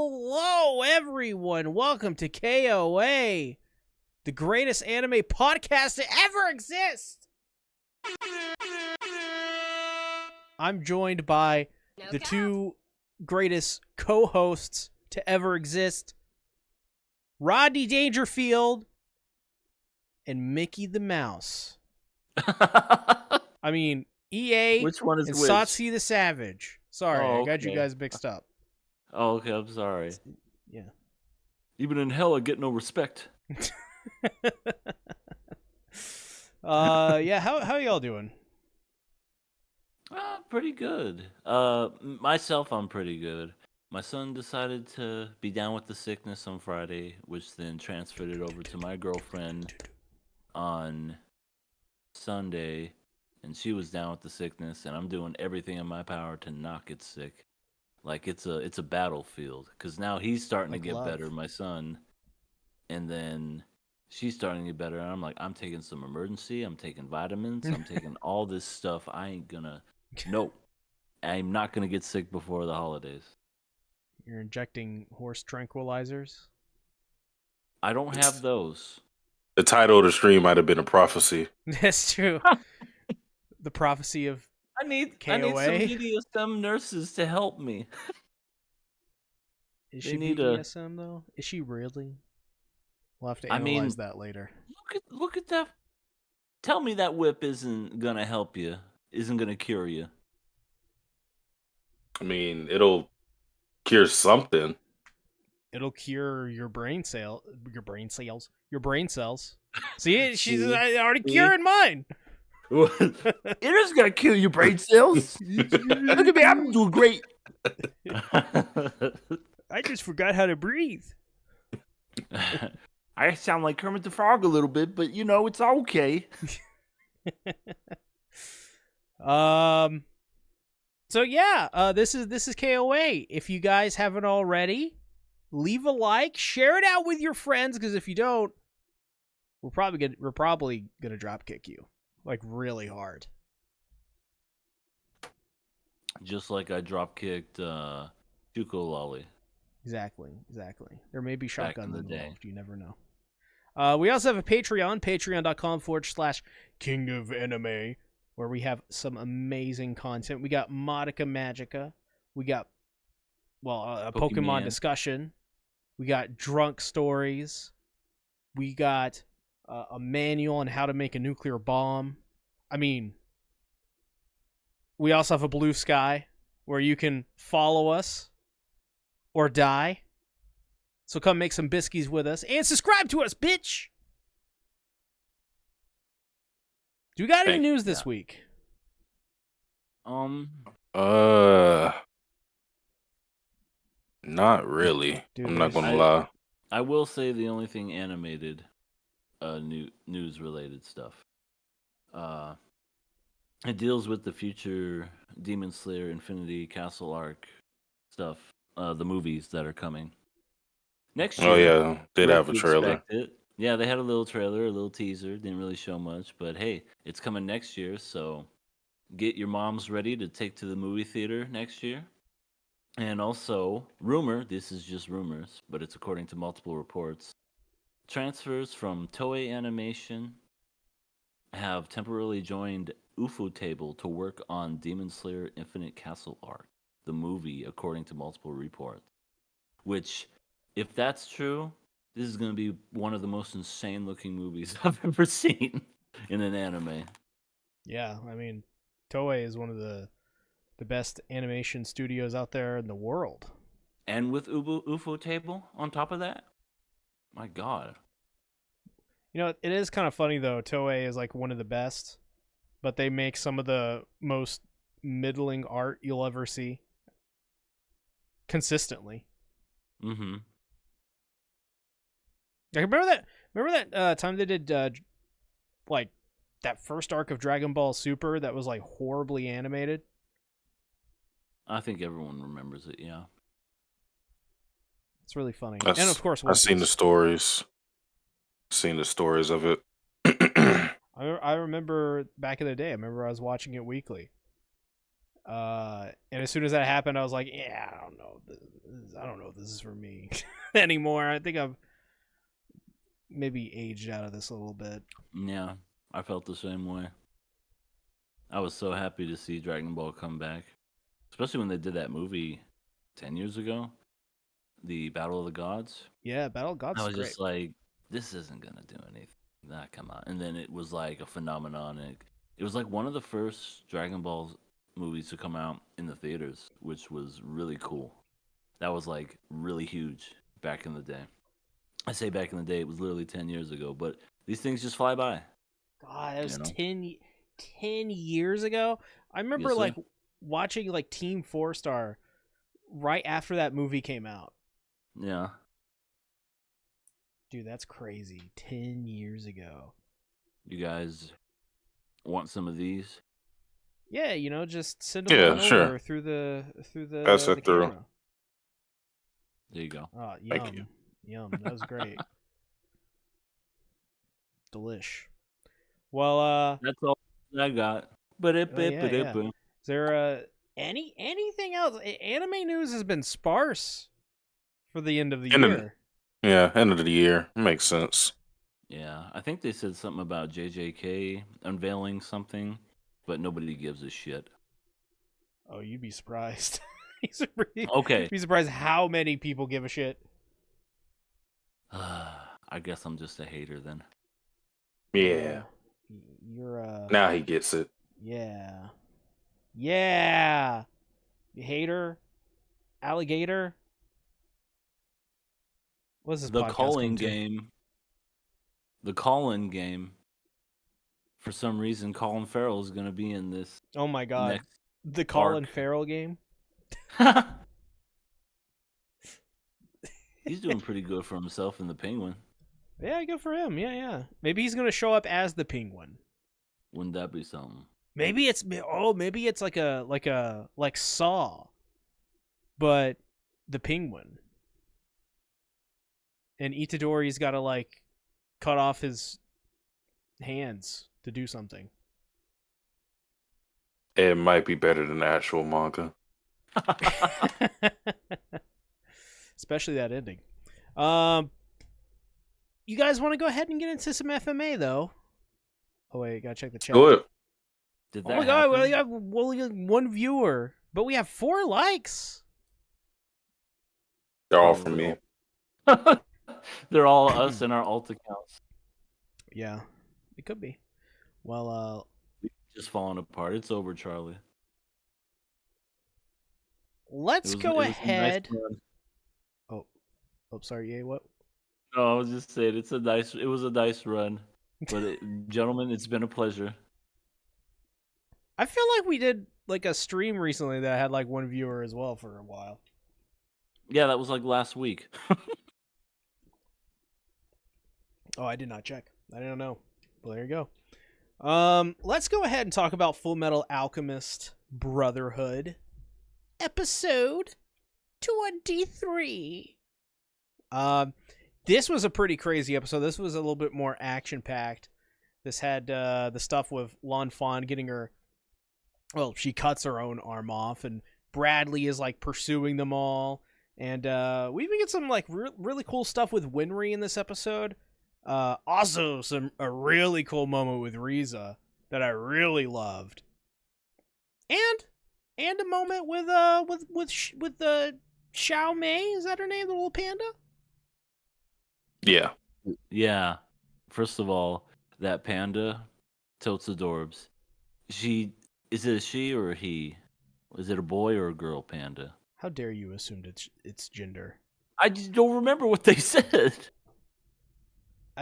Hello, everyone. Welcome to KOA, the greatest anime podcast to ever exist. I'm joined by the two greatest co-hosts to ever exist, Rodney Dangerfield and Mickey the Mouse. I mean, EA Which one is and which? Satsi the Savage. Sorry, Oh, I got you okay. guys mixed up. Oh, okay, I'm sorry. Yeah. Even in hell, I get no respect. Yeah, how y'all doing? Pretty good. Myself, I'm pretty good. My son decided to be down with the sickness on Friday, which then transferred it over to my girlfriend on Sunday, and she was down with the sickness, and I'm doing everything in my power to not get sick. Like it's a battlefield, because now he's starting Like to get love. better, my son, and then she's starting to get better, and I'm like, I'm taking some emergency, I'm taking vitamins, I'm taking all this stuff. Nope, I'm not gonna get sick before the holidays. You're injecting horse tranquilizers? I don't have those. The title of the stream might have been a prophecy. That's true. The prophecy of I need KOA? some BDSM nurses to help me. Is They she need BDSM though? Is she really? We'll have to analyze that later. Look at that. Tell me that whip isn't gonna help you, isn't gonna cure you. I mean, it'll cure something. It'll cure your brain cells. See, she's already curing mine. It is gonna kill your brain cells. Look at me, I'm doing great. I just forgot how to breathe. I sound like Kermit the Frog a little bit, but it's okay. So yeah, this is KOA. If you guys haven't already, leave a like, share it out with your friends, because if you don't, we're probably gonna drop kick you, like, really hard. Just like I drop kicked Chuko Lolly. Exactly. There may be shotguns involved. You never know. We also have a Patreon, patreon.com/King of Anime, where we have some amazing content. We got Modica Magica. We got, a Pokemon discussion. We got drunk stories. We got a manual on how to make a nuclear bomb. I mean, we also have a Blue Sky, where you can follow us or die. So come make some biscuits with us and subscribe to us, bitch. Do we got any news this week? Not really. Dude, I'm not gonna lie. I will say the only thing animated, news related stuff. It deals with the future Demon Slayer Infinity Castle arc stuff. The movies that are coming next year. Oh yeah, did have a trailer. Yeah, they had a little trailer, a little teaser. Didn't really show much, but hey, it's coming next year, so get your moms ready to take to the movie theater next year. And also, this is just rumors, but it's according to multiple reports. Transfers from Toei Animation have temporarily joined Ufotable to work on Demon Slayer Infinite Castle arc, the movie, according to multiple reports. Which, if that's true, this is going to be one of the most insane-looking movies I've ever seen in an anime. Yeah, I mean, Toei is one of the best animation studios out there in the world. And with Ufotable on top of that? My God. It is kind of funny, though. Toei is like one of the best, but they make some of the most middling art you'll ever see. Consistently. Mm-hmm. Like, remember that time they did like that first arc of Dragon Ball Super that was like horribly animated? I think everyone remembers it, yeah. It's really funny. And of course, I've seen the stories. Seen the stories of it. I remember back in the day, I was watching it weekly. And as soon as that happened, I was like, yeah, I don't know. I don't know if this is for me anymore. I think I've maybe aged out of this a little bit. Yeah, I felt the same way. I was so happy to see Dragon Ball come back, especially when they did that movie 10 years ago, the Battle of the Gods. Yeah, Battle of Gods I is was great. just like, this isn't gonna do anything. Nah, come on. And then it was like a phenomenon. And it was like one of the first Dragon Ball movies to come out in the theaters, which was really cool. That was like really huge back in the day. I say back in the day, it was literally 10 years ago, but these things just fly by. God, that was You know? 10 years ago. I remember Yes, sir. like watching like Team 4-Star right after that movie came out. Yeah. Dude, that's crazy. 10 years ago. You guys want some of these? Yeah, just send them on sure. over through the Pass it through. camera. There you go. Oh, Thank you. Yum. That was great. Delish. Well, That's all I got. But yeah. Is there anything else? Anime news has been sparse for the end of the year. End of the year. Makes sense. Yeah, I think they said something about JJK unveiling something, but nobody gives a shit. Oh, you'd be surprised. Okay. You'd be surprised how many people give a shit. I guess I'm just a hater then. Yeah. You're Now he gets it. Yeah. You hater. Alligator. What's this The podcast calling come to? game. The call-in game. For some reason, Colin Farrell is going to be in this. Oh my god. Next The Colin arc. Farrell game? He's doing pretty good for himself in the Penguin. Yeah, good for him. Yeah. Maybe he's gonna show up as the Penguin. Wouldn't that be something? Maybe it's like Saw, but the Penguin. And Itadori's got to like cut off his hands to do something. It might be better than the actual manga. Especially that ending. You guys want to go ahead and get into some FMA though? Oh wait, gotta check the chat. Good. Did Oh that my god, happen? we only got one viewer, but we have 4 likes. They're all from me. They're all us and our alt accounts. Yeah, it could be. Well, just falling apart. It's over, Charlie. Let's go ahead. Nice oh, sorry. Yeah, what? No, I was just saying it was a nice run. But gentlemen, it's been a pleasure. I feel like we did like a stream recently that had like 1 viewer as well for a while. Yeah, that was like last week. Oh, I did not check. I don't know. Well, there you go. Let's go ahead and talk about Fullmetal Alchemist Brotherhood, episode 23. This was a pretty crazy episode. This was a little bit more action-packed. This had the stuff with Lan Fan getting her... Well, she cuts her own arm off, and Bradley is, like, pursuing them all. And we even get some, like, really cool stuff with Winry in this episode. Also, a really cool moment with Riza that I really loved. And a moment with the Xiao Mei, is that her name, the little panda? Yeah. Yeah. First of all, that panda, totes adorbs. Is it a she or a he? Is it a boy or a girl panda? How dare you assume its gender? I just don't remember what they said.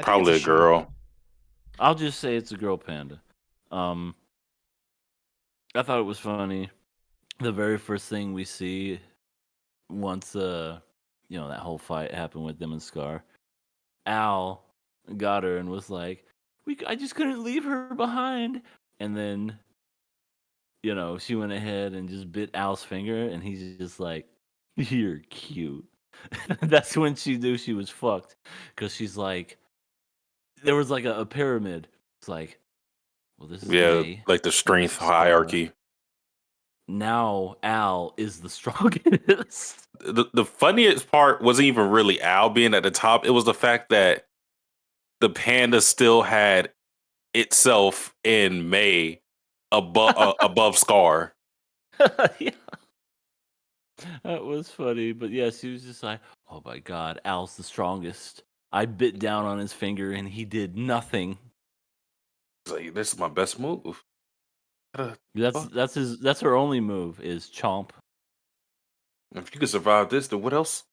Probably a girl. I'll just say it's a girl panda. I thought it was funny. The very first thing we see once that whole fight happened with them and Scar, Al got her and was like, I just couldn't leave her behind. And then, she went ahead and just bit Al's finger, and he's just like, you're cute. That's when she knew she was fucked, because she's like, there was like a pyramid. It's like, well, this is gay. Like the strength hierarchy. now Al is the strongest. The funniest part wasn't even really Al being at the top. It was the fact that the panda still had itself in May above Scar. Yeah. That was funny, but yes, he was just like, "Oh my God, Al's the strongest." I bit down on his finger, and he did nothing. It's like, this is my best move. What the fuck? That's her only move is chomp. If you can survive this, then what else?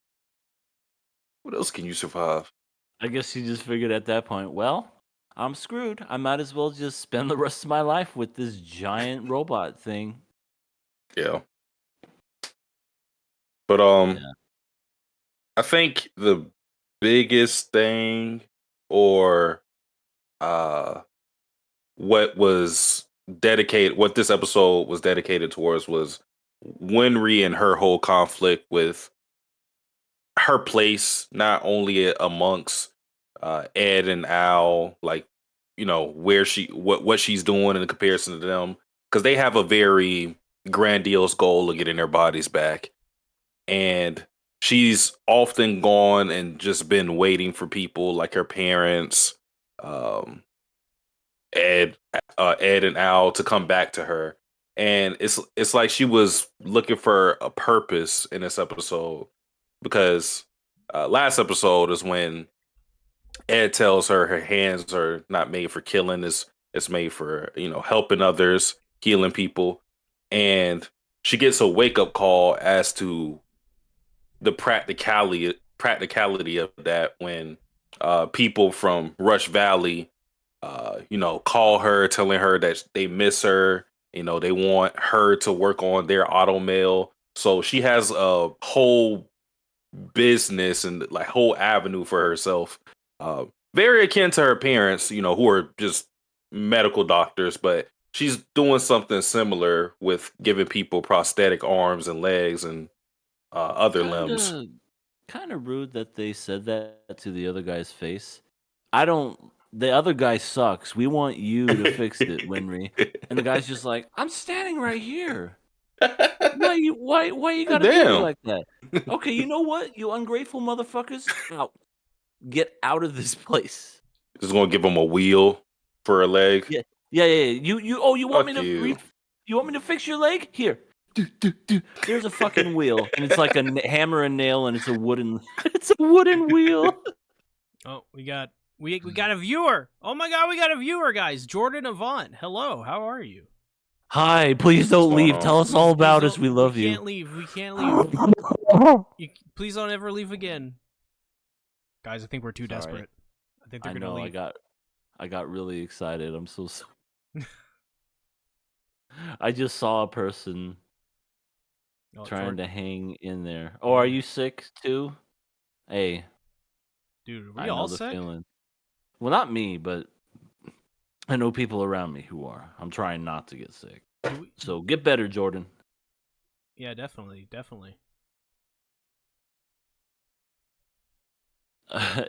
What else can you survive? I guess she just figured at that point, well, I'm screwed. I might as well just spend the rest of my life with this giant robot thing. Yeah. But Yeah. I think the biggest thing, or what this episode was dedicated towards, was Winry and her whole conflict with her place, not only amongst Ed and Al, like, where what she's doing in comparison to them, because they have a very grandiose goal of getting their bodies back, and she's often gone and just been waiting for people like her parents, um, Ed, Ed and Al to come back to her, and it's like she was looking for a purpose in this episode, because last episode is when Ed tells her hands are not made for killing, it's made for helping others, healing people, and she gets a wake up call as to the practicality of that when people from Rush Valley call her, telling her that they miss her. They want her to work on their auto mail. So she has a whole business and like whole avenue for herself. Uh, Very akin to her parents, who are just medical doctors, but she's doing something similar with giving people prosthetic arms and legs and other limbs. Kind of rude that they said that to the other guy's face. I don't. The other guy sucks. We want you to fix it, Winry. And the guy's just like, I'm standing right here. Why you gotta do me Damn. like that? Okay, you know what? You ungrateful motherfuckers. Out. Get out of this place. Just gonna give him a wheel for a leg. Yeah. You want Fuck me to you. you want me to fix your leg? Here. There's a fucking wheel, and it's like a hammer and nail, and it's a wooden wheel. Oh, we got a viewer. Oh my God, we got a viewer, guys. Jordan Avant. Hello, how are you? Hi, please don't going leave. on? Tell us all about us. We love you. We can't leave. Please don't ever leave again. Guys, I think we're too desperate. I think they're going to leave. I got really excited. I'm so sorry. I just saw a person trying to hang in there. Oh, are you sick too? Hey. Dude, are we I all know the sick? feeling. Well, not me, but I know people around me who are. I'm trying not to get sick. So get better, Jordan. Yeah, definitely.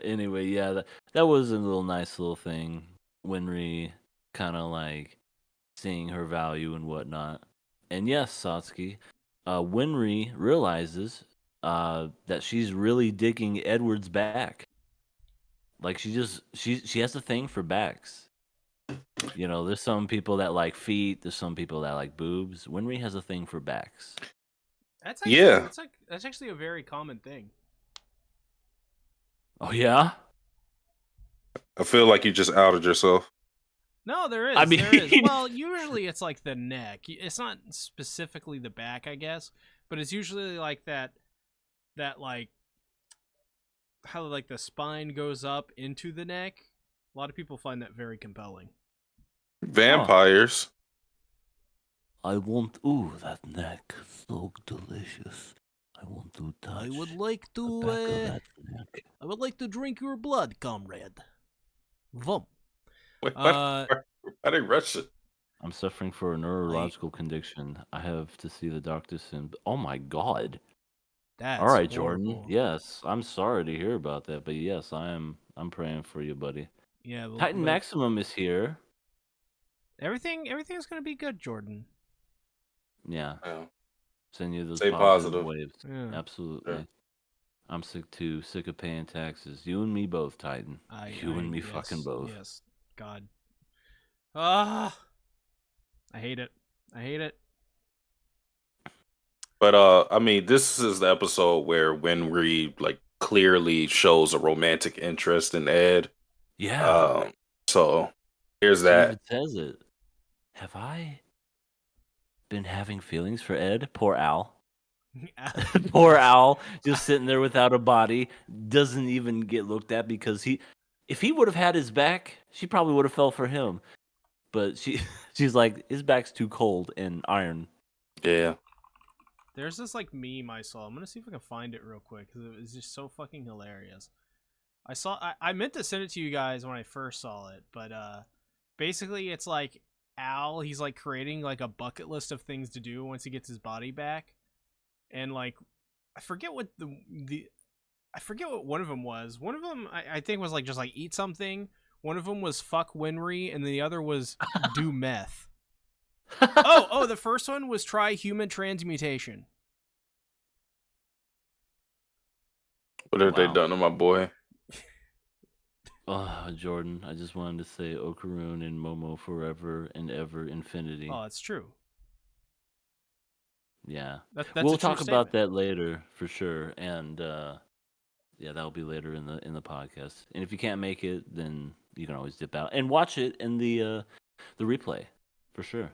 Anyway, yeah, that was a nice little thing. Winry kind of like seeing her value and whatnot. And yes, Satsuki, Winry realizes that she's really digging Edward's back. Like she has a thing for backs. There's some people that like feet. There's some people that like boobs. Winry has a thing for backs. That's actually a very common thing. Oh yeah. I feel like you just outed yourself. No, there is. I mean, there is. Well, usually it's like the neck. It's not specifically the back, I guess, but it's usually like that like how like the spine goes up into the neck. A lot of people find that very compelling. Vampires. I want. Ooh, that neck, so delicious. I want to touch. I would like to. The back of that neck. I would like to drink your blood, comrade. Vum. Wait, why did Russia? I'm suffering for a neurological condition. I have to see the doctor soon. Oh my god. That's all right, horrible. Jordan. Yes, I'm sorry to hear about that, but yes, I'm praying for you, buddy. Yeah, Titan Maximum is here. Everything's gonna be good, Jordan. Yeah. Send you those Stay positive positive. waves. Yeah. Absolutely. Yeah. I'm sick too. Sick of paying taxes. You and me both, Titan. You and me fucking both. Yes. God. Ah. I hate it. I hate it. But I mean, this is the episode where Winry like clearly shows a romantic interest in Ed. Yeah. So here's She that. even says it. Have I been having feelings for Ed? Poor Al. Poor Al, just sitting there without a body, doesn't even get looked at because if he would have had his back, she probably would have fell for him. But she's like, his back's too cold and iron. Yeah. There's this like meme I saw. I'm gonna see if I can find it real quick because it was just so fucking hilarious. I meant to send it to you guys when I first saw it, but basically it's like Al, he's like creating like a bucket list of things to do once he gets his body back, and like I forget what I forget what one of them was. One of them I think was like just like eat something. One of them was fuck Winry, and the other was do meth. Oh, the first one was try human transmutation. What have they done to my boy? Oh, Jordan, I just wanted to say Okaroon and Momo forever and ever infinity. Oh, it's true. Yeah. That's we'll a true talk about statement. that later for sure. And yeah, that'll be later in the podcast. And if you can't make it, then you can always dip out and watch it in the replay for sure.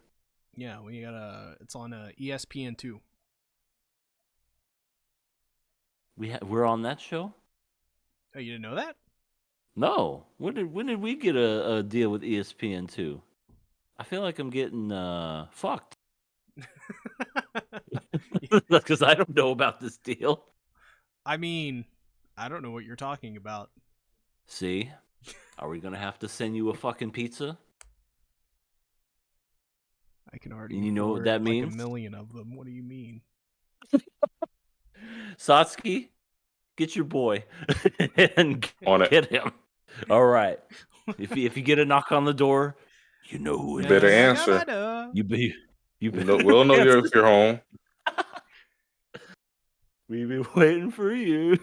Yeah, we got it's on ESPN2. We're on that show? Oh, you didn't know that? No. When did we get a deal with ESPN2? I feel like I'm getting fucked. Because I don't know about this deal. I mean, I don't know what you're talking about. See? Are we going to have to send you a fucking pizza? I can already You know what that means? like a million of them. What do you mean? Satsuki, get your boy and On it. get him. All right. If you get a knock on the door, you know who it You better is. answer. We'll know if you're home. We've been waiting for you.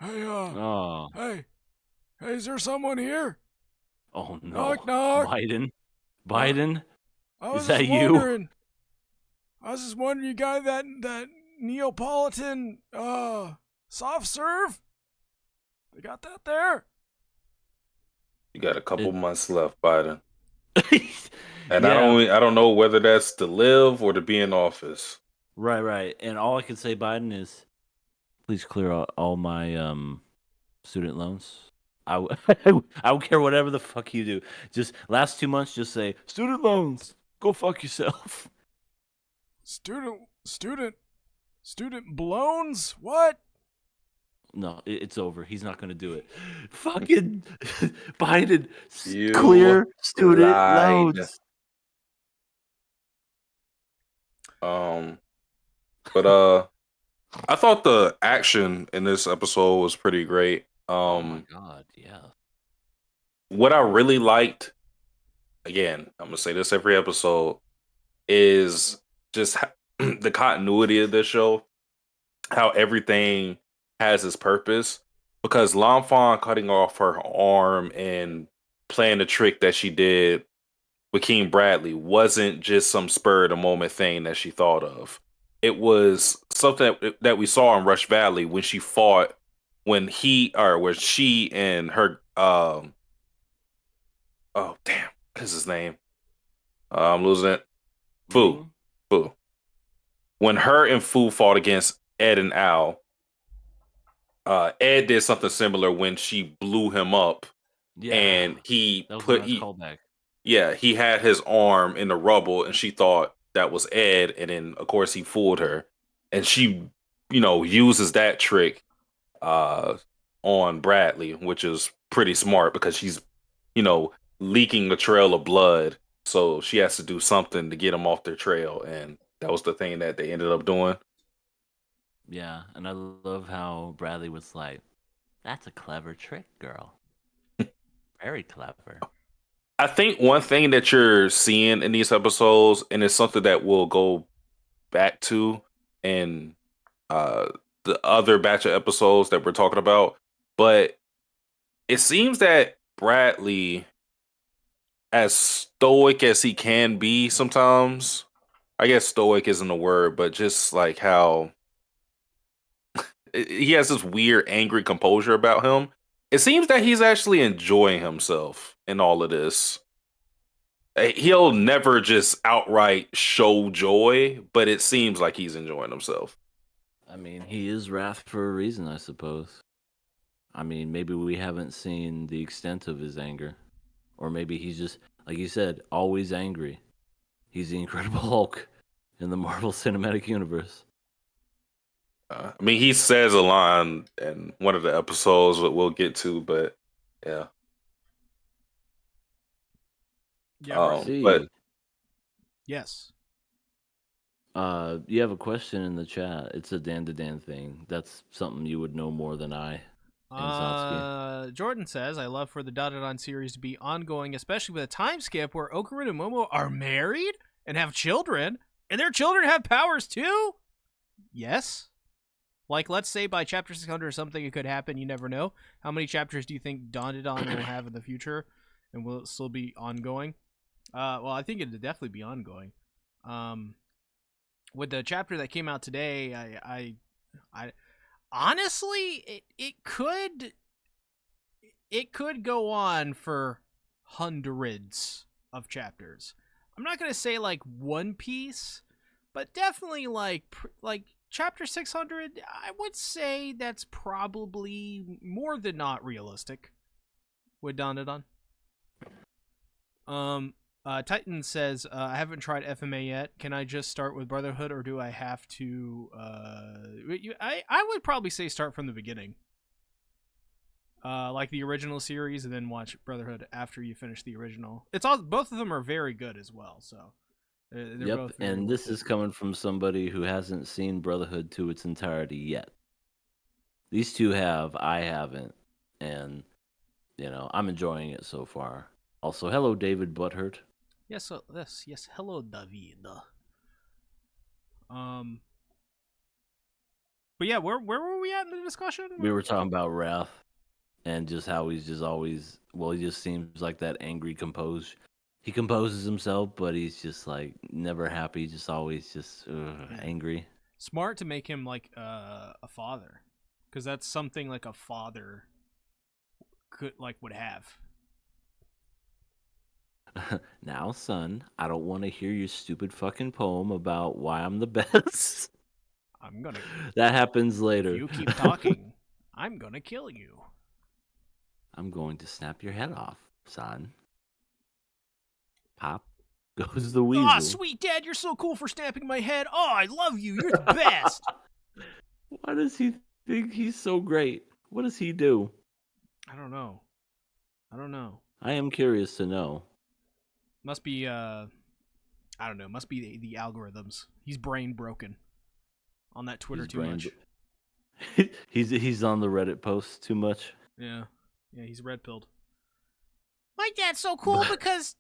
Hey, hey, is there someone here? Oh no. Knock, knock. Biden? I Is that you? I was just wondering, you got that Neapolitan soft serve? They got that there? You got a couple months left, Biden. And yeah. I don't know whether that's to live or to be in office. Right. And all I can say, Biden, is please clear all my student loans. I don't care whatever the fuck you do. Just last 2 months, just say student loans. Go fuck yourself. Student blows? What? No, it's over. He's not going to do it. Fucking Biden, You clear student lied. loans. But I thought the action in this episode was pretty great. Oh my god, yeah. What I really liked, again, I'm gonna say this every episode, is just the continuity of this show. How everything has its purpose. Because Lanfan cutting off her arm and playing the trick that she did with King Bradley wasn't just some spur of the moment thing that she thought of. It was something that we saw in Rush Valley when she fought, when she and her oh damn, what is his name? I'm losing it. Fu. When her and Fu fought against Ed and Al, Ed did something similar when she blew him up. Yeah. And he callback. Yeah, he had his arm in the rubble and she thought that was Ed, and then of course he fooled her. And she, uses that trick on Bradley, which is pretty smart because she's, leaking a trail of blood. So she has to do something to get him off their trail, and that was the thing that they ended up doing. Yeah, and I love how Bradley was like, "That's a clever trick, girl. Very clever." I think one thing that you're seeing in these episodes, and it's something that we'll go back to in the other batch of episodes that we're talking about, but it seems that Bradley, as stoic as he can be sometimes, I guess stoic isn't a word, but just like how he has this weird, angry composure about him. It seems that he's actually enjoying himself in all of this. He'll never just outright show joy, but it seems like he's enjoying himself. I mean, he is wrath for a reason, I suppose. I mean, maybe we haven't seen the extent of his anger. Or maybe he's just, like you said, always angry. He's the Incredible Hulk in the Marvel Cinematic Universe. I mean, he says a line in one of the episodes that we'll get to, but yeah. Yeah, but yes. You have a question in the chat. It's a Dandadan thing. That's something you would know more than I. Jordan says, I love for the Dandadan series to be ongoing, especially with a time skip where Okarun and Momo are married and have children, and their children have powers too? Yes. Like, let's say by chapter 600 or something, it could happen. You never know. How many chapters do you think Dandadan will have in the future? And will it still be ongoing? Well, I think it'll definitely be ongoing. With the chapter that came out today, I honestly, it could go on for hundreds of chapters. I'm not gonna say like One Piece, but definitely like chapter 600. I would say that's probably more than not realistic with Dandadan. Titan says, I haven't tried FMA yet. Can I just start with Brotherhood, or do I have to? I would probably say start from the beginning, like the original series, and then watch Brotherhood after you finish the original. It's all both of them are very good as well. So they're both. And this is coming from somebody who hasn't seen Brotherhood to its entirety yet. These two have, I haven't, and I'm enjoying it so far. Also, hello, David Butthurt. Yes, yes. Hello, David. But yeah, where were we at in the discussion? We were talking about Wrath, and just how he's just always, he just seems like that angry he composes himself, but he's just like never happy, just always just angry. Smart to make him like a father, because that's something like a father would have. Now, son, I don't want to hear your stupid fucking poem about why I'm the best. I'm gonna. That happens later. If you keep talking, I'm gonna kill you. I'm going to snap your head off, son. Pop goes the weasel. Oh, sweet dad, you're so cool for snapping my head. Oh, I love you. You're the best. Why does he think he's so great? What does he do? I don't know. I am curious to know. Must be I don't know. Must be the algorithms. He's brain broken on that Twitter too much. He's on the Reddit posts too much. Yeah, he's red pilled. My dad's so cool because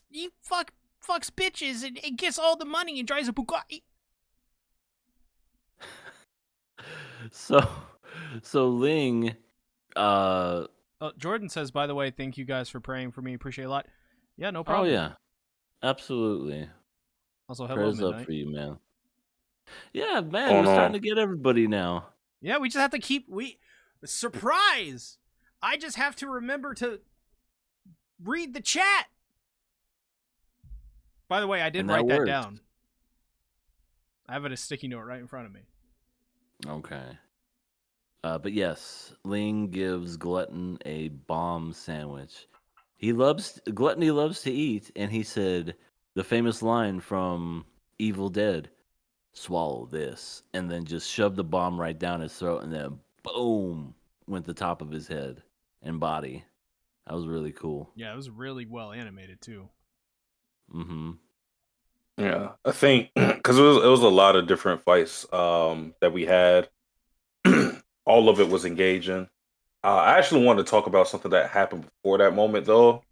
he fucks bitches and gets all the money and drives a Bugatti. So Ling, Jordan says, by the way, thank you guys for praying for me. Appreciate it a lot. Yeah, no problem. Oh yeah, absolutely. Also, hello, prayers Midnight. Up for you, man. Yeah, man, we're starting to get everybody now. Yeah, we just have to keep surprise. I just have to remember to read the chat. By the way, I did write that down. I have a sticky note right in front of me. Okay. But yes, Ling gives Glutton a bomb sandwich. Gluttony loves to eat, and he said the famous line from Evil Dead, "Swallow this," and then just shoved the bomb right down his throat, and then boom, went the top of his head and body. That was really cool. Yeah, it was really well animated too. Mm-hmm. Yeah, I think because it was a lot of different fights that we had. All of it was engaging. I actually wanted to talk about something that happened before that moment, though.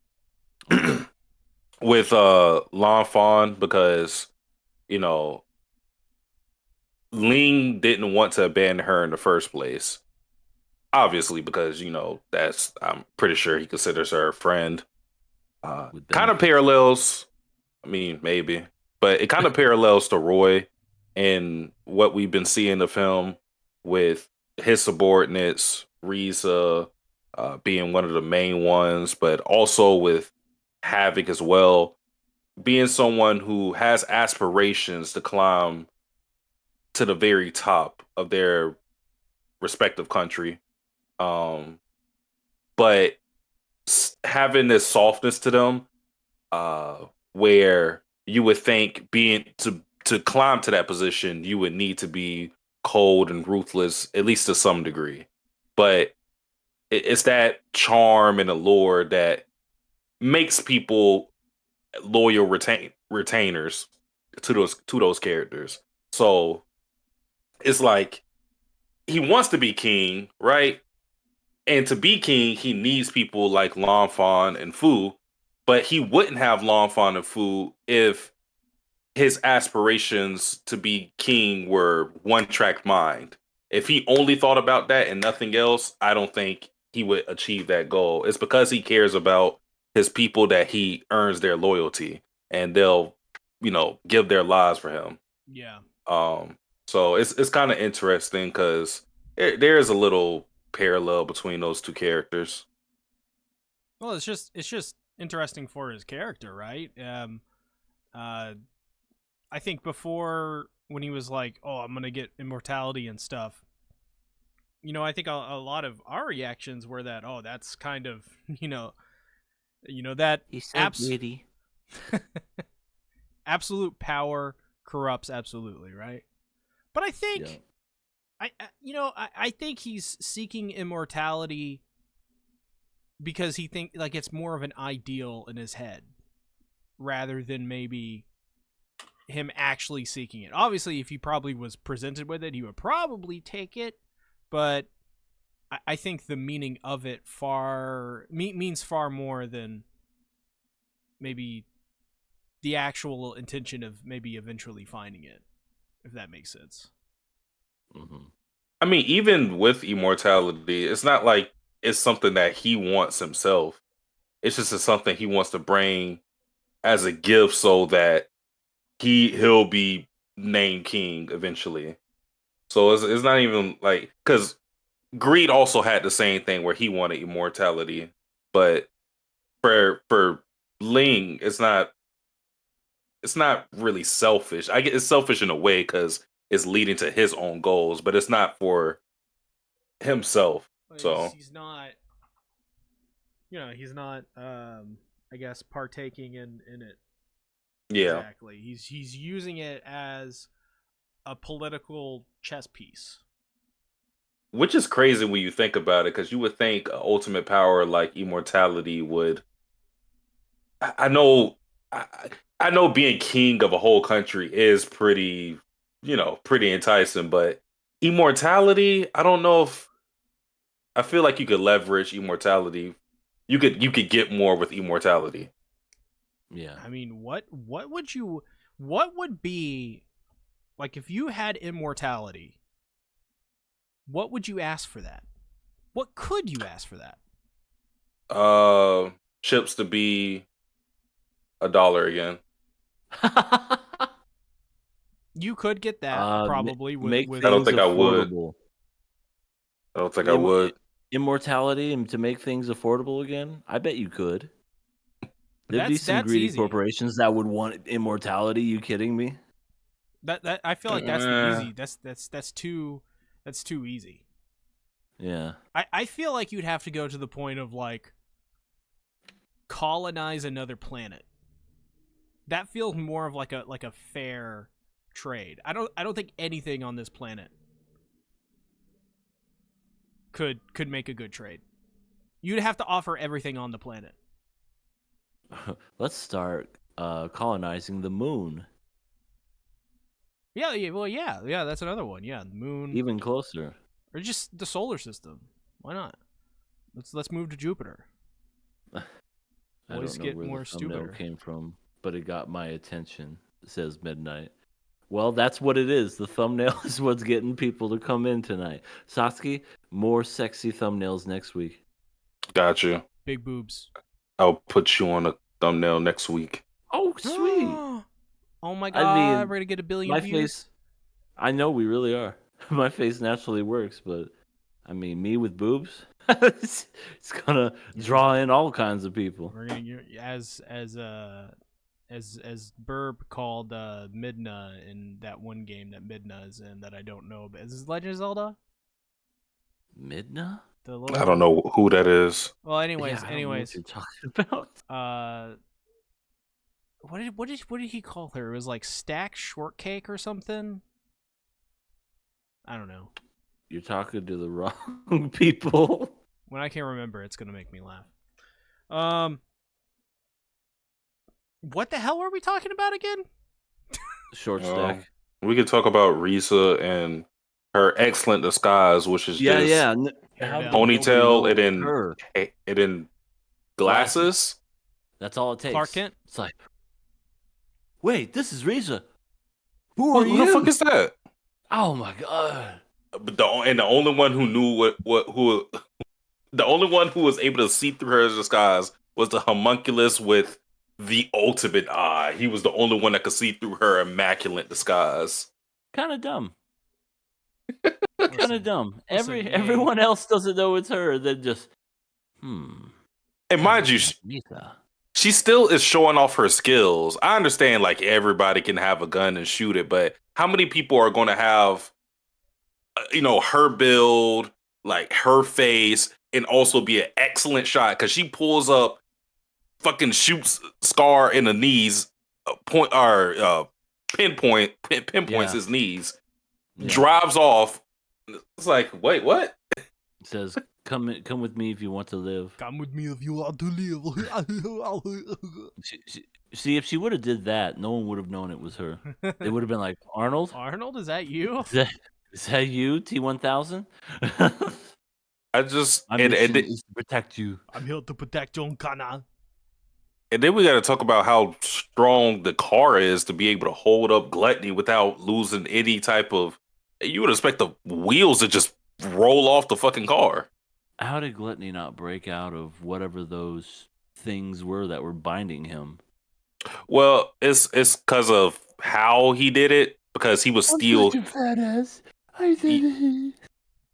with Lan Fan because you know Ling didn't want to abandon her in the first place. Obviously, because that's I'm pretty sure he considers her a friend. with Kind of benefits. parallels. I mean, maybe, but it kind of parallels to Roy and what we've been seeing in the film with his subordinates, Riza being one of the main ones, but also with Havoc as well, being someone who has aspirations to climb to the very top of their respective country. Um, but having this softness to them, where you would think being to climb to that position, you would need to be cold and ruthless, at least to some degree. But it's that charm and allure that makes people loyal retainers to those characters. So it's like he wants to be king, right? And to be king, he needs people like Lan Fan and Fu, but he wouldn't have Lan Fan and Fu if his aspirations to be king were one track mind. If he only thought about that and nothing else, I don't think he would achieve that goal. It's because he cares about his people that he earns their loyalty and they'll, give their lives for him. Yeah. Um, so it's kind of interesting because there is a little parallel between those two characters. Well, it's just interesting for his character, right? Uh, I think before when he was like, "Oh, I'm gonna get immortality and stuff," I think a lot of our reactions were that, "Oh, that's kind of that He's so gritty. absolute power corrupts absolutely, right?" But I think I think he's seeking immortality because he think like it's more of an ideal in his head rather than maybe him actually seeking it. Obviously, if he probably was presented with it, he would probably take it, but I think the meaning of it means far more than maybe the actual intention of maybe eventually finding it, if that makes sense. Mm-hmm. I mean, even with immortality, it's not like it's something that he wants himself. It's just something he wants to bring as a gift so that he'll be named king eventually. So it's not even like because Greed also had the same thing where he wanted immortality, but for Ling, it's not really selfish. I get it's selfish in a way because it's leading to his own goals, but it's not for himself. So He's not, he's not, I guess, partaking in it yeah, exactly. He's using it as a political chess piece. which is crazy when you think about it, because you would think ultimate power like immortality would. I know, I, I know, being king of a whole country is pretty enticing, but immortality, I don't know if I feel like you could leverage immortality. You could get more with immortality. Yeah. I mean, what would be like if you had immortality? What would you ask for that? What could you ask for that? Uh, Chips to be $1 again. You could get that probably Make with I don't things think I would. affordable. I don't think I would. Immortality and to make things affordable again? I bet you could. There'd be some that's greedy easy. corporations that would want immortality. You kidding me? That I feel like that's the easy. That's too easy. Yeah. I feel like you'd have to go to the point of like colonize another planet. That feels more of like a fair trade. I don't think anything on this planet could make a good trade. You'd have to offer everything on the planet. Let's start colonizing the moon. Yeah, well, yeah, that's another one. Yeah, the moon, Even closer. or just the solar system. Why not? Let's move to Jupiter. Boys don't know get where the more thumbnail stupider. came from, but it got my attention. It says midnight. Well, that's what it is. The thumbnail is what's getting people to come in tonight. Satsuki, more sexy thumbnails next week. Got you. Big boobs. I'll put you on a thumbnail next week. Oh, sweet. Oh my I god, mean, we're gonna get 1 billion my views. face. I know we really are. My face naturally works, but I mean, me with boobs, it's gonna draw in all kinds of people. We're gonna as Burb called Midna in that one game that Midna is in that I don't know, but is this Legend of Zelda? Midna? I don't know who that is. Well, anyways, Yeah, I don't know what you're talking about. What did he call her? It was like Stack Shortcake or something. I don't know. You're talking to the wrong people. When I can't remember, it's gonna make me laugh. What the hell are we talking about again? Short stack. We could talk about Risa and her excellent disguise, which is just ponytail and then glasses. That's all it takes. Clark Kent. It's like, wait, this is Risa. Who the fuck is that? Oh my god! But the only one who knew the only one who was able to see through her disguise was the homunculus with the ultimate eye. He was the only one that could see through her immaculate disguise. Kind of dumb. Kind of dumb. Everyone else doesn't know it's her. Then just And mind you, she still is showing off her skills. I understand, like, everybody can have a gun and shoot it, but how many people are going to have, her build, like her face, and also be an excellent shot? Because she pulls up, fucking shoots Scar in the knees, pinpoints his knees, drives off. It's like, wait, what? It says, come with me if you want to live. Come with me if you want to live. See, if she would have did that, no one would have known it was her. They would have been like, Arnold? Arnold, is that you? Is that you, T-1000? My mission is to protect you. I'm here to protect John Connor. And then we got to talk about how strong the car is to be able to hold up Gluttony without losing any type of... You would expect the wheels to just roll off the fucking car. How did Gluttony not break out of whatever those things were that were binding him? Well, it's because of how he did it, because he was still...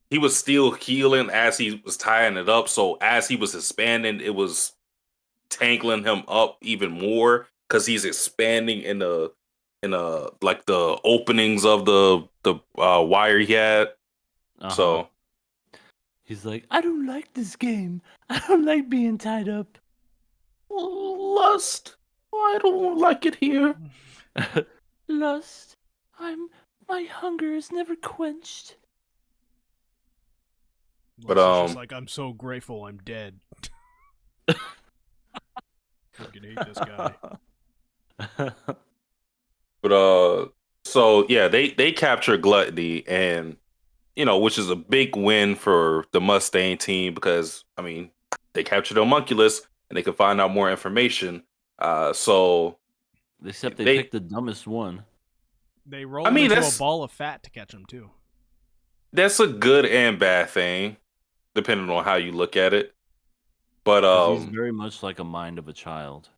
He was still healing as he was tying it up, so as he was expanding, it was tangling him up even more because he's expanding in the like the openings of the wire he had. So he's like, I don't like this game. I don't like being tied up. Lust. I don't like it here. Lust. My hunger is never quenched. But just like, I'm so grateful I'm dead. Fucking hate this guy. But so yeah, they capture Gluttony, and which is a big win for the Mustang team because they captured the homunculus and they can find out more information. So except they picked the dumbest one. They rolled into a ball of fat to catch him too. That's a good and bad thing, depending on how you look at it. But he's very much like a mind of a child.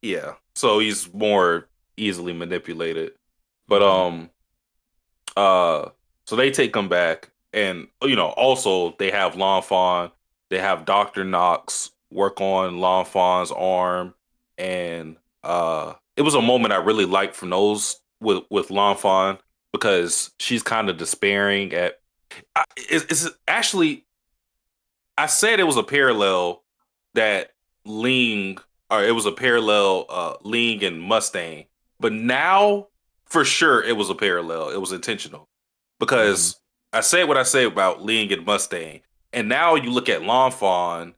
Yeah, so he's more easily manipulated. But so they take him back, and also they have L'Enfant, they have Dr. Knox work on L'Enfant's arm, and it was a moment I really liked from those with L'Enfant because she's kind of despairing at. It's actually, I said it was a parallel that Ling, or it was a parallel Ling and Mustang, but now for sure it was a parallel. It was intentional because I said what I said about Ling and Mustang, and now you look at L'Enfant,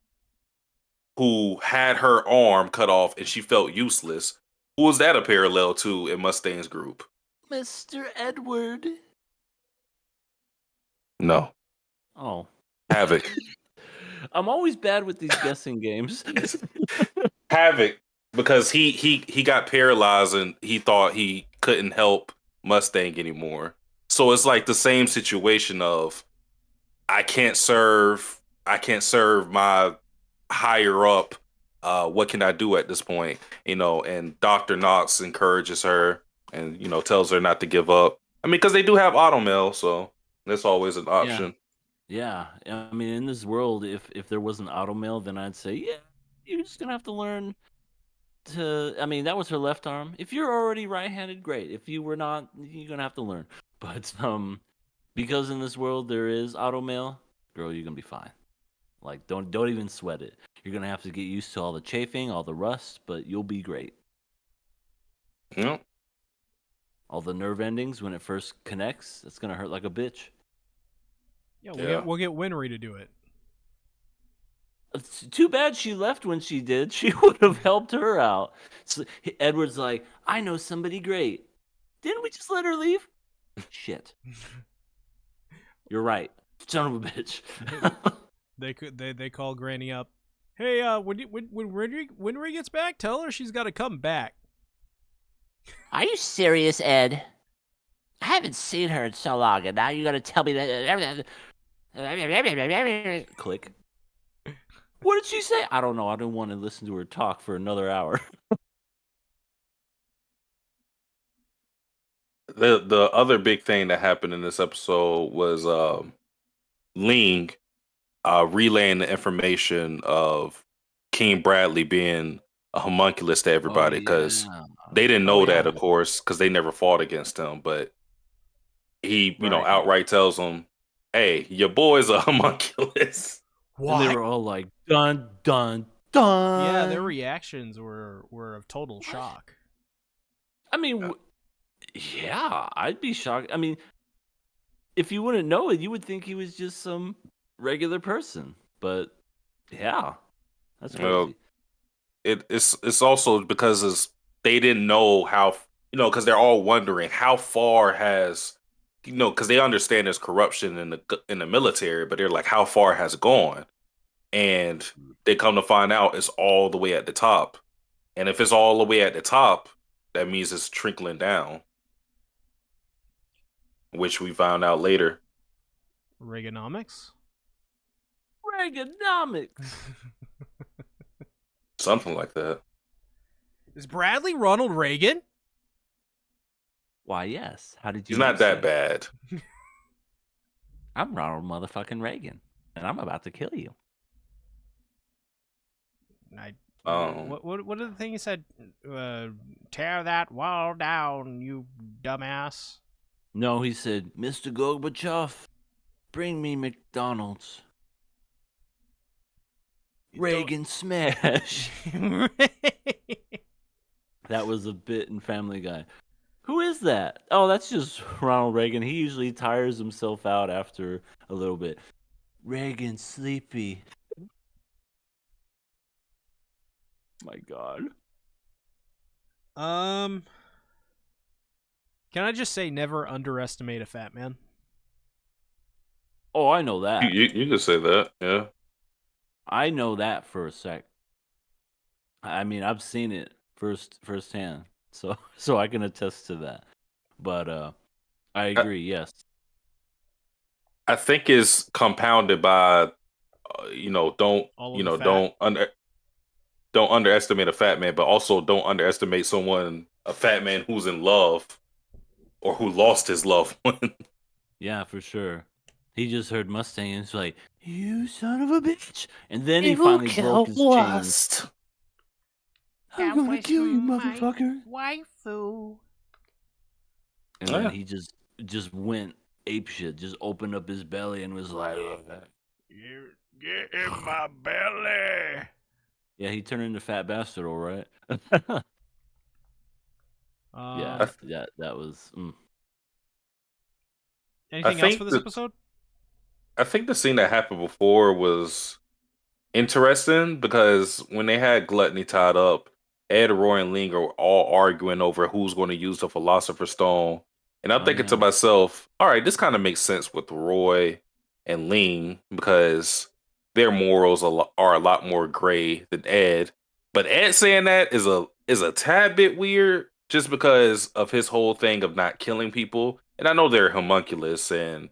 who had her arm cut off and she felt useless. Who was that a parallel to in Mustang's group? Mr. Edward. No. Oh. Havoc. I'm always bad with these guessing games. Havoc, because he got paralyzed and he thought he couldn't help Mustang anymore. So it's like the same situation of I can't serve my higher up. What can I do at this point? And Dr. Knox encourages her and tells her not to give up. I mean, because they do have automail, so that's always an option. Yeah. I mean, in this world, if there wasn't automail, then I'd say, yeah, you're just gonna have to learn to. I mean, that was her left arm. If you're already right-handed, great. If you were not, you're gonna have to learn. But because in this world there is automail, girl, you're gonna be fine. Like, don't even sweat it. You're gonna have to get used to all the chafing, all the rust, but you'll be great. Yep. All the nerve endings when it first connects, it's gonna hurt like a bitch. Yeah, we'll get Winry to do it. It's too bad she left when she did. She would have helped her out. So Edward's like, I know somebody great. Didn't we just let her leave? Shit. You're right. Son of a bitch. They call Granny up. Hey, when Winry gets back, tell her she's got to come back. Are you serious, Ed? I haven't seen her in so long, and now you got to tell me that. Click. What did she say? I don't know. I don't want to listen to her talk for another hour. The other big thing that happened in this episode was Ling relaying the information of King Bradley being a homunculus to everybody, because they didn't know that, of course, because they never fought against him. But he, outright tells them, "Hey, your boy's a homunculus." What? And they were all like, "Dun dun dun." Yeah, their reactions were of total shock. I mean, yeah, I'd be shocked. I mean, if you wouldn't know it, you would think he was just some regular person. But yeah, that's crazy. Well, it's also because they didn't know how, because they're all wondering how far has, because they understand there's corruption in the military, but they're like, how far has it gone? And they come to find out it's all the way at the top. And if it's all the way at the top, that means it's trickling down, which we found out later. Reaganomics? Something like that. Is Bradley Ronald Reagan? Why, yes. How did you? He's not that bad. I'm Ronald motherfucking Reagan, and I'm about to kill you. What are the things he said? Tear that wall down, you dumbass. No, he said, Mr. Gorbachev, bring me McDonald's. Reagan smash. That was a bit in Family Guy. Who is that? Oh, that's just Ronald Reagan. He usually tires himself out after a little bit. Reagan sleepy. My God. Can I just say never underestimate a fat man? Oh, I know that. You can say that, yeah. I know that for a sec. I mean, I've seen it firsthand, so I can attest to that. But I agree. Yes, I think it's compounded by, don't underestimate a fat man, but also don't underestimate a fat man who's in love or who lost his loved one. Yeah, for sure. He just heard Mustang and he's like, "You son of a bitch!" And then he finally broke his chains. I'm gonna kill you, motherfucker! Waifu. And then he just went apeshit, just opened up his belly and was like, "You get in my belly." Yeah, he turned into Fat Bastard, all right. Yeah, that was. Anything else for this episode? I think the scene that happened before was interesting because when they had Gluttony tied up, Ed, Roy, and Ling are all arguing over who's going to use the Philosopher's Stone. And I'm thinking to myself, all right, this kind of makes sense with Roy and Ling because their morals are a lot more gray than Ed. But Ed saying that is a tad bit weird, just because of his whole thing of not killing people. And I know they're homunculus and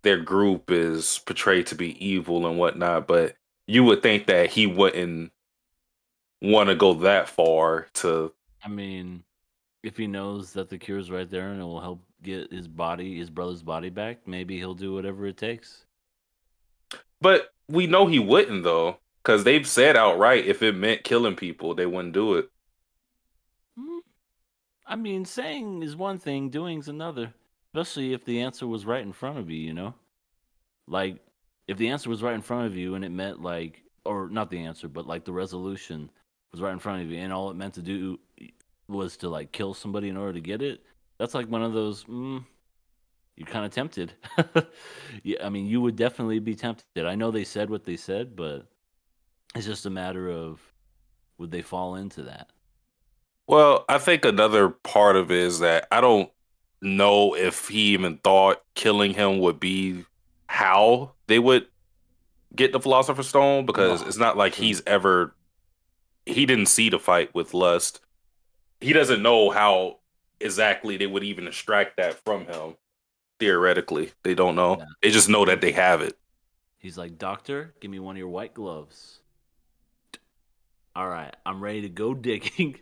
their group is portrayed to be evil and whatnot, but you would think that he wouldn't want to go that far to. I mean, if he knows that the cure's right there and it will help get his brother's body back, maybe he'll do whatever it takes. But we know he wouldn't, though, because they've said outright if it meant killing people, they wouldn't do it. I mean, saying is one thing, doing's another. Especially if the answer was right in front of you, you know? Like, if the answer was right in front of you and it meant, like, or not the answer, but, like, the resolution was right in front of you and all it meant to do was to, like, kill somebody in order to get it, that's like one of those, you're kind of tempted. Yeah, I mean, you would definitely be tempted. I know they said what they said, but it's just a matter of would they fall into that? Well, I think another part of it is that I don't know if he even thought killing him would be how they would get the Philosopher's Stone, because it's not like he didn't see the fight with Lust. He doesn't know how exactly they would even extract that from him. Theoretically, they don't know. Yeah. They just know that they have it. He's like, "Doctor, give me one of your white gloves." All right, I'm ready to go digging.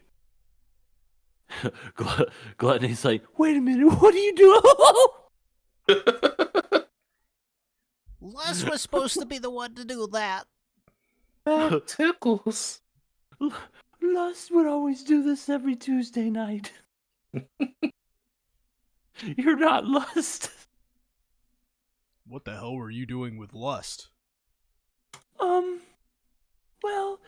Gluttony's like, "Wait a minute, what are you doing?" Les was supposed to be the one to do that. That tickles. Lust would always do this every Tuesday night. You're not Lust. What the hell were you doing with Lust? Well,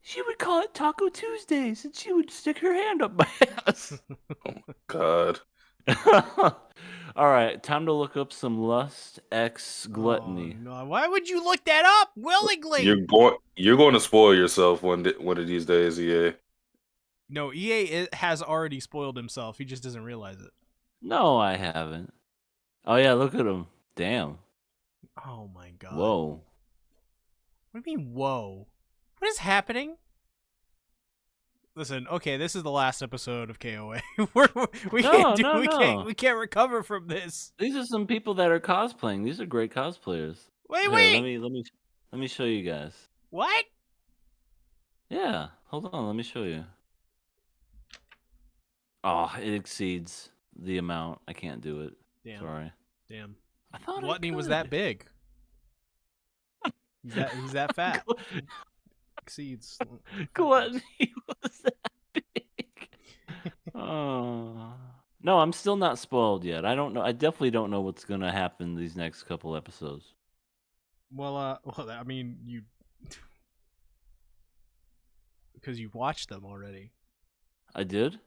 she would call it Taco Tuesdays, and she would stick her hand up my ass. Oh my god. All right, time to look up some Lust X Gluttony. Oh, no. Why would you look that up willingly? You're going to spoil yourself one of these days, EA. No, EA has already spoiled himself. He just doesn't realize it. No, I haven't. Oh yeah, look at him. Damn. Oh my god. Whoa. What do you mean, whoa? What is happening? Listen, okay, this is the last episode of KOA. we can't recover from this. These are some people that are cosplaying. These are great cosplayers. Wait. Let me show you guys. What? Yeah, hold on. Let me show you. Oh, it exceeds the amount. I can't do it. Damn. Sorry. Damn. I thought Gluttony was that big. He's that fat. Exceeds. Gluttony was that big. Oh. No, I'm still not spoiled yet. I don't know. I definitely don't know what's gonna happen these next couple episodes. Well, I mean, because you watched them already. I did?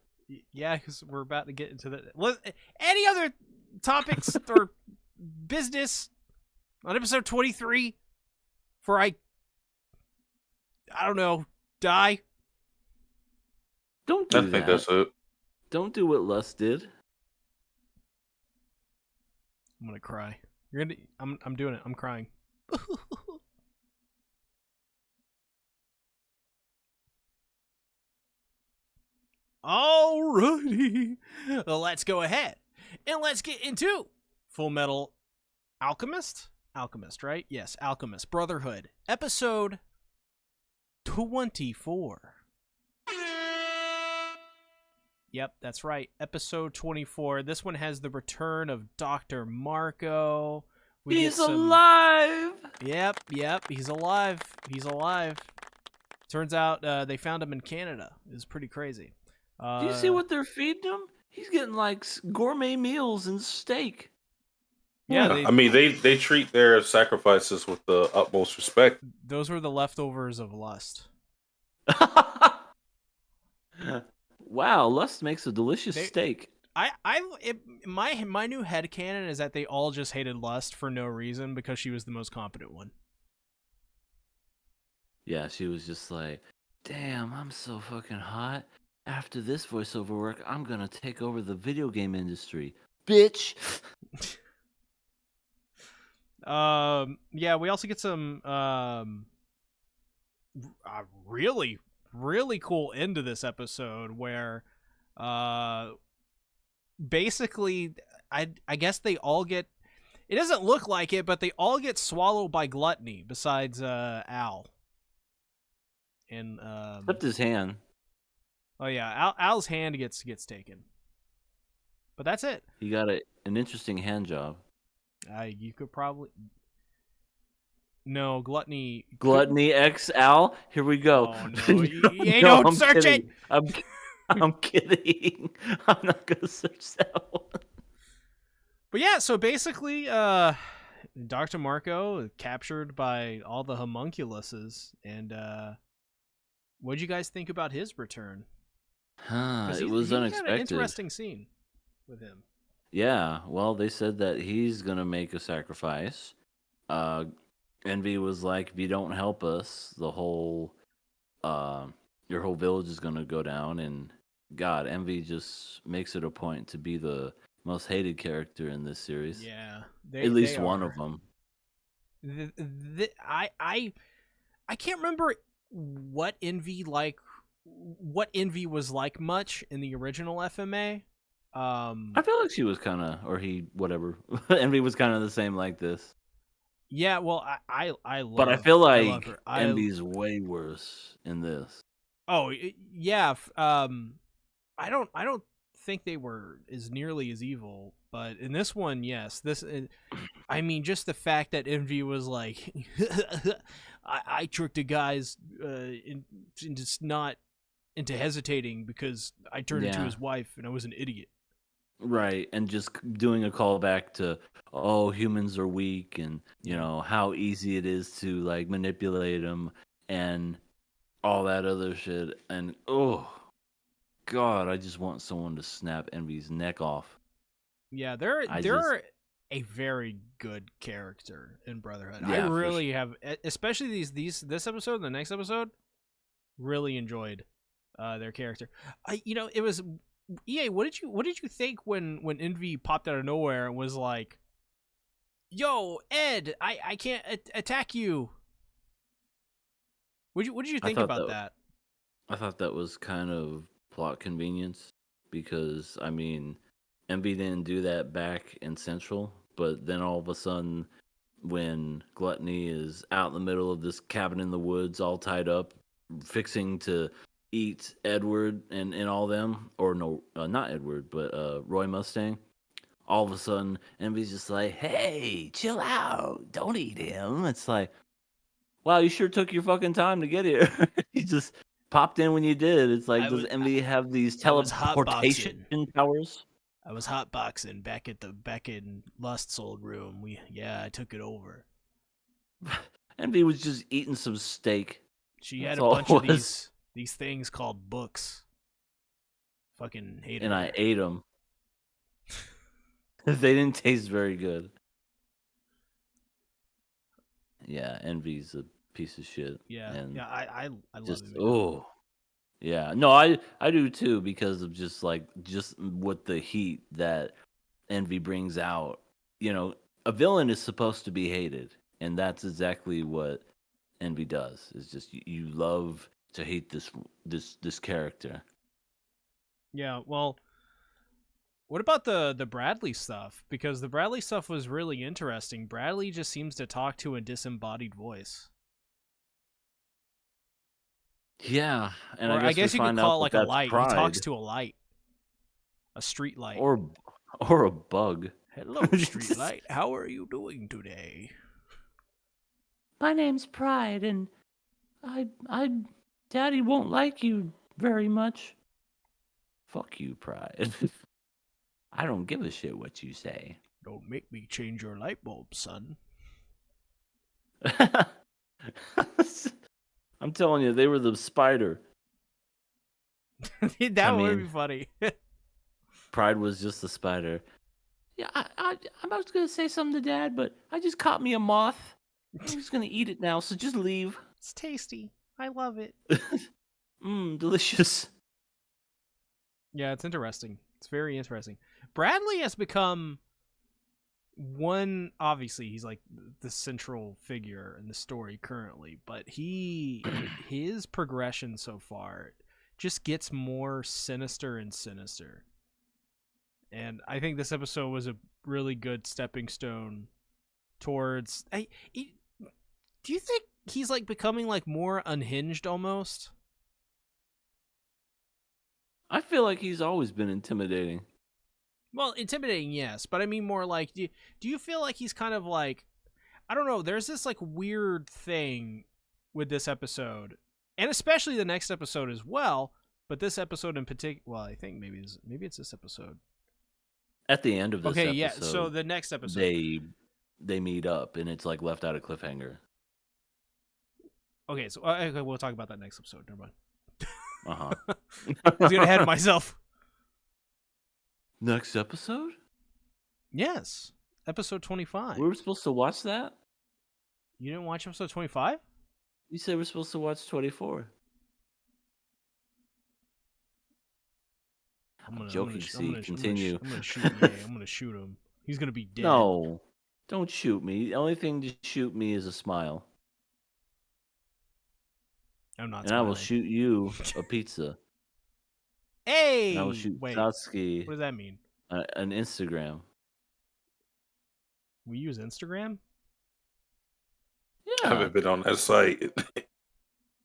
Yeah, because we're about to get into the. Any other topics or business on episode 23? For I don't know, die? Don't do that. I think that's it. Don't do what Lust did. I'm gonna cry. I'm doing it. I'm crying. Alrighty. Well, let's go ahead and let's get into Fullmetal Alchemist. Alchemist, right? Yes, Alchemist Brotherhood, episode 24. Yep, that's right. Episode 24. This one has the return of Dr. Marco. He's alive! Yep, he's alive. Turns out they found him in Canada. It's pretty crazy. Do you see what they're feeding him? He's getting like gourmet meals and steak. Yeah, I mean, they treat their sacrifices with the utmost respect. Those were the leftovers of Lust. Wow, Lust makes a delicious steak. My new headcanon is that they all just hated Lust for no reason because she was the most competent one. Yeah, she was just like, damn, I'm so fucking hot. After this voiceover work, I'm gonna take over the video game industry. Bitch! Yeah, we also get some really, really cool end to this episode where basically I guess they all get, it doesn't look like it, but they all get swallowed by gluttony besides Al. And except his hand. Oh yeah, Al's hand gets taken. But that's it. He got an interesting hand job. You could probably no gluttony. Gluttony X Al. Here we go. Oh no! Don't search kidding. it. I'm kidding. I'm not gonna search that one. But yeah, so basically, Dr. Marco captured by all the homunculuses, and what did you guys think about his return? It was unexpected. An interesting scene with him. Yeah, well, they said that he's gonna make a sacrifice. Envy was like, if you don't help us, the whole, your whole village is gonna go down. And God, Envy just makes it a point to be the most hated character in this series. Yeah, at least one of them. I can't remember what Envy was like much in the original FMA. I feel like she was kind of, or he, whatever. Envy was kind of the same like this. Yeah, well, I love. But I feel like Envy's way worse in this. Oh yeah, I don't think they were as nearly as evil, but in this one, yes. I mean, just the fact that Envy was like, I tricked the guys into hesitating because I turned into his wife and I was an idiot. Right, and just doing a callback to, oh, humans are weak, and how easy it is to like manipulate them and all that other shit, and oh God, I just want someone to snap Envy's neck off. Yeah, they're a very good character in Brotherhood. Yeah, I really have, especially this episode, the next episode, really enjoyed their character. It was. EA, what did you think when Envy popped out of nowhere and was like, "Yo, Ed, I can't attack you." What did you think about that? I thought that was kind of plot convenience because I mean, Envy didn't do that back in Central, but then all of a sudden, when Gluttony is out in the middle of this cabin in the woods, all tied up, fixing to eat Edward and all them, or no, not Edward, but Roy Mustang. All of a sudden, Envy's just like, "Hey, chill out, don't eat him." It's like, wow, you sure took your fucking time to get here. You just popped in when you did. It's like, does Envy have these teleportation powers? I was hotboxing back in Lust's old room. I took it over. Envy was just eating some steak. She had a bunch of these things called books. Fucking hate and her. I ate them. They didn't taste very good. Yeah, Envy's a piece of shit. Yeah, and I love just, him. Oh, yeah. No, I do too, because of just what the heat that Envy brings out. A villain is supposed to be hated, and that's exactly what Envy does. It's just you love to hate this character. Yeah, well, what about the Bradley stuff? Because the Bradley stuff was really interesting. Bradley just seems to talk to a disembodied voice. Yeah, and I guess you could call it like a light. Pride. He talks to a light, a street light, or a bug. Hello, street light. How are you doing today? My name's Pride, and Daddy won't like you very much. Fuck you, Pride. I don't give a shit what you say. Don't make me change your light bulb, son. I'm telling you, they were the spider. That would be funny. Pride was just the spider. Yeah, I was gonna say something to Dad, but I just caught me a moth. I'm just gonna eat it now, so just leave. It's tasty. I love it. Delicious. Yeah, it's interesting. It's very interesting. Bradley has become one, obviously he's like the central figure in the story currently, but his progression so far just gets more sinister and sinister. And I think this episode was a really good stepping stone towards. Do you think he's like becoming like more unhinged almost? I feel like he's always been intimidating. Well, intimidating, yes, but I mean more like, do you feel like he's kind of like, I don't know, there's this like weird thing with this episode, and especially the next episode as well, but this episode in particular, well, I think maybe it's this episode. At the end of this episode, yeah, so the next episode. They meet up, and it's like left out a cliffhanger. Okay, so okay, we'll talk about that next episode. Never mind. I was getting ahead of myself. Next episode? Yes. Episode 25. We were supposed to watch that? You didn't watch episode 25? You said we're supposed to watch 24. I'm joking, continue. I'm gonna shoot him. He's gonna be dead. No. Don't shoot me. The only thing to shoot me is a smile. I'm not and smiling. I will shoot you a pizza. Hey! And I will shoot Satsuki. What does that mean? An Instagram. We use Instagram? Yeah. I haven't been on that site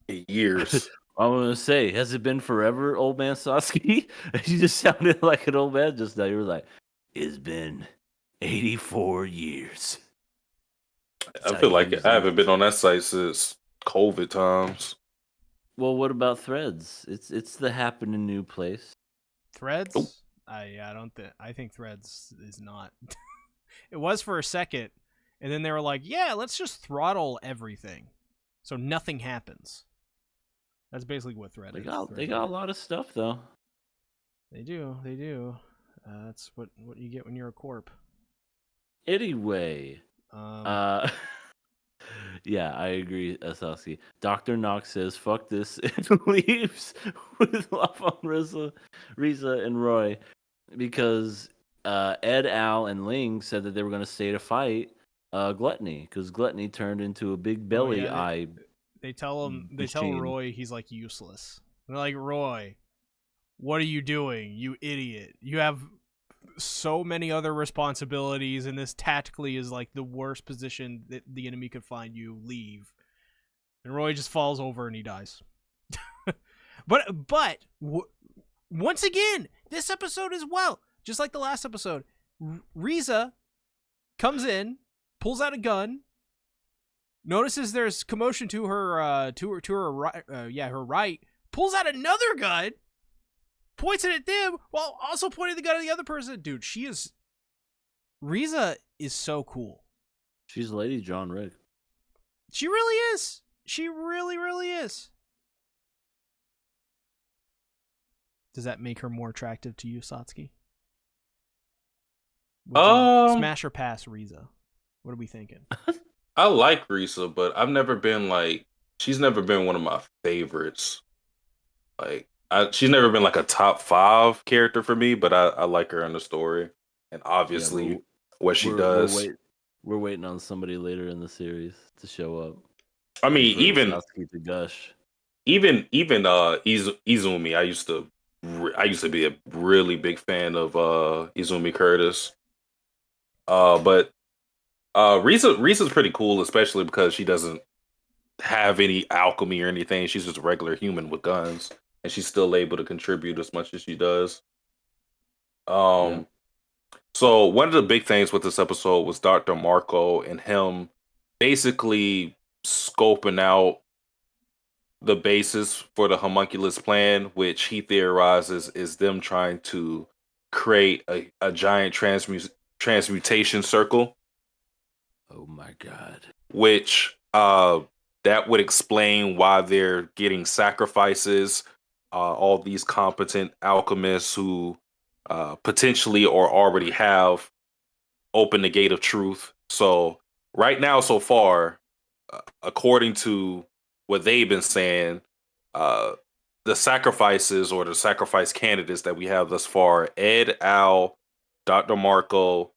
in years. I'm going to say, has it been forever, old man Satsuki? You just sounded like an old man just now. You were like, it's been 84 years. I feel like I haven't been on that site since COVID times. Well, what about Threads? It's the happening new place. Threads? Oh. I think Threads is not. It was for a second, and then they were like, "Yeah, let's just throttle everything, so nothing happens." That's basically what Thread is. They got a lot of stuff though. They do. That's what you get when you're a corp. Anyway, yeah, I agree, Sasuke. Dr. Nox says, fuck this, and leaves with Lafon, Riza, and Roy because Ed, Al, and Ling said that they were going to stay to fight Gluttony because Gluttony turned into a big belly eye. They tell Roy he's like useless. They're like, Roy, what are you doing, you idiot? You have so many other responsibilities, and this tactically is like the worst position that the enemy could find you. Leave. And Roy just falls over and he dies. but once again, this episode as well, just like the last episode, Riza comes in, pulls out a gun, notices there's commotion to her right, her right, pulls out another gun, points it at them while also pointing the gun at the other person. Dude, Riza is so cool. She's Lady John Wick. She really is. She really, really is. Does that make her more attractive to you, Satsuki? Smash or pass Riza? What are we thinking? I like Riza, but she's never been one of my favorites. She's never been like a top 5 character for me, but I like her in the story. And obviously what she does. We're waiting on somebody later in the series to show up. I mean, even Izumi, I used to be a really big fan of Izumi Curtis. But Riza's pretty cool, especially because she doesn't have any alchemy or anything. She's just a regular human with guns, and she's still able to contribute as much as she does. So one of the big things with this episode was Dr. Marco and him basically scoping out the basis for the homunculus plan, which he theorizes is them trying to create a giant transmutation circle. Oh my god. Which that would explain why they're getting sacrifices, all these competent alchemists who potentially or already have opened the gate of truth. So right now, so far, according to what they've been saying, the sacrifices or the sacrifice candidates that we have thus far, Ed, Al, Dr. Marco,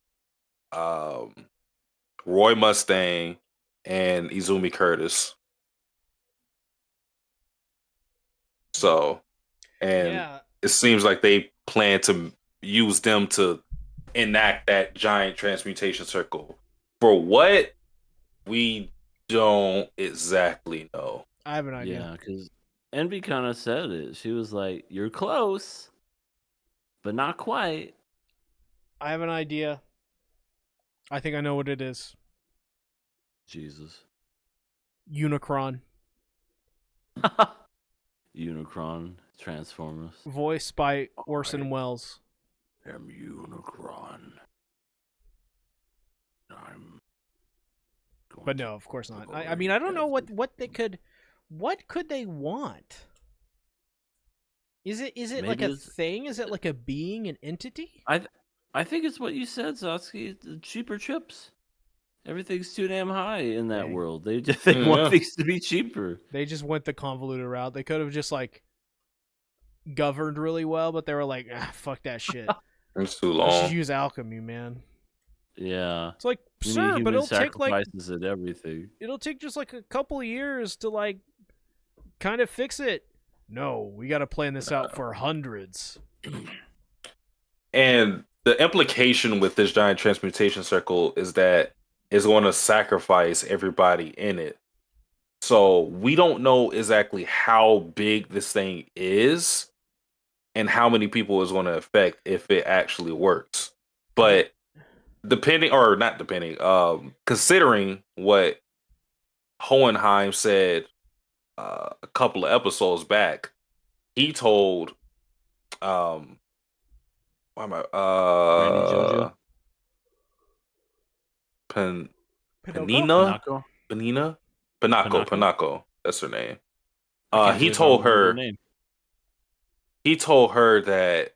um, Roy Mustang, and Izumi Curtis. So, and Yeah, it seems like they plan to use them to enact that giant transmutation circle. For what? We don't exactly know. I have an idea. Yeah, because Envy kind of said it. She was like, "You're close, but not quite." I have an idea. I think I know what it is. Jesus. Unicron. Unicron Transformers. Voiced by Orson Welles. I'm Unicron. I'm. But no, of course not. I mean, I don't know what they could. What could they want? Is it Maybe like a it's- thing? Is it like a being, an entity? I think it's what you said, Satsuki. The cheaper chips. Everything's too damn high in that Dang. world. They just want Yeah. things to be cheaper. They just went the convoluted route. They could have just like governed really well, but they were like, fuck that shit. It's too Let's just long. use alchemy, man. Yeah. It's like, You need sir, but human it'll take like sacrifices and everything. it'll take just like a couple of years to like kind of fix it. No, we got to plan this out for hundreds. And the implication with this giant transmutation circle is that it's going to sacrifice everybody in it. So we don't know exactly how big this thing is and how many people it's going to affect if it actually works. But considering what Hohenheim said a couple of episodes back, he told why am I Randy Jojo? Pen Pinocchio? Penina? Pinocchio? Pinocchio. That's her name. I can't He believe I told remember her her name. he told her that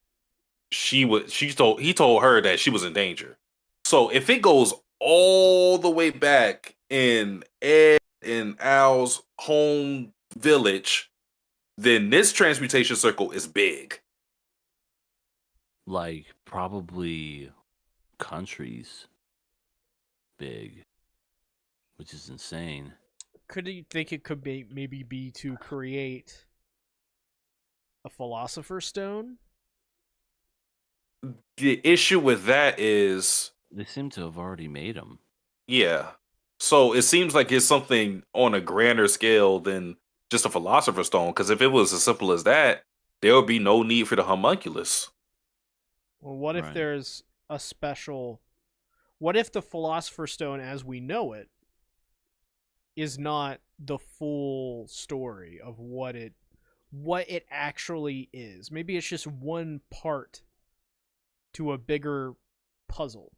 he told her that she was in danger. So if it goes all the way back in Ed and Al's home village, then this transmutation circle is big. Like, probably countries big, which is insane. Could you think it could be maybe be to create a philosopher's stone? The issue with that is, They seem to have already made them. yeah. So it seems like it's something on a grander scale than just a philosopher's stone. Because if it was as simple as that, there would be no need for the homunculus. Well, what if Right. there's a special? What if the philosopher's stone, as we know it, is not the full story of what it actually is? Maybe it's just one part to a bigger puzzle.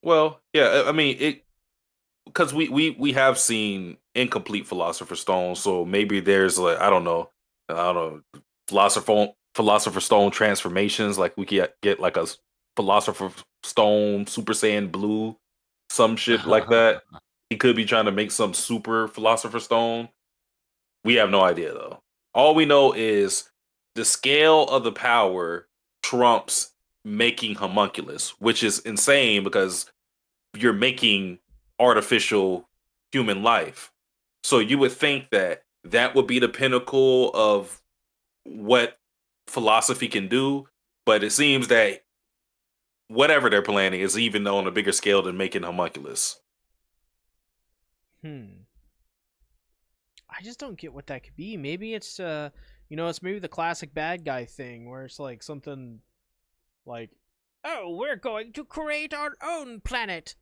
Well, yeah, I mean it, because we have seen incomplete philosopher's stone, so maybe there's like I don't know philosopher stone transformations. Like we get like a philosopher stone Super Saiyan blue, some shit like that. He could be trying to make some super philosopher stone. We have no idea though. All we know is the scale of the power trumps making homunculus, which is insane because you're making artificial human life. So you would think that that would be the pinnacle of what philosophy can do, but it seems that whatever they're planning is even on a bigger scale than making homunculus. I just don't get what that could be. Maybe it's it's maybe the classic bad guy thing where it's like something like, oh, we're going to create our own planet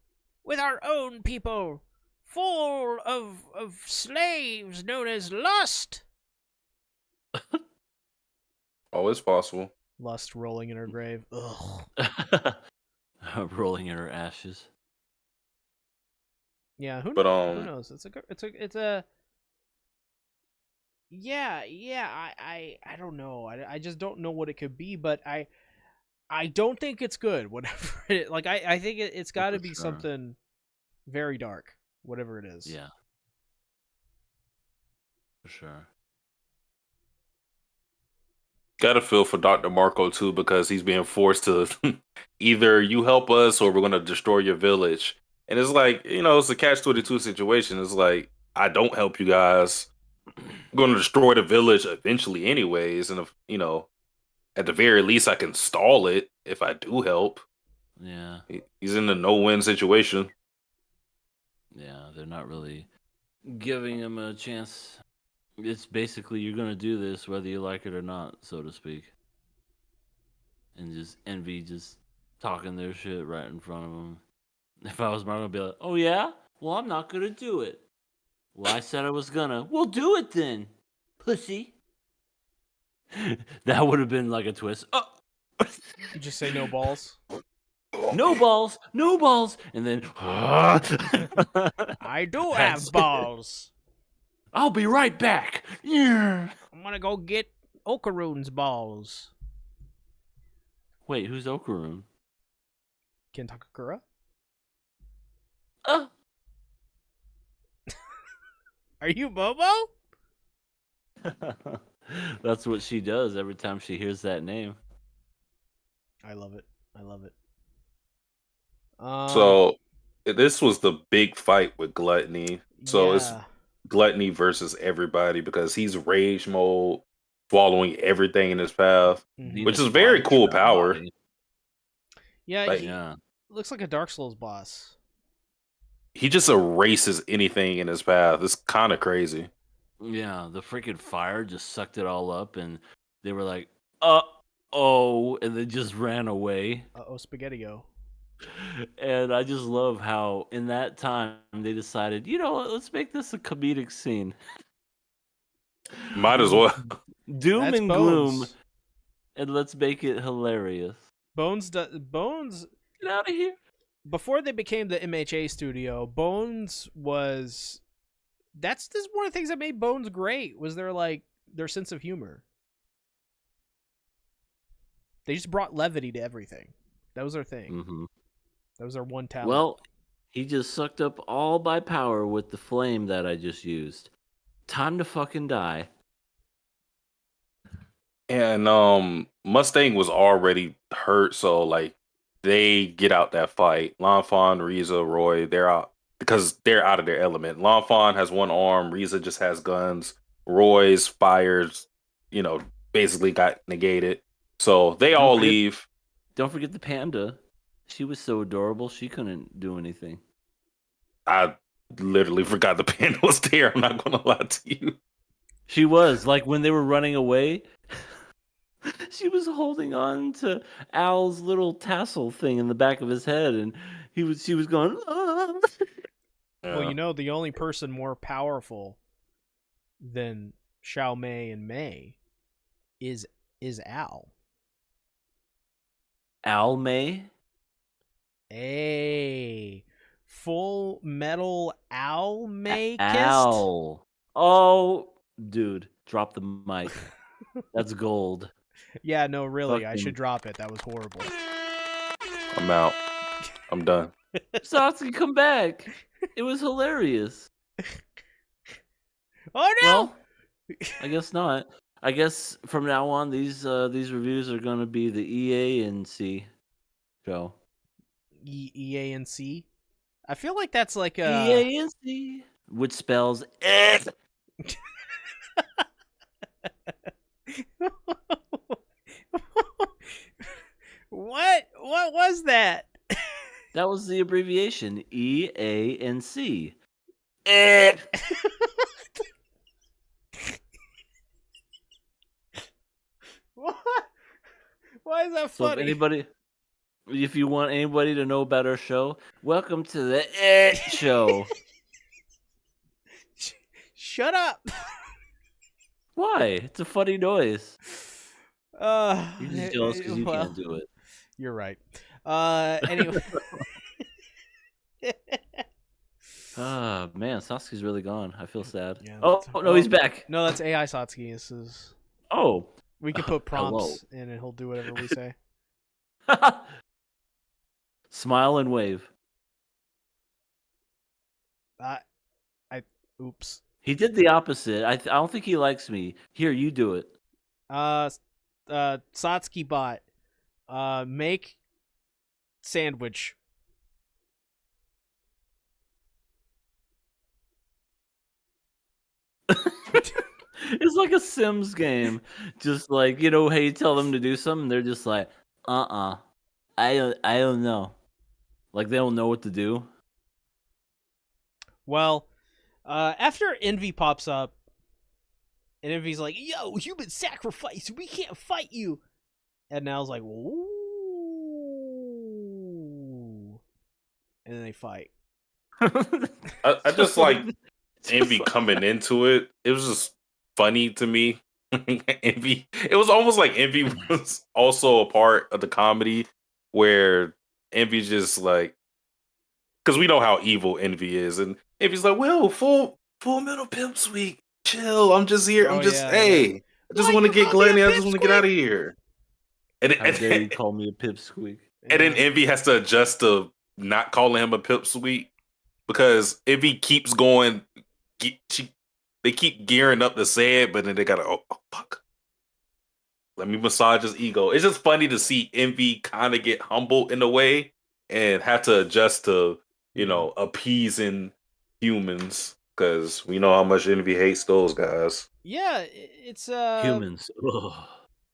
with our own people, full of slaves known as lust. Always possible. Lust rolling in her grave. Ugh. Rolling in her ashes. Yeah, who But knows? It's a yeah, I don't know. I just don't know what it could be, but I don't think it's good. Whatever it, like I think it's got to for be sure. something very dark, whatever it is. Yeah. For sure. Got to feel for Dr. Marco too, because he's being forced to either you help us or we're gonna destroy your village. And it's like, it's a catch-22 situation. It's like, I don't help you guys. I'm gonna destroy the village eventually anyways. And if at the very least I can stall it if I do help. Yeah. He's in a no-win situation. Yeah, they're not really giving him a chance. It's basically you're gonna do this whether you like it or not, so to speak. And just envy just talking their shit right in front of him. If I was Marvel, I'd be like, oh yeah? Well, I'm not gonna do it. Well, I said I was gonna. Well, do it then, pussy. That would have been like a twist. Oh. You just say no balls. No balls, no balls, and then I do have balls. I'll be right back. Yeah. I'm gonna go get Okarune's balls. Wait, who's Okarun? Kentakakura? Oh. Are you Bobo? That's what she does every time she hears that name. I love it. I love it. So this was the big fight with Gluttony. So it's yeah. Gluttony versus everybody because he's rage mode, swallowing everything in his path, which is a very cool power. Body. Yeah, Like, looks like a Dark Souls boss. He just erases anything in his path. It's kind of crazy. Yeah, the freaking fire just sucked it all up, and they were like, "Uh-oh," and they just ran away. Uh-oh, Spaghetti-O. And I just love how in that time they decided, you know what, let's make this a comedic scene. Might as well. Doom That's and Bones. gloom, and let's make it hilarious. Bones. Get out of here. Before they became the MHA studio, Bones was. That's just one of the things that made Bones great. Was their sense of humor. They just brought levity to everything. That was their thing. Mm-hmm. That was their one talent. Well, he just sucked up all my power with the flame that I just used. Time to fucking die. And Mustang was already hurt, so like they get out that fight. Lanfan, Riza, Roy, they're out because they're out of their element. Lanfan has one arm, Riza just has guns. Roy's fires, basically got negated. So they all leave. Don't forget the panda. She was so adorable, she couldn't do anything. I literally forgot the panda was there. I'm not going to lie to you. She was. Like, when they were running away, she was holding on to Al's little tassel thing in the back of his head, and she was going, ah. Well, the only person more powerful than Xiao Mei and Mei is Al. Al May? Hey, Fullmetal Al May kissed? Al. Oh, dude, drop the mic. That's gold. Yeah, no, really, I Fucking- should drop it. That was horrible. I'm out. I'm done. Satsuki, come back. It was hilarious. Oh no! Well, I guess not. I guess from now on, these reviews are going to be the EA and C show. EA and C? I feel like that's like a... EA and C, which spells X. What was that? That was the abbreviation, EA and C. X. What? Why is that So funny? if you want anybody to know about our show, welcome to the X show. Shut up. Why? It's a funny noise. You're You're just jealous because you can't do it. You're right. Anyway. Man, Sasuke's really gone. I feel sad. Yeah, oh no, he's back. No, that's AI Satsuki. This is... Oh. We can put prompts in and he'll do whatever we say. Smile and wave. Oops. He did the opposite. I don't think he likes me. Here, you do it. Satsuki bot, make sandwich. It's like a Sims game. Just like, you know, hey, you tell them to do something, they're just like, I don't know. Like they don't know what to do. Well, after Envy pops up, and Envy's like, "Yo, human sacrifice, we can't fight you," and Now's like, "Ooh," and then they fight. I just like Envy coming into it. It was just funny to me. Envy. It was almost like Envy was also a part of the comedy where Envy just like, because we know how evil Envy is, and Envy's like, "Well, full metal pimp sweet, chill. I'm just here. Oh, I'm just yeah, hey, yeah. I just What, want to you get call me a Glenny. I just want to get pipsqueak? out of here." And, How dare you call me a pipsqueak? and then Yeah. Envy has to adjust to not calling him a pimp sweet because Envy keeps going. They keep gearing up to say it, but then they gotta oh fuck. Let me massage his ego. It's just funny to see Envy kind of get humble in a way and have to adjust to, you know, appeasing humans because we know how much Envy hates those guys. Yeah, it's Humans. Ugh.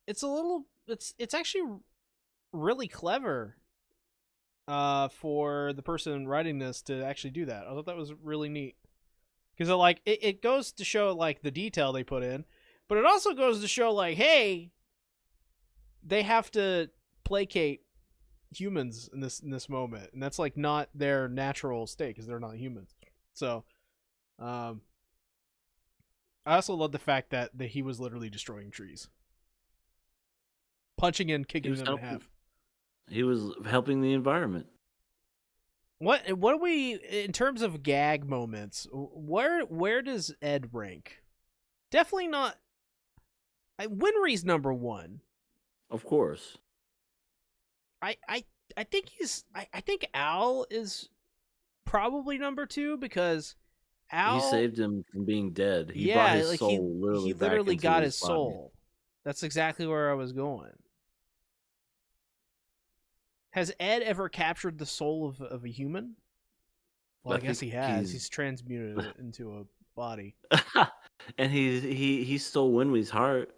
it's a little, it's actually really clever for the person writing this to actually do that. I thought that was really neat. Because it goes to show like the detail they put in, but it also goes to show like, hey, they have to placate humans in this moment, and that's like not their natural state because they're not humans. So, I also love the fact that he was literally destroying trees, punching and kicking them in half. He was helping the environment. What do we, in terms of gag moments? Where does Ed rank? Definitely not. Winry's number one. Of course. I think I think Al is probably number two because Al, he saved him from being dead. He brought his soul literally he back literally into got his his body. soul. That's exactly where I was going. Has Ed ever captured the soul of a human? Well, I guess he has. He's transmuted it into a body. And he stole Winry's heart.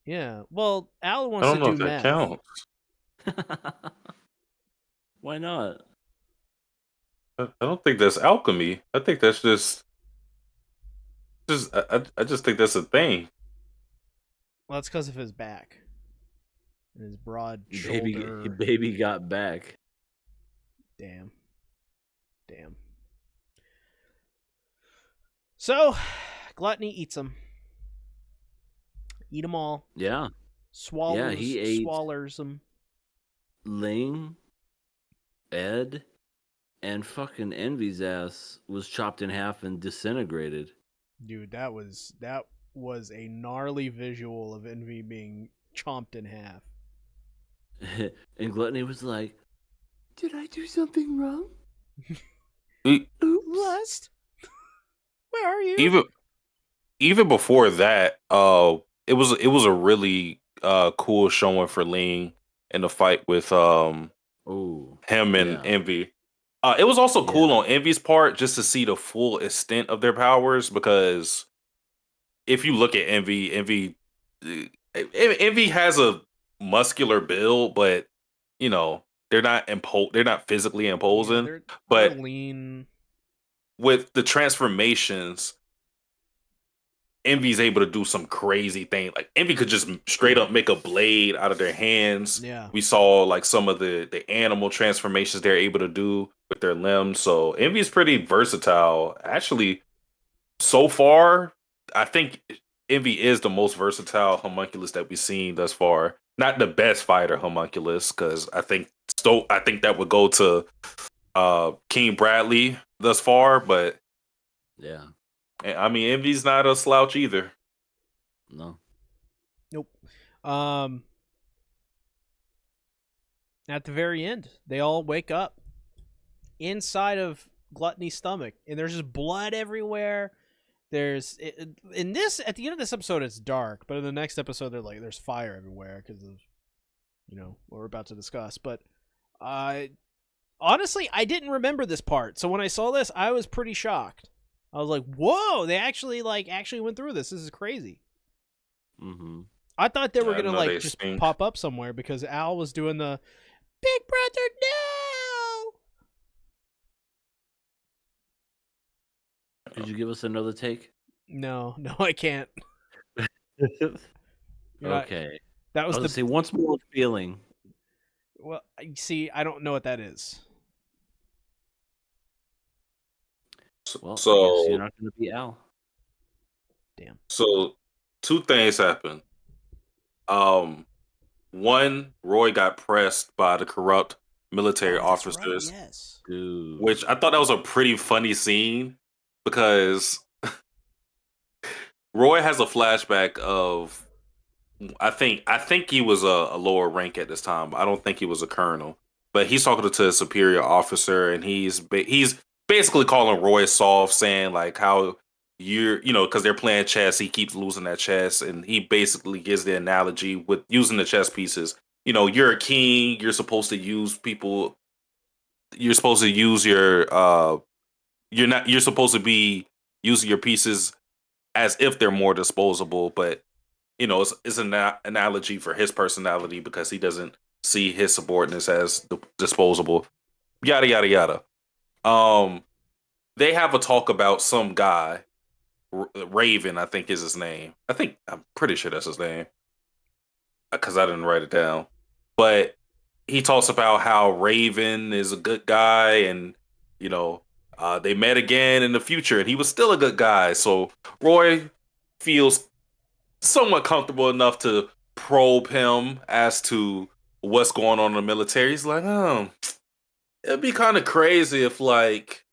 Yeah. Well, Al I wants don't to know do if that meth. counts. Why not? I don't think that's alchemy. I think that's just I just think that's a thing. Well, that's because of his back and his broad shoulder. Baby got back. Damn. So, Gluttony eats them. Eat them all. Yeah. Swallows. He ate swallers them. Ling, Ed, and fucking Envy's ass was chopped in half and disintegrated. Dude, that was a gnarly visual of Envy being chomped in half. And Gluttony was like, "Did I do something wrong? Oops. Lust? Where are you?" Even before that, it was a really cool showing for Ling in the fight with him and Envy. It was also cool on Envy's part just to see the full extent of their powers because if you look at Envy has a muscular build, but you know they're not physically imposing. Yeah, but they're lean. With the transformations, Envy's able to do some crazy thing. Like Envy could just straight up make a blade out of their hands. Yeah. We saw like some of the animal transformations they're able to do with their limbs. So Envy's pretty versatile. Actually, so far, I think Envy is the most versatile homunculus that we've seen thus far. Not the best fighter homunculus, because I think that would go to King Bradley thus far, but yeah. I mean, Envy's not a slouch either. No. Nope. At the very end, they all wake up inside of Gluttony's stomach, and there's just blood everywhere. there's in this at the end of this episode it's dark, but in the next episode they're like there's fire everywhere because of what we're about to discuss. But honestly, I didn't remember this part, so when I saw this, I was pretty shocked. I was like, "Whoa! They actually went through this. This is crazy." Mm-hmm. I thought they were gonna they just stink. pop up somewhere because Al was doing the Big Brother no. Did you give us another take? No, I can't. Okay. That was I'll say once more feeling. Well, see, I don't know what that is. Well, So I guess you're not going to be Al. Damn. So 2 things happened. One, Roy got pressed by the corrupt military officers, right, yes. Dude. which I thought that was a pretty funny scene because Roy has a flashback of I think he was a lower rank at this time. I don't think he was a colonel, but he's talking to a superior officer, and he's basically calling Roy soft, saying like how because they're playing chess, he keeps losing that chess, and he basically gives the analogy with using the chess pieces. You're a king. You're supposed to use people. You're supposed to use your You're supposed to be using your pieces as if they're more disposable, but it's an analogy for his personality because he doesn't see his subordinates as disposable. Yada yada yada. They have a talk about some guy, Raven, I think is his name. I'm pretty sure that's his name because I didn't write it down. But he talks about how Raven is a good guy, and they met again in the future, and he was still a good guy. So Roy feels somewhat comfortable enough to probe him as to what's going on in the military. He's like, it'd be kind of crazy if like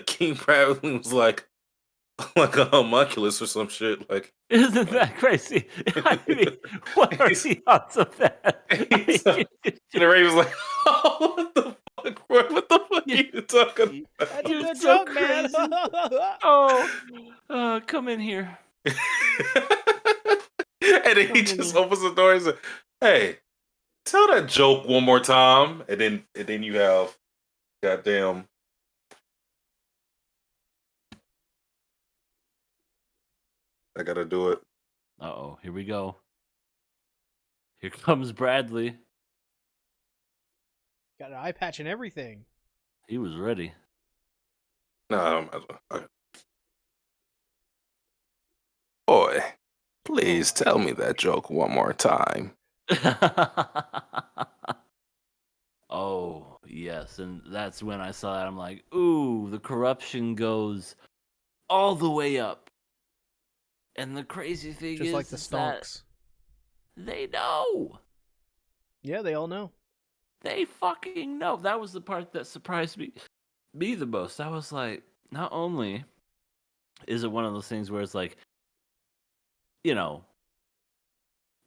King Bradley was like a homunculus or some shit. Like, isn't that crazy? I mean, what are the odds of that? And Ray was like, "Oh, what the fuck? What the fuck are you talking about? That's a good so joke, man. Come in here." And then he just opens the door and says, "Hey, tell that joke one more time." And then you have goddamn. I gotta do it. Uh-oh, here we go. Here comes Bradley. Got an eye patch and everything. He was ready. No, boy, please tell me that joke one more time. Oh, yes. And that's when I saw that. I'm like, ooh, the corruption goes all the way up. And the crazy thing Just is, like the stonks. They know. Yeah, they all know. They fucking know. That was the part that surprised me the most. I was like, not only is it one of those things where it's like,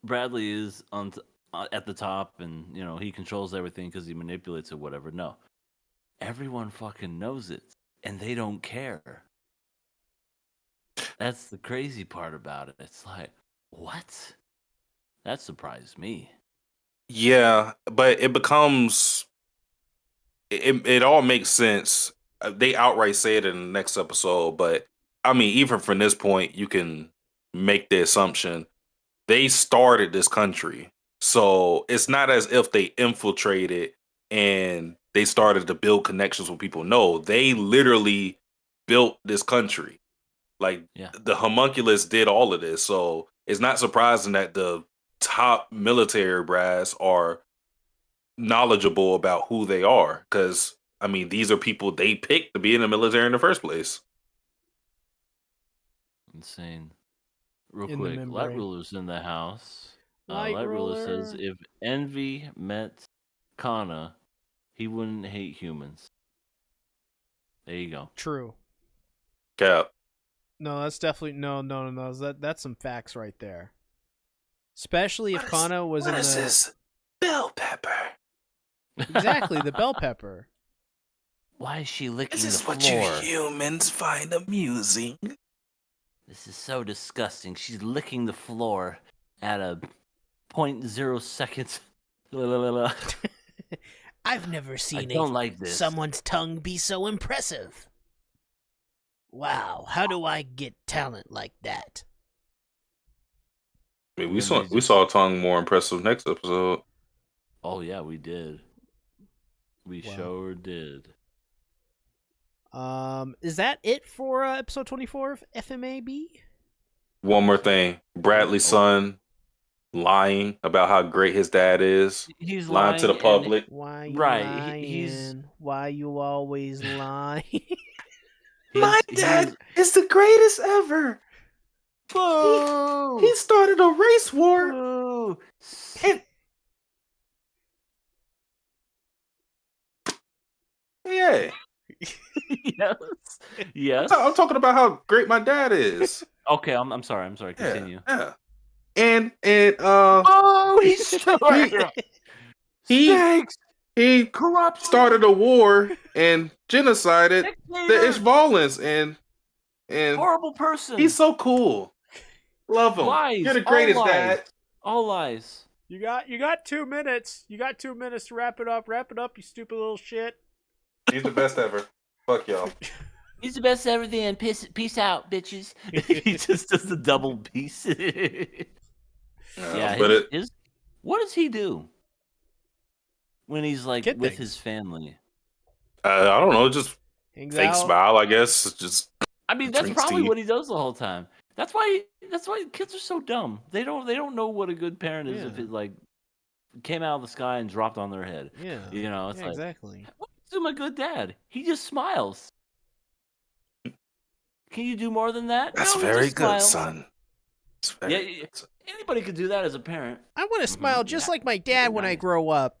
Bradley is at the top and, he controls everything because he manipulates it, whatever. No. Everyone fucking knows it and they don't care. That's the crazy part about it. It's like, what? That surprised me. Yeah, but it becomes it all makes sense. They outright say it in the next episode, but I mean, even from this point, you can make the assumption they started this country. So it's not as if they infiltrated and they started to build connections with people. No, they literally built this country. Like, the homunculus did all of this. So it's not surprising that the top military brass are knowledgeable about who they are. Because, I mean, these are people they picked to be in the military in the first place. Insane. Real quick, Light Ruler's in the house. Light Ruler says if Envy met Kana, he wouldn't hate humans. There you go. True. Cap. No, that's definitely no. That's some facts right there. Especially if Kana was in this? Bell pepper. Exactly, the bell pepper. Why is she licking the Is this floor? what you humans find amusing? This is so disgusting. She's licking the floor at a 0.0 seconds. I've never I seen don't like this. someone's tongue be so impressive. Wow, how do I get talent like that? I mean, we saw Tongue more impressive next episode. Oh yeah, we did. We Wow. sure did. Is that it for episode 24 of FMAB? One more thing. Bradley's son lying about how great his dad is. He's lying to the public. Why you Right, lying? he's- Why you always lying? My dad is the greatest ever. Boo! He started a race war. Boo! And yeah, yes. I'm talking about how great my dad is. Okay, I'm sorry. I'm sorry. Continue. Yeah. And Oh, he corrupt started a war and genocided the Ishvalans and horrible person. he's so cool. Love him. Lies. You're the greatest, all lies. Dad. All lies. You got 2 minutes. You got 2 minutes to wrap it up. Wrap it up, you stupid little shit. He's the best ever. Fuck y'all. He's the best everything. Peace out, bitches. He just does the double piece. Yeah, but what does he do when he's like Kid with things. his family? I don't know. Just Hangs fake out. smile, I guess. Just I mean, that's drinks probably tea. what he does the whole time. That's why kids are so dumb. They don't know what a good parent is if Yeah. it like came out of the sky and dropped on their head. Yeah. You know, it's Yeah, like exactly. what makes him a good dad? He just smiles. Can you do more than that? That's No, he very just good, smiles. son. It's very Yeah, anybody could do that as a parent. I want to smile just like my dad when I grow up.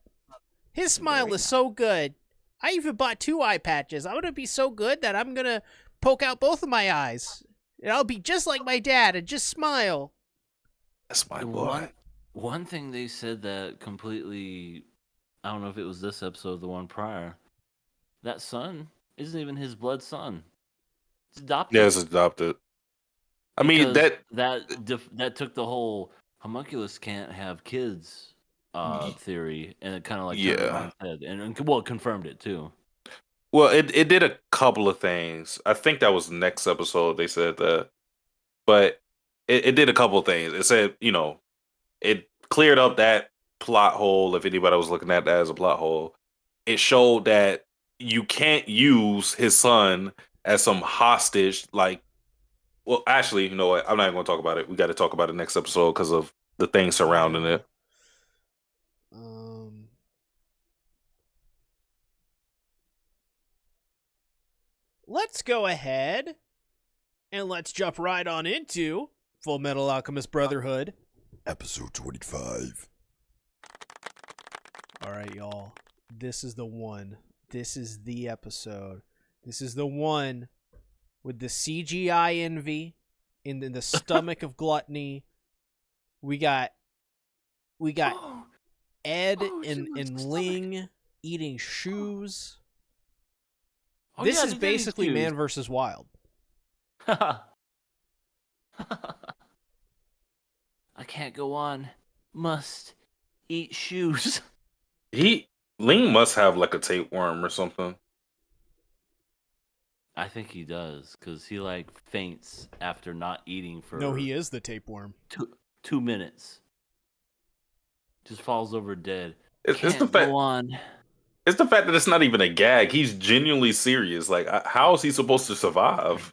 His smile Very is so good. I even bought 2 eye patches. I want to be so good that I'm going to poke out both of my eyes. And I'll be just like my dad and just smile. That's my The boy. One thing they said that completely, I don't know if it was this episode or the one prior, that son isn't even his blood son. It's adopted. Yeah, it's adopted. I mean Because that that took the whole homunculus can't have kids theory, and it kind of like turned it on its head, and well, it confirmed it too. Well, it did a couple of things. I think that was next episode they said that. But it did a couple of things. It said, it cleared up that plot hole if anybody was looking at that as a plot hole. It showed that you can't use his son as some hostage, like, well, actually, you know what? I'm not even going to talk about it. We got to talk about it next episode because of the things surrounding it. Let's go ahead and let's jump right on into Fullmetal Alchemist Brotherhood. Episode 25. All right, y'all. This is the one. This is the episode. This is the one with the CGI envy in the stomach of gluttony. We got Ed and Ling eating shoes. This is basically Man versus Wild. I can't go on. Must eat shoes. Ling must have like a tapeworm or something. I think he does, because he like faints after not eating for No, he is the tapeworm. 2 minutes. Just falls over dead. It's Can't the fact. go on. It's the fact that it's not even a gag. He's genuinely serious. Like, how is he supposed to survive?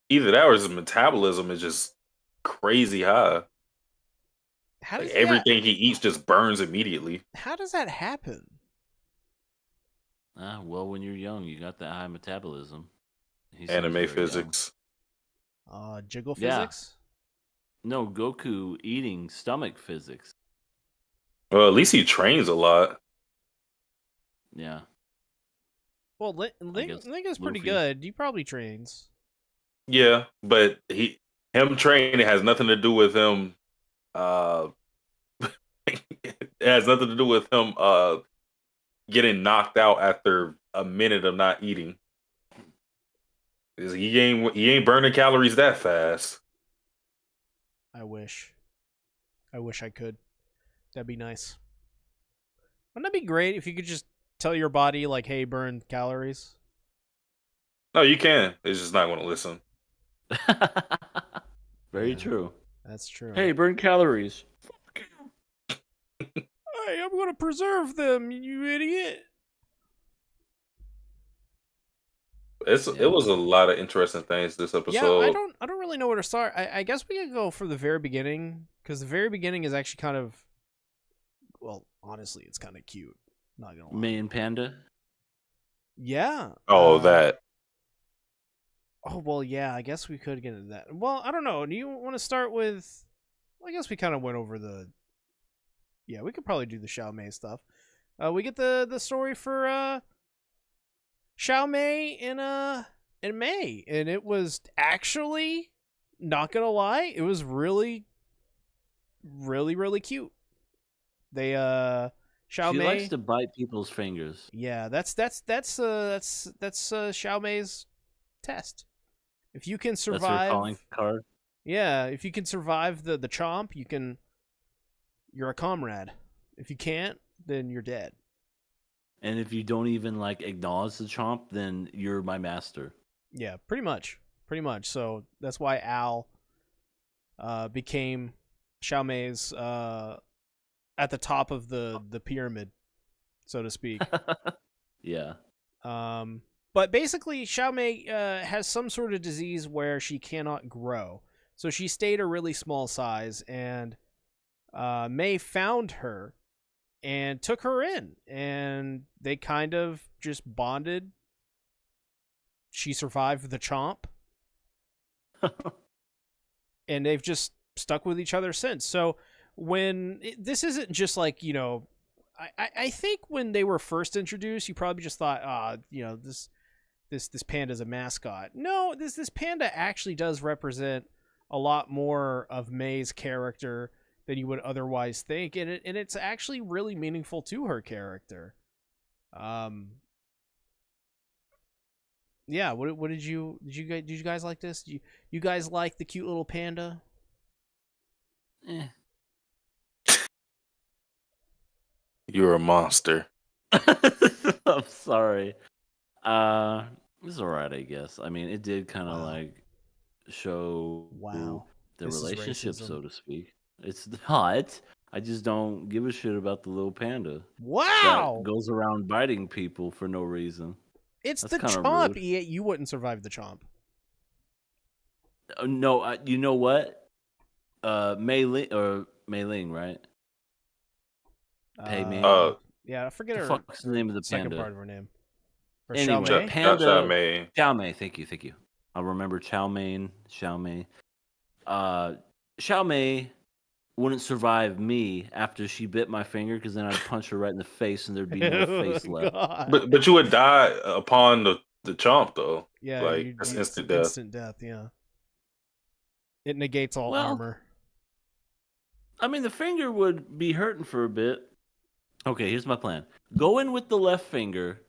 Either that or his metabolism is just crazy high. How does everything he eats just burns immediately. How does that happen? Well, when you're young, you got that high metabolism. Anime physics. Jiggle Yeah. physics? No, Goku eating stomach physics. Well, at least he trains a lot. Yeah. Well, Ling is pretty Luffy. good. He probably trains. Yeah, but him training has nothing to do with him. It has nothing to do with him getting knocked out after a minute of not eating. He ain't burning calories that fast. I wish I could. That'd be nice. Wouldn't that be great if you could just tell your body like, "Hey, burn calories"? No, you can. It's just not going to listen. Very Yeah. true. That's true. Hey, burn calories. Hey, I'm gonna preserve them, you idiot. It was a lot of interesting things this episode. Yeah, I don't really know where to start. I guess we could go for the very beginning, because the very beginning is actually kind of, well, honestly, it's kind of cute. Not gonna lie. Main panda. Yeah. Oh, that. Oh well, yeah. I guess we could get into that. Well, I don't know. Do you want to start with? Well, I guess we kind of went over the. Yeah, we could probably do the Xiao Mei stuff. We get the story for Xiao Mei and Mei, and it was actually, not gonna lie, it was really, really, really cute. They Xiao She Mei likes to bite people's fingers. Yeah, that's Xiao Mei's test. If you can That's her survive, calling card. yeah, if you can survive the chomp, you're a comrade. If you can't, then you're dead. And if you don't even like acknowledge the chomp, then you're my master. Yeah, pretty much. So that's why Al became Xiao Mei's at the top of the pyramid, so to speak. Yeah. But basically, Xiao Mei has some sort of disease where she cannot grow. So she stayed a really small size, and Mei found her and took her in, and they kind of just bonded. She survived the chomp, and they've just stuck with each other since. So this isn't just like, I think when they were first introduced, you probably just thought, this panda's a mascot. No, this panda actually does represent a lot more of Mei's character than you would otherwise think, and it's actually really meaningful to her character. Yeah. What did you guys like this? You guys like the cute little panda? Eh. You're a monster. I'm sorry. It's alright, I guess. I mean, it did kind of like show the This is relationship, racism. so to speak. It's not. I just don't give a shit about the little panda Wow. that goes around biting people for no reason. It's That's the kinda chomp. rude. You wouldn't survive the chomp. No, you know what? Mei Ling, right? Pei Mei. Yeah, I forget the her fuck's the name of the second panda? part of her name. Or Anyway, Xiao Mei? panda. Xiao Mei. Xiao Mei. Thank you. I'll remember Xiao Mei. Xiao Mei wouldn't survive me after she bit my finger, because then I'd punch her right in the face and there'd be no face left. God. But you would die upon the chomp though. Yeah, Like that's instant death. Instant death, yeah. It negates all armor. I mean, the finger would be hurting for a bit. Okay, here's my plan. Go in with the left finger.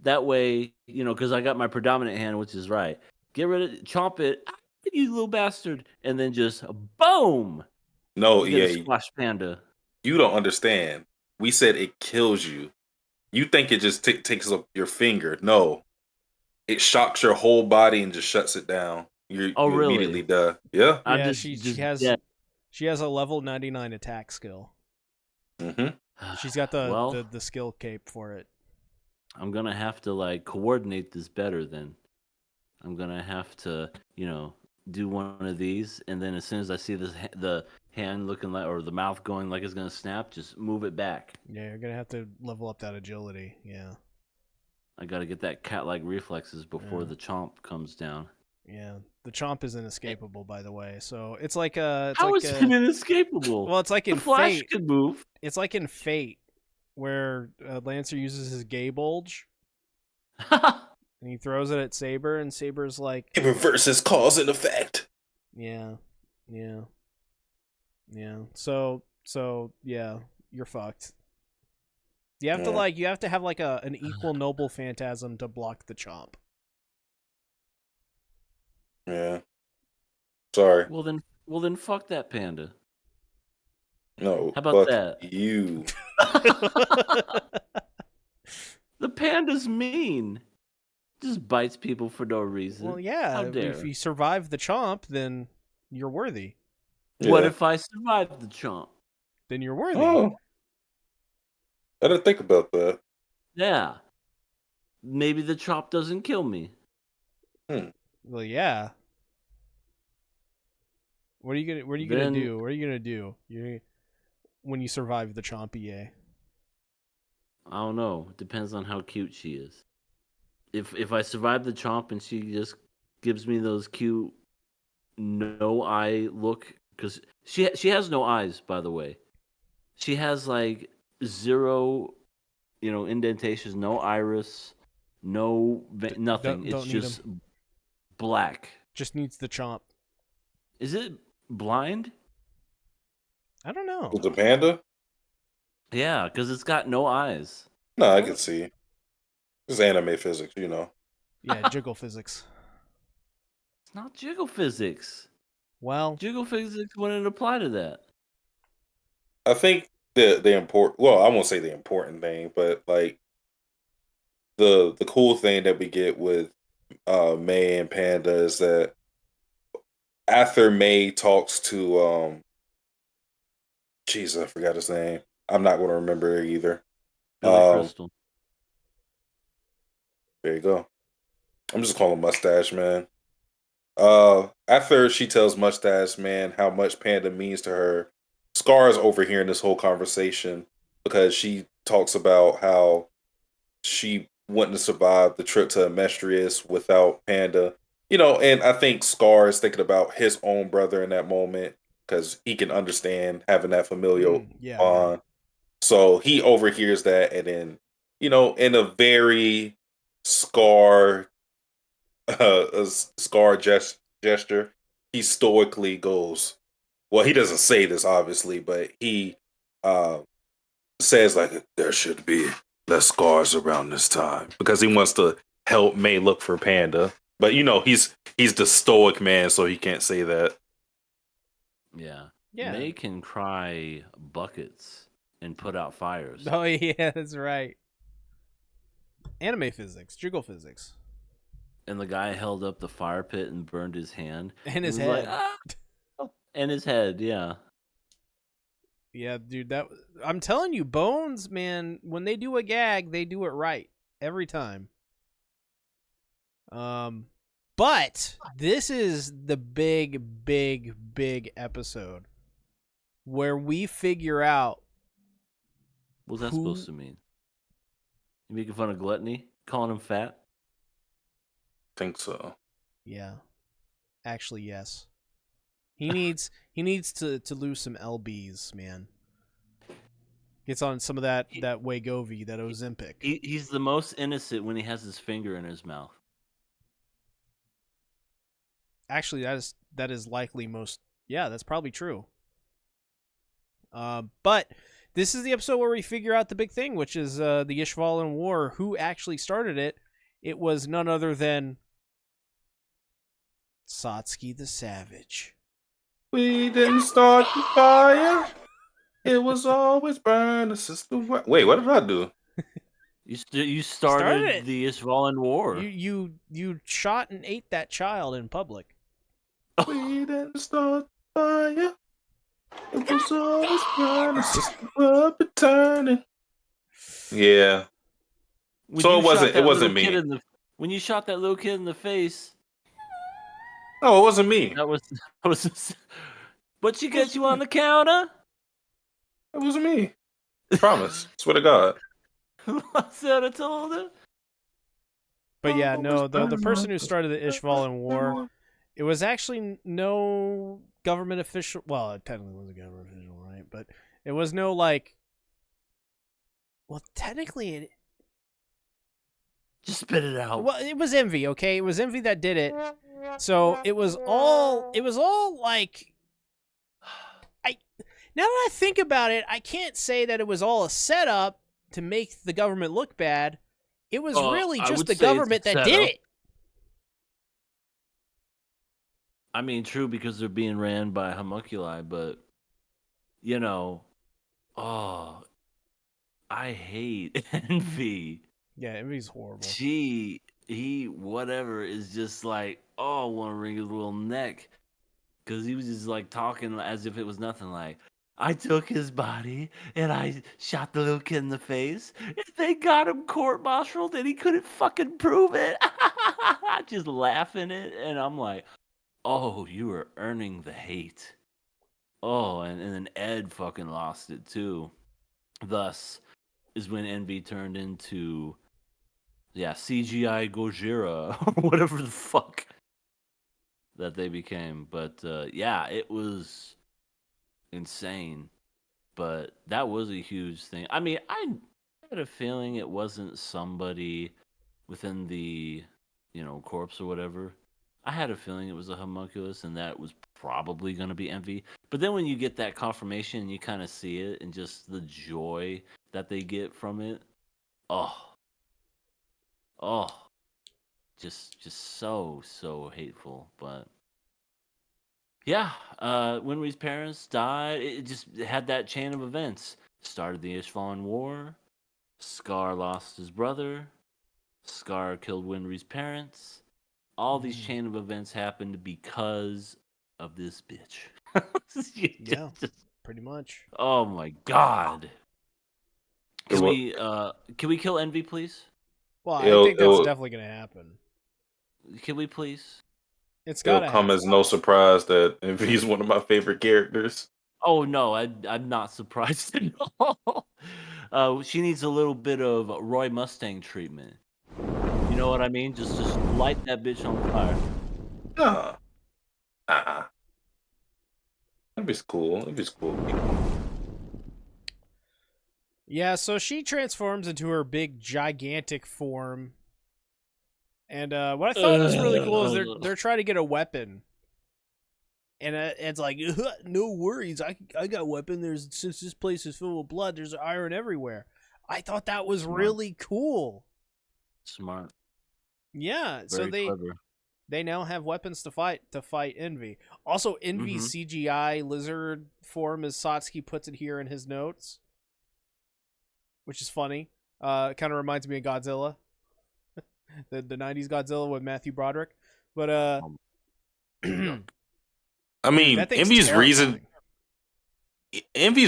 That way, because I got my predominant hand, which is right. Get rid of it, chomp it, you little bastard, and then just boom. No, You get a yeah, squash panda. you don't understand. We said it kills you. You think it just takes up your finger. No. It shocks your whole body and just shuts it down. You really? immediately die. Yeah. I'm Yeah, just she has a level 99 attack skill. Mm-hmm. She's got the skill cape for it. I'm gonna have to coordinate this better then. I'm gonna have to, do one of these, and then as soon as I see the hand looking like, or the mouth going like it's gonna snap, just move it back. Yeah, you're gonna have to level up that agility. Yeah. I gotta get that cat-like reflexes before the chomp comes down. Yeah, the chomp is inescapable, by the way. So it's like a. How is it inescapable? Well, it's like in the Flash Fate. can move. It's like in Fate, where Lancer uses his gay bulge, and he throws it at Saber, and Saber's like, It reverses cause and effect. yeah. So yeah, you're fucked. You have to you have to have like an equal noble phantasm to block the chomp. Yeah. Sorry. Well then, fuck that panda. No. How about Fuck that? you. The panda's mean. Just bites people for no reason. Well, yeah. How If dare? you survive the chomp, then you're worthy. What Yeah. if I survive the chomp? Then you're worthy. Oh. I didn't think about that. Yeah. Maybe the chomp doesn't kill me. Well, yeah. What are you gonna do? What are you gonna do? When you survive the chomp EA? I don't know. It depends on how cute she is. If I survive the chomp and she just gives me those cute no eye look, because she has no eyes, by the way. She has like zero, indentations, no iris, nothing. Don't It's need just black. Just needs the chomp. Is it blind? I don't know. With the panda? Yeah, because it's got no eyes. No, I can see. It's anime physics, you know. Yeah, jiggle physics. It's not jiggle physics. Well, Jiggle physics wouldn't apply to that. I think the important, well, I won't say the important thing, but like the cool thing that we get with May and Panda is that after May talks to Jesus, I forgot his name. I'm not going to remember it either. Billy Crystal. There you go. I'm just calling Mustache Man. After she tells Mustache Man how much Panda means to her, Scar's overhearing this whole conversation because she talks about how she wouldn't have survived the trip to Amestrius without Panda. And I think Scar is thinking about his own brother in that moment because he can understand having that familial bond. So he overhears that, and then, in a very Scar gesture, he stoically goes, well, he doesn't say this obviously, but he says like there should be less scars around this time because he wants to help May look for Panda. But he's the stoic man, so he can't say that. Yeah. Yeah. May can cry buckets and put out fires. Oh yeah, that's right. Anime physics, jiggle physics. And the guy held up the fire pit and burned his hand. And his He head. was like, "Ah!" And his head, yeah. Yeah, dude, I'm telling you, Bones, man, when they do a gag, they do it right every time. But this is the big, big, big episode where we figure out What's that supposed to mean? You making fun of gluttony? Calling him fat? Think so. Yeah. Actually, yes. He needs to lose some lbs, man. Gets on some of that Wegovy, that Ozempic. He's the most innocent when he has his finger in his mouth. Actually, that is likely most. Yeah, that's probably true. But this is the episode where we figure out the big thing, which is the Ishvalan War. Who actually started it? It was none other than Satsuki the Savage. We didn't start the fire. It was always burning, sister. Wait, what did I do? You started the Ishvalan War. You shot and ate that child in public. We didn't start the fire. It was always burning, sister. Up and turning. Yeah. So it wasn't me. When you shot that little kid in the face. No, it wasn't me. That was But she gets you on the counter? It wasn't me. Promise. Swear to God. I said I told her. But yeah, no, the person who started the Ishvalan War, it was actually no government official. Well, it technically was a government official, right? But it was no well, technically just spit it out. Well, it was Envy, okay? It was Envy that did it. So it was all like, now that I think about it, I can't say that it was all a setup to make the government look bad. It was really just the government that did it. I mean, true, because they're being ran by homunculi, but you know, oh, I hate Envy. Yeah, Envy's horrible. Whatever is just like, oh, I want to wring his little neck, because he was just like talking as if it was nothing. Like, I took his body and I shot the little kid in the face, and they got him court-martialed, and he couldn't fucking prove it. Just laughing it, and I'm like, oh, you are earning the hate. Oh, and then Ed fucking lost it too. Thus is when Envy turned into, CGI Gojira or whatever the fuck that they became. But it was insane. But that was a huge thing. I mean, I had a feeling it wasn't somebody within the, corpse or whatever. I had a feeling it was a homunculus, and that it was probably going to be Envy. But then when you get that confirmation and you kind of see it and just the joy that they get from it, just so hateful. But yeah, Winry's parents died. It just had that chain of events. Started the Ishvalan War. Scar lost his brother. Scar killed Winry's parents. All these chain of events happened because of this bitch. Yeah, pretty much. Oh my god. Can we kill Envy, please? Well, I think that's definitely gonna happen. Can we please? It's gotta come as no surprise that Envy's one of my favorite characters. Oh no, I'm not surprised at all. She needs a little bit of Roy Mustang treatment. You know what I mean? Just light that bitch on fire. That'd be cool. Yeah, so she transforms into her big, gigantic form. And what I thought was really cool is they're trying to get a weapon. And it's like, no worries, I got a weapon. Since this place is filled with blood, there's iron everywhere. I thought that was really cool. Smart. Yeah, Very so clever. They now have weapons to fight Envy. Also, Envy's CGI lizard form, as Satsuki puts it here in his notes, which is funny. It kind of reminds me of Godzilla, the 90s Godzilla with Matthew Broderick. But I mean, dude, Envy's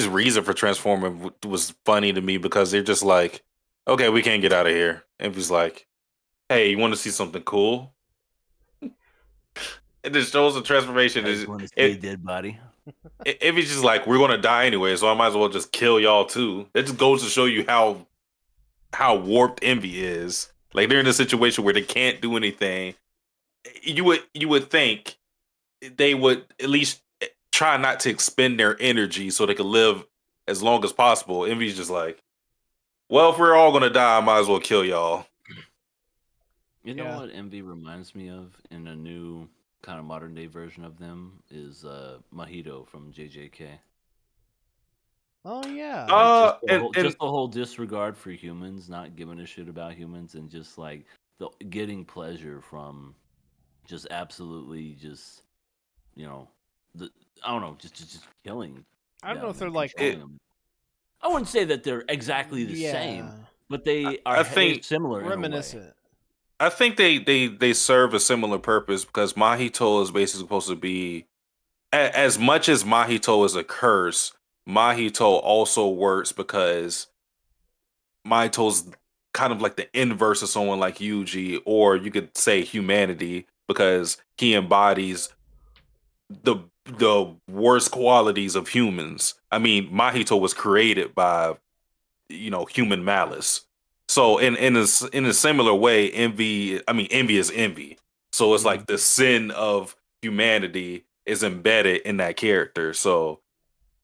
reason for transforming was funny to me, because they're just like, okay, we can't get out of here. Envy's like, hey, you want to see something cool? It just shows the transformation is want to see a dead body. Envy's just like, we're gonna die anyway, so I might as well just kill y'all too. It just goes to show you how warped Envy is. Like, they're in a situation where they can't do anything. You would think they would at least try not to expend their energy so they could live as long as possible. Envy's just like, well, if we're all gonna die, I might as well kill y'all. You know what Envy reminds me of in a new kind of modern day version of them is Mahito from JJK. Oh yeah. Just the whole disregard for humans, not giving a shit about humans, and just like getting pleasure from just absolutely just I don't know, just killing. I don't know if they're like them. I wouldn't say that they're exactly the same, but they are similar, reminiscent. I think they serve a similar purpose, because Mahito is basically supposed to be, as much as Mahito is a curse, Mahito also works because Mahito's kind of like the inverse of someone like Yuji, or you could say humanity, because he embodies the worst qualities of humans. I mean, Mahito was created by human malice. So in a similar way, envy is envy. So it's like the sin of humanity is embedded in that character. So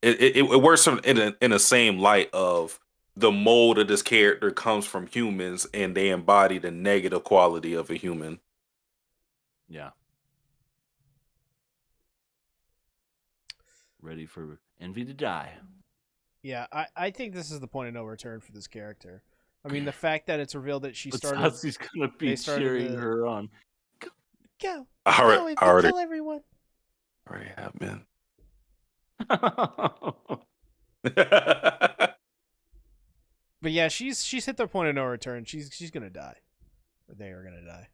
it works in the same light of the mold of this character comes from humans, and they embody the negative quality of a human. Yeah. Ready for Envy to die. Yeah, I think this is the point of no return for this character. I mean, the fact that it's revealed that she started... Satsuki's gonna be cheering her on. Go, I already kill everyone. Already have been. But yeah, she's hit their point of no return. She's gonna die. Or they are gonna die.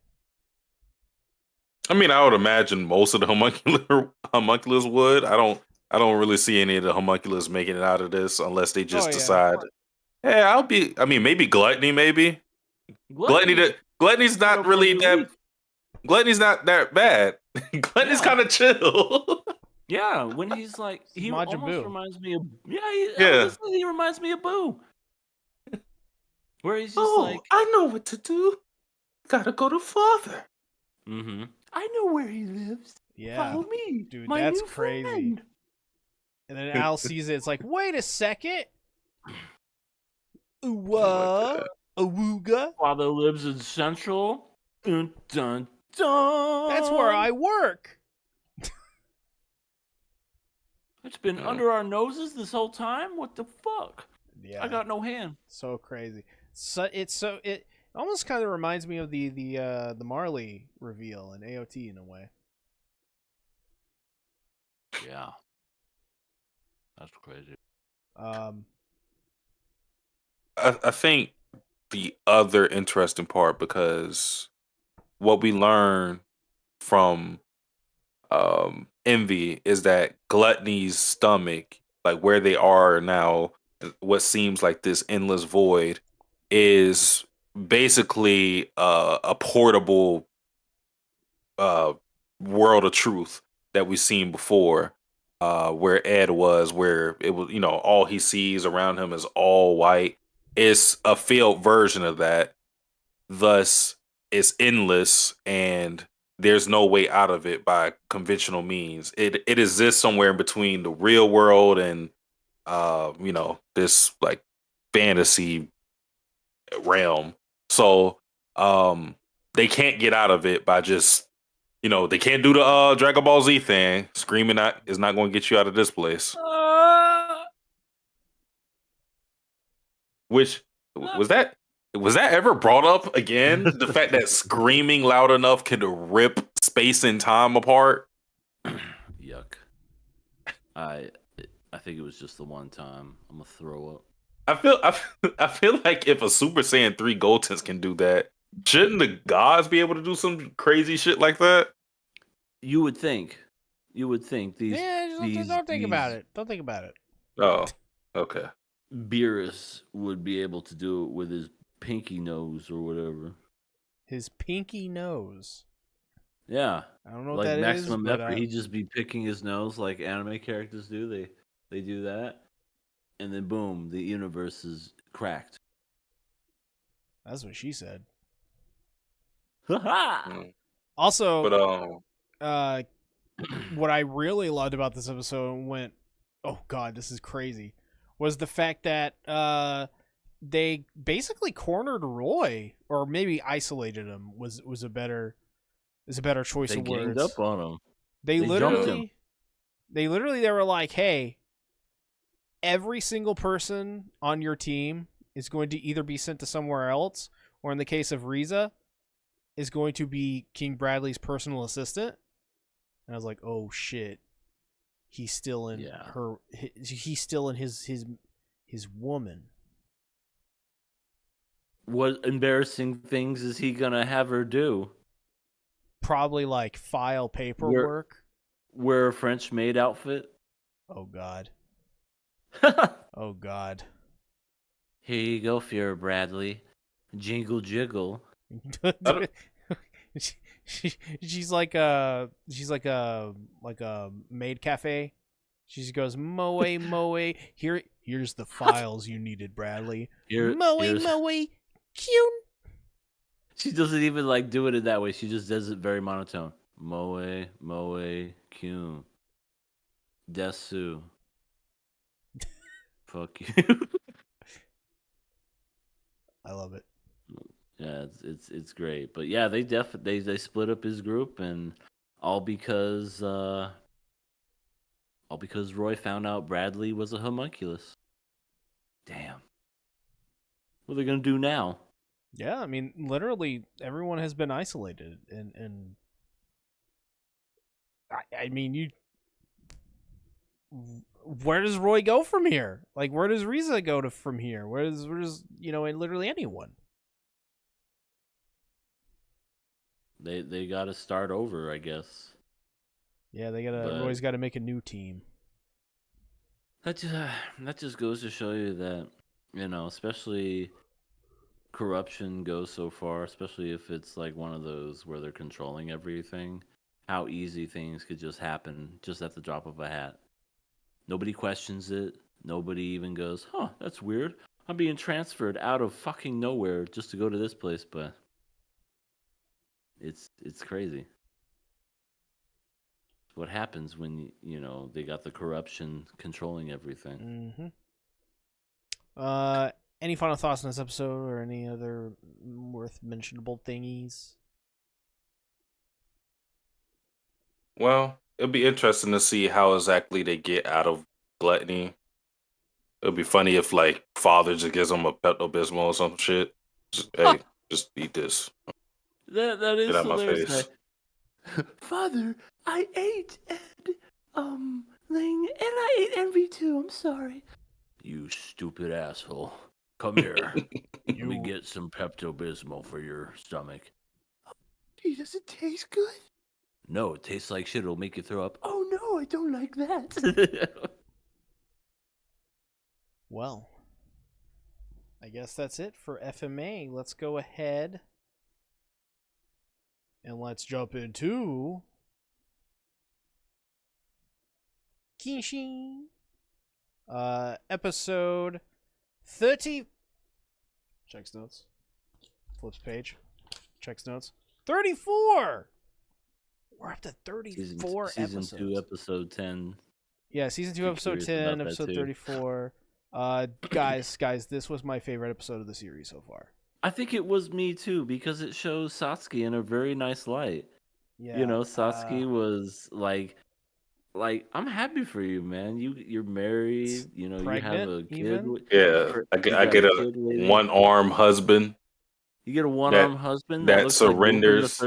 I mean, I would imagine most of the homunculus would. I don't really see any of the homunculus making it out of this unless they just decide. Hey, I'll be. I mean, maybe gluttony. Maybe gluttony's not really that. Gluttony's not that bad. Gluttony's kind of chill. Yeah, when he's like, he Majin almost Buu. reminds me of. Yeah. He reminds me of Boo. Where he's just like, I know what to do. Gotta go to father. Mm-hmm. I know where he lives. Yeah. Follow me, Dude, my that's new crazy. friend. And then Al sees it. It's like, wait a second. God. Awooga. Father lives in Central. Dun, dun, dun. That's where I work. It's been under our noses this whole time. What the fuck? Yeah. I got no hand. So crazy. It almost kind of reminds me of the Marley reveal in AOT in a way. Yeah. That's crazy. I think the other interesting part, because what we learn from Envy is that Gluttony's stomach, like where they are now, what seems like this endless void, is basically a portable world of truth that we've seen before, where Ed was, where it was, all he sees around him is all white. It's a failed version of that. Thus, it's endless, and there's no way out of it by conventional means. It exists somewhere in between the real world and this like fantasy realm. So they can't get out of it by just they can't do the Dragon Ball Z thing. Screaming is not going to get you out of this place. Which was that ever brought up again? The fact that screaming loud enough can rip space and time apart. Yuck. I think it was just the one time. I'm gonna throw up. I feel like if a Super Saiyan 3 Gotenks can do that, shouldn't the gods be able to do some crazy shit like that? You would think. These. Don't think about it. Don't think about it. Oh, okay. Beerus would be able to do it with his pinky nose or whatever. His pinky nose. Yeah. I don't know like what that Maximum is. Effort, he'd just be picking his nose like anime characters do. They do that. And then boom, the universe is cracked. That's what she said. Mm. Also, but what I really loved about this episode oh god, this is crazy, was the fact that they basically cornered Roy, or maybe isolated him was a better choice of words. They ganged up on him. They literally they were like, hey, every single person on your team is going to either be sent to somewhere else, or in the case of Riza, is going to be King Bradley's personal assistant. And I was like, oh shit, he's still in he's still in his woman. What embarrassing things is he gonna have her do? Probably like file paperwork. Wear a French maid outfit. Oh god. Oh god. Here you go, Fuhrer Bradley. Jingle jiggle. She's like a maid cafe. She just goes, moe. Here's the files you needed, Bradley. Moe. Cute. She doesn't even like do it in that way. She just does it very monotone. Moe, Kyun. Desu. Fuck you. I love it. Yeah, it's great. But yeah, they split up his group, and all because Roy found out Bradley was a homunculus. Damn. What are they gonna do now? Yeah, I mean, literally everyone has been isolated, and I mean, where does Roy go from here? Like, where does Riza go from here? Where's literally anyone? They got to start over, I guess. Yeah, But Roy's got to make a new team. that just goes to show you that, especially corruption goes so far, especially if it's like one of those where they're controlling everything, how easy things could just happen just at the drop of a hat. Nobody questions it. Nobody even goes, "Huh, that's weird. I'm being transferred out of fucking nowhere just to go to this place," but it's crazy. It's what happens when they got the corruption controlling everything. Any final thoughts on this episode or any other worth mentionable thingies? Well, it'll be interesting to see how exactly they get out of gluttony. It'll be funny if like father just gives them a Pepto Bismol or some shit. Hey, just eat this. That is Get out my hilarious. face. Father, I ate Ling, and I ate Envy too. I'm sorry. You stupid asshole. Come here. Let me get some Pepto Bismol for your stomach. Does it taste good? No, it tastes like shit. It'll make you throw up. Oh no, I don't like that. Well, I guess that's it for FMA. Let's go ahead and let's jump into Kenshin. Episode 30. Checks notes. Flips page. Checks notes. 34! We're up to 34 season episodes. 2, episode 10. Yeah, season 2, episode 10, episode 34. Guys, this was my favorite episode of the series so far. I think it was me too, because it shows Satsuki in a very nice light. Yeah, Satsuki was like I'm happy for you, man. You're married. You have a kid. Even? Yeah, I get a one-arm husband. You get a one-arm husband that surrenders.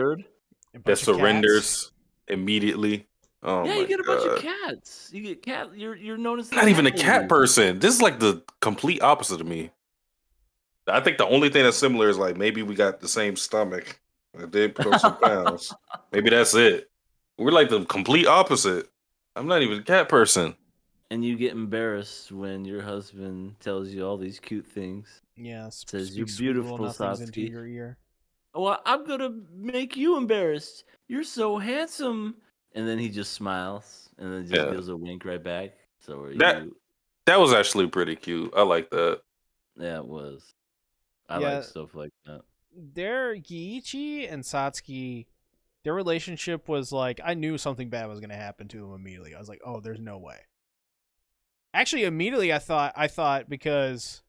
That surrenders immediately. Oh yeah, my you get a God. bunch of cats. You get cat. You're known as not even a cat person. This is like the complete opposite of me. I think the only thing that's similar is like maybe we got the same stomach. I did put on some pounds. Maybe that's it. We're like the complete opposite. I'm not even a cat person. And you get embarrassed when your husband tells you all these cute things. Yeah, says you're beautiful, Satsuki. Into your ear. Well, I'm gonna make you embarrassed. You're so handsome. And then he just smiles and then just gives a wink right back. So are you? That was actually pretty cute. I like that. Yeah, it was. I like stuff like that. Giichi and Satsuki, their relationship was like, I knew something bad was going to happen to him immediately. I was like, oh, there's no way. Actually, immediately I thought because,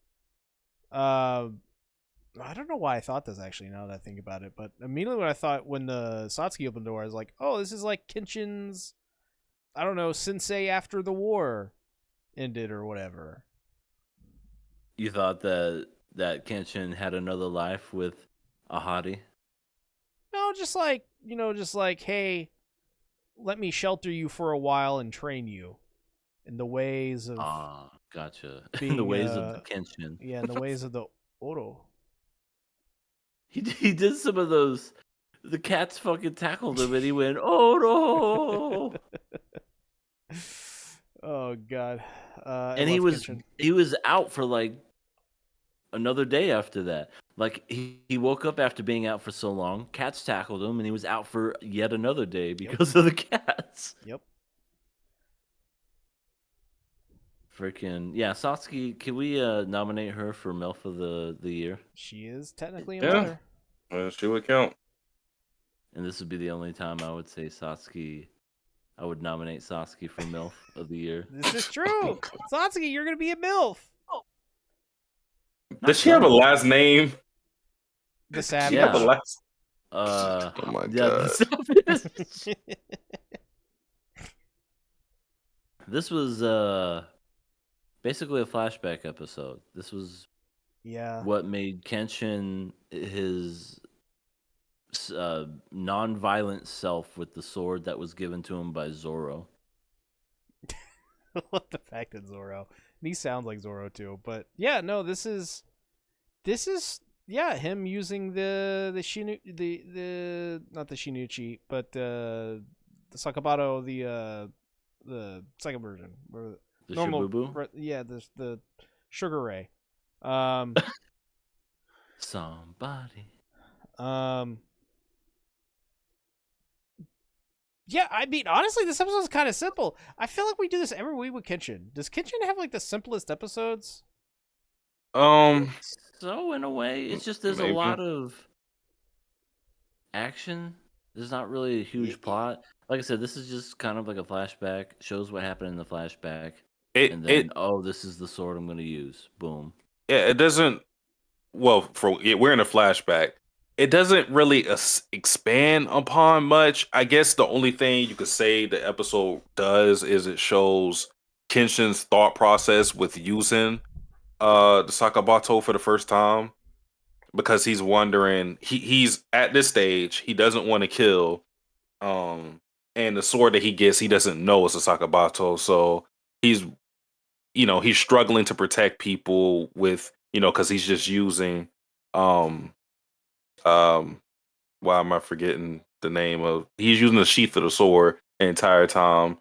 I don't know why I thought this actually, now that I think about it, but immediately when the Satsuki opened the door, I was like, oh, this is like Kenshin's, I don't know, sensei after the war ended or whatever. You thought that Kenshin had another life with a hottie? No, just like, hey, let me shelter you for a while and train you in the ways of... gotcha. Being, in the ways of the Kenshin. Yeah, in the ways of the Oro. He did some of those. The cats fucking tackled him and he went, oh no! Oh god. And he was out for like another day after that. Like he woke up after being out for so long. Cats tackled him and he was out for yet another day because of the cats. Yep. Freaking yeah, Satsuki, can we nominate her for MILF of the year? She is technically a mother. Well, she would count. And this would be the only time I would say Satsuki. I would nominate Satsuki for MILF of the year. This is true. Satsuki, you're gonna be a MILF. Does she have a last name? The Savage. She have a last... oh my god. This was basically a flashback episode. This was what made Kenshin his non-violent self with the sword that was given to him by Zoro. love the fact that Zoro, and he sounds like Zoro too. But yeah, no, this is him using the not the Shinichi, but the Sakabato, the second version, or The normal, Shibubu? yeah, the Sugar Ray. Somebody. Yeah, I mean, honestly, this episode is kind of simple. I feel like we do this every week with Kenshin. Does Kenshin have like the simplest episodes? So in a way, it's just there's a Maybe. lot of action. There's not really a huge plot. Like I said, this is just kind of like a flashback. Shows what happened in the flashback, and then this is the sword I'm going to use. Boom. Yeah, it doesn't. Well, we're in a flashback. It doesn't really expand upon much. I guess the only thing you could say the episode does is it shows Kenshin's thought process with using the Sakabato for the first time, because he's wondering, he's at this stage, he doesn't want to kill, and the sword that he gets, he doesn't know it's a Sakabato, so he's he's struggling to protect people with, because he's just using um why am I forgetting the name of, he's using the sheath of the sword the entire time.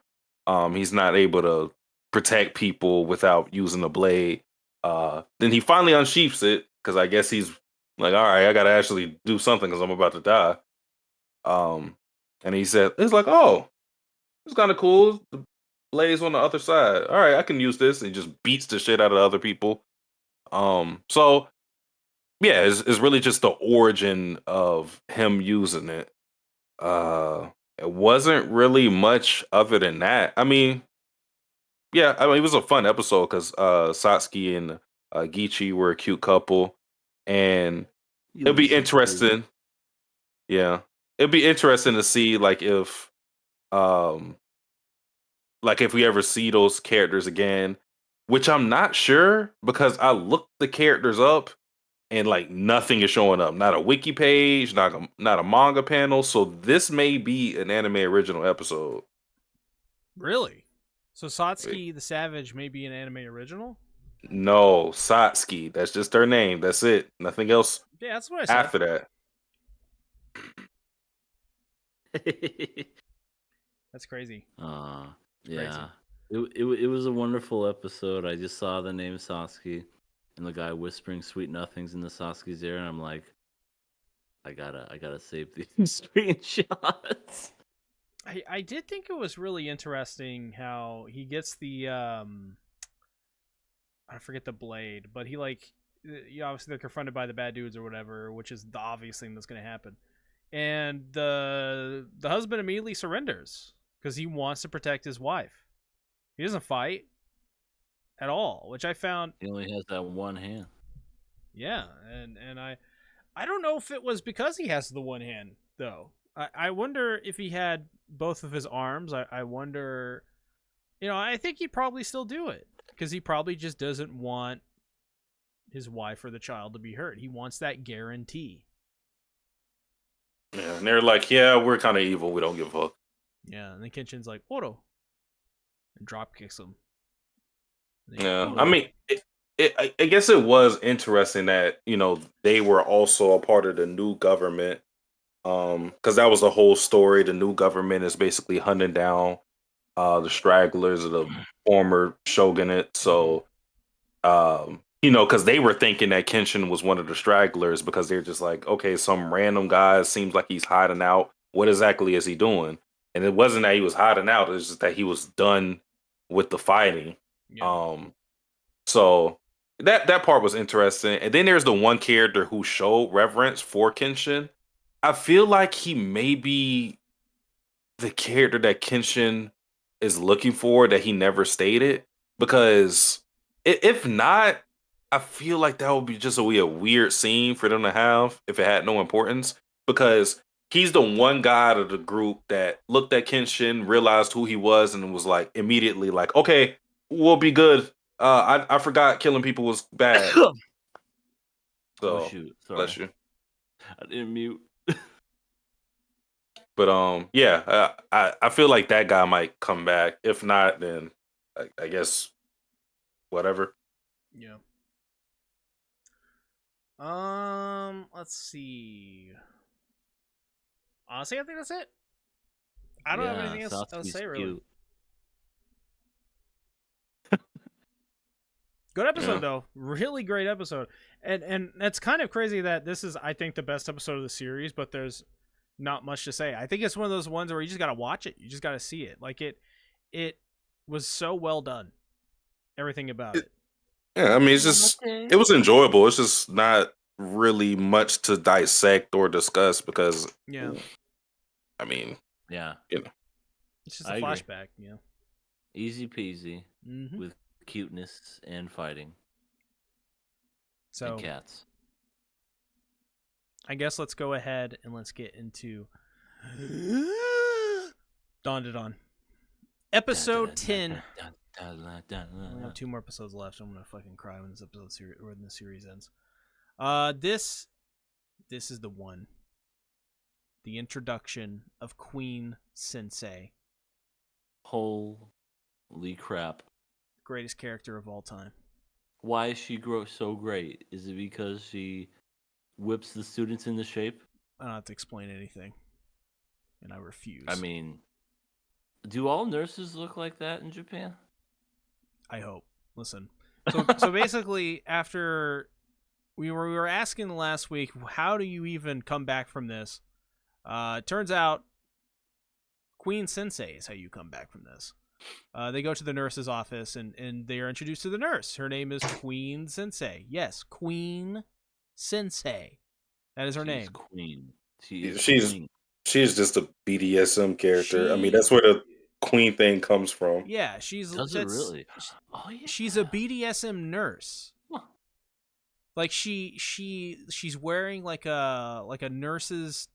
He's not able to protect people without using the blade. Then he finally unsheaths it, because I guess he's like, all right, I gotta actually do something because I'm about to die. And it's like, oh, it's kind of cool. The blade's on the other side. All right, I can use this. And he just beats the shit out of other people. So yeah, it's really just the origin of him using it. It wasn't really much other than that. I mean, yeah, I mean, it was a fun episode because Satsuki and Gichi were a cute couple, and it'd be interesting. Yeah, it'd be interesting to see um like if we ever see those characters again, which I'm not sure, because I looked the characters up and like nothing is showing up. Not a wiki page, not a manga panel. So this may be an anime original episode. Really? So Satsuki the Savage may be an anime original? No, Satsuki. That's just her name. That's it. Nothing else. Yeah, that's what I said. After that. That's crazy. Yeah. It was a wonderful episode. I just saw the name Satsuki and the guy whispering sweet nothings in the Satsuki's ear, and I'm like, I gotta save these screenshots. I did think it was really interesting how he gets the I forget the blade, but he obviously they're confronted by the bad dudes or whatever, which is the obvious thing that's going to happen. And the husband immediately surrenders because he wants to protect his wife. He doesn't fight at all, which I found. He only has that one hand. Yeah, and I don't know if it was because he has the one hand though. I wonder if he had both of his arms. I wonder, I think he'd probably still do it because he probably just doesn't want his wife or the child to be hurt. He wants that guarantee. Yeah, and they're like, yeah, we're kind of evil. We don't give a fuck. Yeah, and then Kenshin's like, Oro. And drop kicks him. Yeah, I mean, I guess it was interesting that, they were also a part of the new government. Because that was the whole story. The new government is basically hunting down the stragglers of the former shogunate. So, because they were thinking that Kenshin was one of the stragglers, because they're just like, okay, some random guy seems like he's hiding out. What exactly is he doing? And it wasn't that he was hiding out. It's just that he was done with the fighting. Yeah. So that part was interesting. And then there's the one character who showed reverence for Kenshin. I feel like he may be the character that Kenshin is looking for that he never stated. Because if not, I feel like that would be just a weird scene for them to have if it had no importance. Because he's the one guy out of the group that looked at Kenshin, realized who he was, and was like immediately like, okay, we'll be good. I forgot killing people was bad. So, oh shoot, sorry. Bless you. I didn't mute. But yeah, I feel like that guy might come back. If not, then I guess whatever. Yeah. Let's see. Honestly, I think that's it. I don't have anything else to say, really. Cute. Good episode, though. Really great episode. And it's kind of crazy that this is, I think, the best episode of the series, but there's not much to say. I think it's one of those ones where you just got to watch it. You just got to see it. Like, it was so well done. Everything about it. Yeah, I mean, it was enjoyable. It's just not really much to dissect or discuss because, I mean, yeah, it's just a flashback. Yeah, easy peasy with cuteness and fighting. So and cats. I guess let's go ahead and let's get into Dandadan. Episode 10. We have 2 more episodes left. So I'm gonna fucking cry when this series ends. This is the one. The introduction of Queen Sensei. Holy crap! Greatest character of all time. Why is she so great? Is it because she whips the students into shape? I don't have to explain anything, and I refuse. I mean, do all nurses look like that in Japan? I hope. Listen. So basically, after we were asking last week, how do you even come back from this? Turns out, Queen Sensei is how you come back from this. They go to the nurse's office, and they are introduced to the nurse. Her name is Queen Sensei. Yes, Queen Sensei. That is her name. Queen. She's just a BDSM character. I mean, that's where the queen thing comes from. Yeah, she's. Does it really? Oh yeah. She's a BDSM nurse. Huh. Like she's wearing like a nurse's.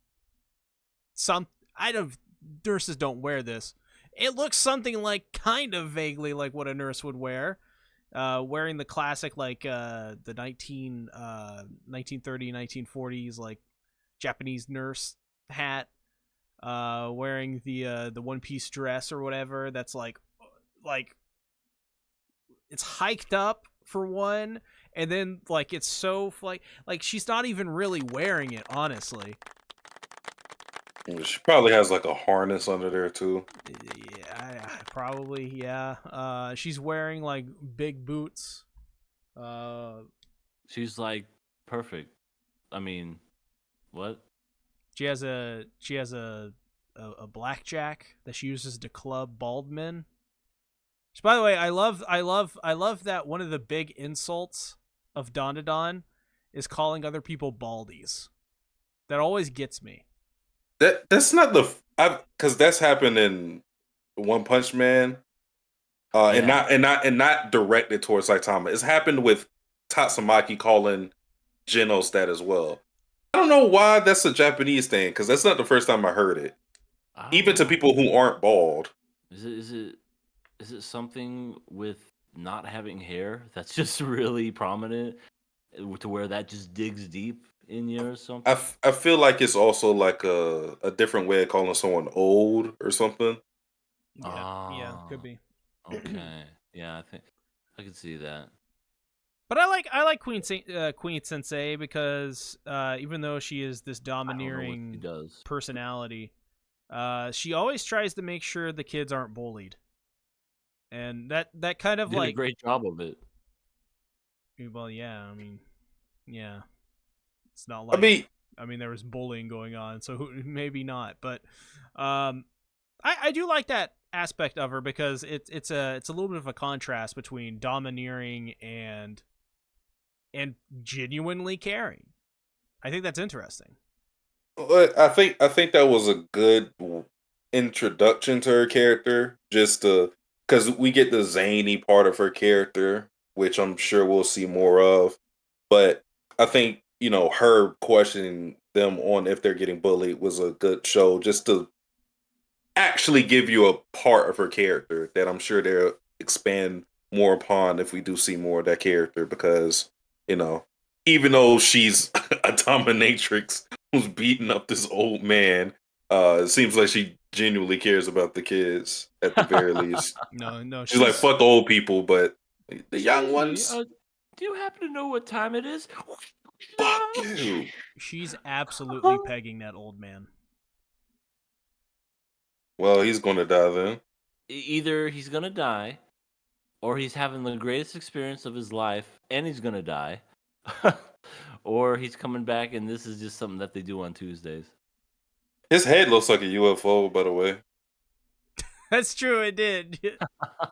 Nurses don't wear this. It looks something like kind of vaguely like what a nurse would wear. Wearing the classic like the 1930 1940s like Japanese nurse hat. Wearing the one-piece dress or whatever that's like it's hiked up for one, and then like it's so like she's not even really wearing it, honestly. She probably has like a harness under there too. Yeah, probably. Yeah. She's wearing like big boots. She's like perfect. I mean, what? She has a blackjack that she uses to club bald men. Which, by the way, I love that one of the big insults of Dandadan is calling other people baldies. That always gets me. That's not because that's happened in One Punch Man, and not directed towards Saitama. It's happened with Tatsumaki calling Genos that as well. I don't know why that's a Japanese thing, because that's not the first time I heard it. Even to people who aren't bald. Is it something with not having hair that's just really prominent to where that just digs deep in you or something? I feel like it's also like a different way of calling someone old or something. Yeah, could be. Okay, yeah, I think I can see that. But I like Queen Sensei because even though she is this domineering personality, she always tries to make sure the kids aren't bullied, and that kind of did a great job of it. Well, yeah, I mean, yeah, it's not like I mean there was bullying going on, so maybe not, but I do like that aspect of her because it's a little bit of a contrast between domineering and genuinely caring. I think that's interesting. I think that was a good introduction to her character, just because we get the zany part of her character, which I'm sure we'll see more of. But I think her questioning them on if they're getting bullied was a good show, just to actually give you a part of her character that I'm sure they'll expand more upon if we do see more of that character, because even though she's a dominatrix who's beating up this old man, it seems like she genuinely cares about the kids at the very least. No, She's like, fuck old people, but the young ones, Do you happen to know what time it is? fuck you. She's absolutely pegging that old man. Well, he's gonna die then. Either he's gonna die, or he's having the greatest experience of his life, and he's gonna die, or he's coming back, and this is just something that they do on Tuesdays. His head looks like a UFO, by the way. That's true, it did.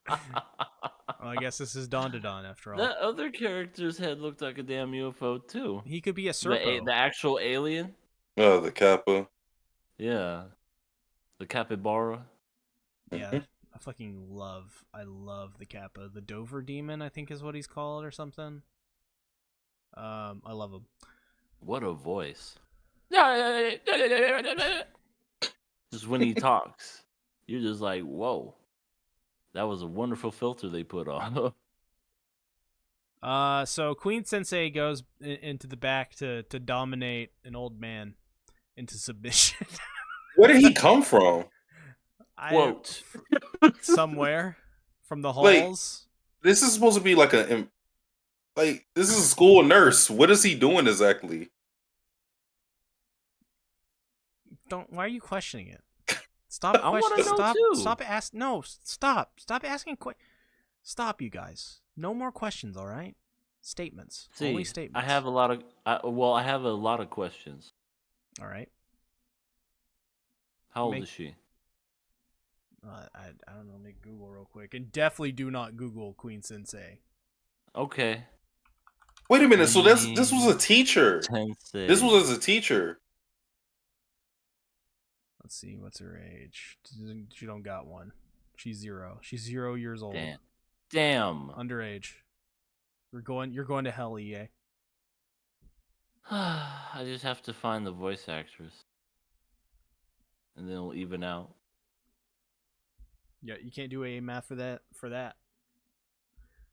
Well, I guess this is Dandadan after all. That other character's head looked like a damn UFO too. He could be a Serpo. The actual alien. Oh, the Kappa. Yeah, the capybara. Yeah, I love the Kappa. The Dover Demon, I think is what he's called or something. I love him. What a voice. Just when he talks, you're just like, whoa. That was a wonderful filter they put on. So Queen Sensei goes into the back to dominate an old man into submission. Where did he come from? Quote. Somewhere from the halls. This is supposed to be like this is a school nurse. What is he doing exactly? Why are you questioning it? Stop questioning. Stop asking. No, stop asking. Stop, you guys. No more questions. All right. Statements. See, only statements. I have a lot of questions. All right. How old is she? I don't know. Make Google real quick, and definitely do not Google Queen Sensei. Okay. Wait a minute. So this was a teacher. Sensei. This was as a teacher. Let's see. What's her age? She don't got one. She's 0. She's 0 years old. Damn. Underage. You're going to hell, EA. I just have to find the voice actress, and then it'll even out. Yeah, you can't do a math for that.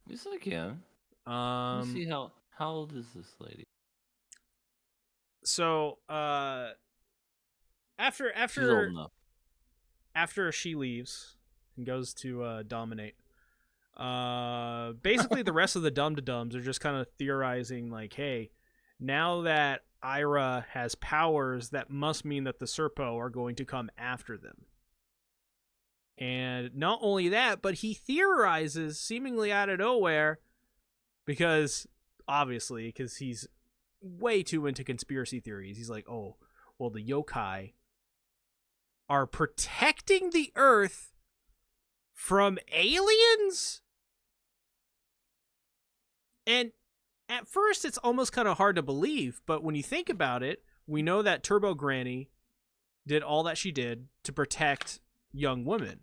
Yes, I can. Let me see how old is this lady? So, She's old enough. After she leaves and goes to dominate, basically the rest of the Dum-de-Dums are just kind of theorizing like, hey, now that Ira has powers, that must mean that the Serpo are going to come after them. And not only that, but he theorizes seemingly out of nowhere, because he's way too into conspiracy theories. He's like, oh, well, the yokai are protecting the Earth from aliens? And at first, it's almost kind of hard to believe, but when you think about it, we know that Turbo Granny did all that she did to protect young women.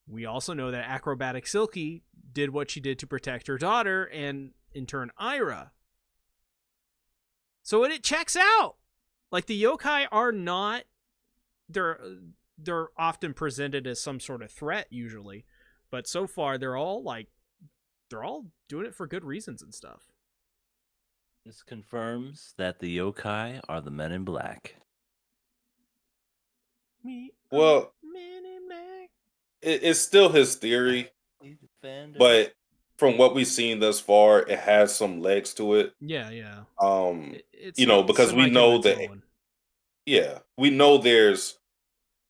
We also know that Acrobatic Silky did what she did to protect her daughter and, in turn, Ira. So it checks out. Like, the yokai are not... They're often presented as some sort of threat, usually. But so far, they're all doing it for good reasons and stuff. This confirms that the yokai are the Men in Black. Well, Men in Black. it's still his theory, but from what we've seen thus far, it has some legs to it. Yeah. It's because we know that. Yeah, we know there's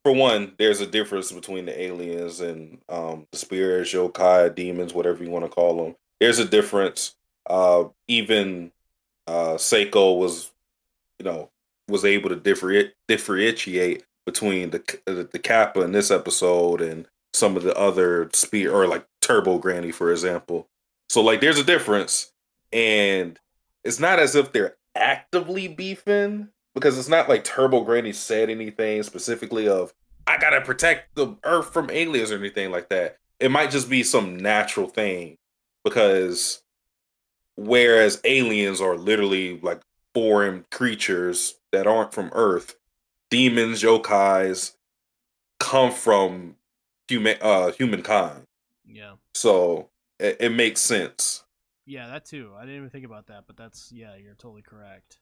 a difference between the aliens and the spirits, yokai, demons, whatever you want to call them. There's a difference. Even Seiko was able to differentiate between the Kappa in this episode and some of the other or like Turbo Granny, for example. So like, there's a difference, and it's not as if they're actively beefing, because it's not like Turbo Granny said anything specifically of, I gotta protect the Earth from aliens or anything like that. It might just be some natural thing, because whereas aliens are literally like foreign creatures that aren't from Earth, demons, yokais come from humankind. Yeah. So it makes sense. Yeah, that too. I didn't even think about that, but you're totally correct.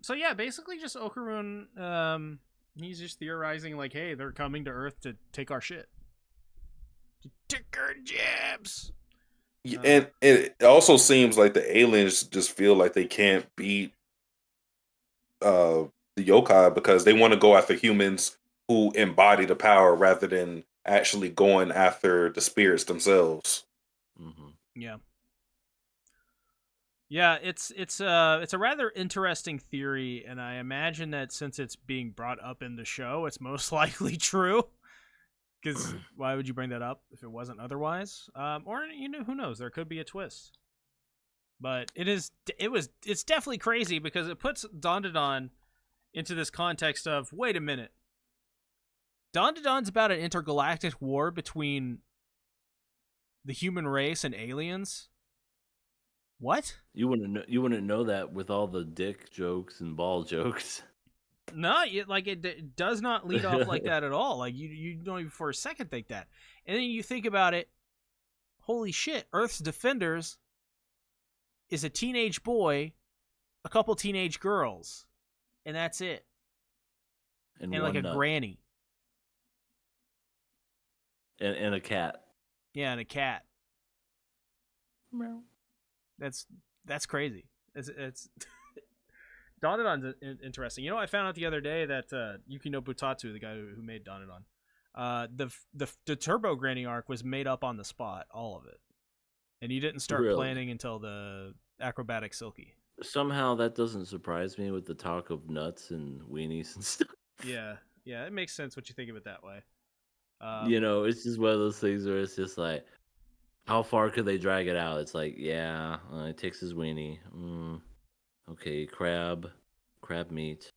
So yeah, basically just Okarun. He's just theorizing like, hey, they're coming to Earth to take our shit, to take our jabs. And it also seems like the aliens just feel like they can't beat the yokai because they want to go after humans who embody the power rather than actually going after the spirits themselves. Mm-hmm. Yeah. Yeah, it's a rather interesting theory, and I imagine that since it's being brought up in the show, it's most likely true. Because why would you bring that up if it wasn't otherwise? Or who knows? There could be a twist. But it's definitely crazy because it puts Dandadan into this context of, wait a minute, Dandadan's about an intergalactic war between the human race and aliens. What? You wouldn't know that with all the dick jokes and ball jokes. No, it does not lead off like that at all. Like you don't even for a second think that. And then you think about it, holy shit, Earth's defenders is a teenage boy, a couple teenage girls, and that's it. And like a granny. And a cat. Yeah, and a cat. Meow. That's crazy. It's Dandadan's interesting. I found out the other day that Yukino Butatsu, the guy who made Dandadan, the Turbo Granny arc was made up on the spot, all of it, and he didn't start planning until the Acrobatic Silky. Somehow that doesn't surprise me with the talk of nuts and weenies and stuff. Yeah, it makes sense what you think of it that way. It's just one of those things where it's just like, how far could they drag it out? It's like, yeah, it takes his weenie. Okay, crab meat.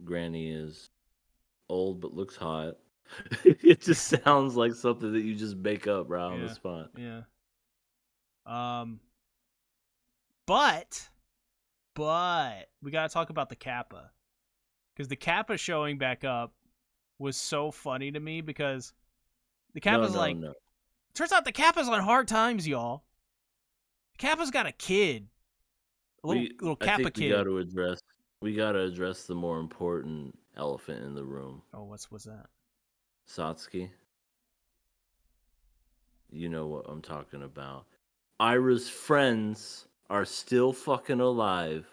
Granny is old but looks hot. It just sounds like something that you just make up right on the spot. Yeah. But we gotta talk about the Kappa, because the Kappa showing back up was so funny to me because the Kappa's no. Turns out the Kappa's on hard times, y'all. The Kappa's got a kid. A little Kappa kid. We gotta address the more important elephant in the room. Oh, what's that? Satsuki. You know what I'm talking about. Ira's friends are still fucking alive.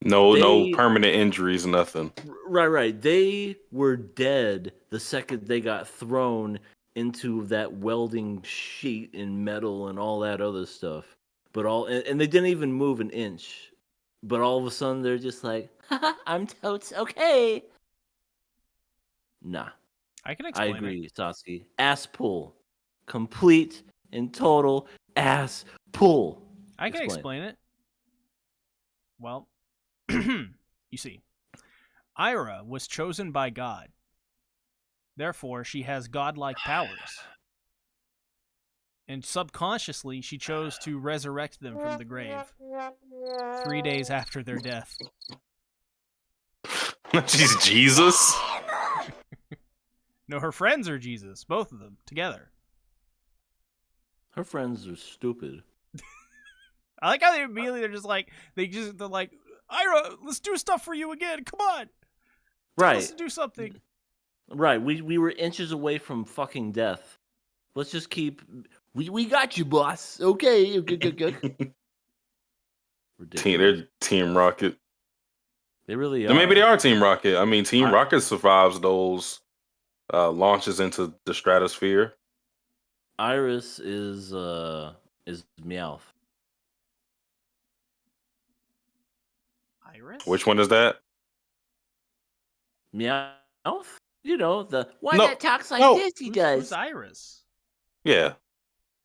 No permanent injuries, nothing. Right. They were dead the second they got thrown into that welding sheet in metal and all that other stuff. And they didn't even move an inch. But all of a sudden they're just like, I'm totes okay. Nah. I can explain. I agree, Satsuki. Ass pull. Complete and total ass pull. I can explain it. Well, you see, Ira was chosen by God. Therefore, she has godlike powers. And subconsciously, she chose to resurrect them from the grave 3 days after their death. She's Jesus? No, her friends are Jesus. Both of them, together. Her friends are stupid. I like how they're just like, they're like, Ira, let's do stuff for you again. Come on. Right. Let's do something. Right. We were inches away from fucking death. Let's just keep... We got you, boss. Okay. Good. They're Team Rocket. They really are. And maybe they are Team Rocket. I mean, Team Rocket survives those launches into the stratosphere. Iris is Meowth. Iris? Which one is that? Meowth? The one that talks like this, he does. Who's Iris? Yeah.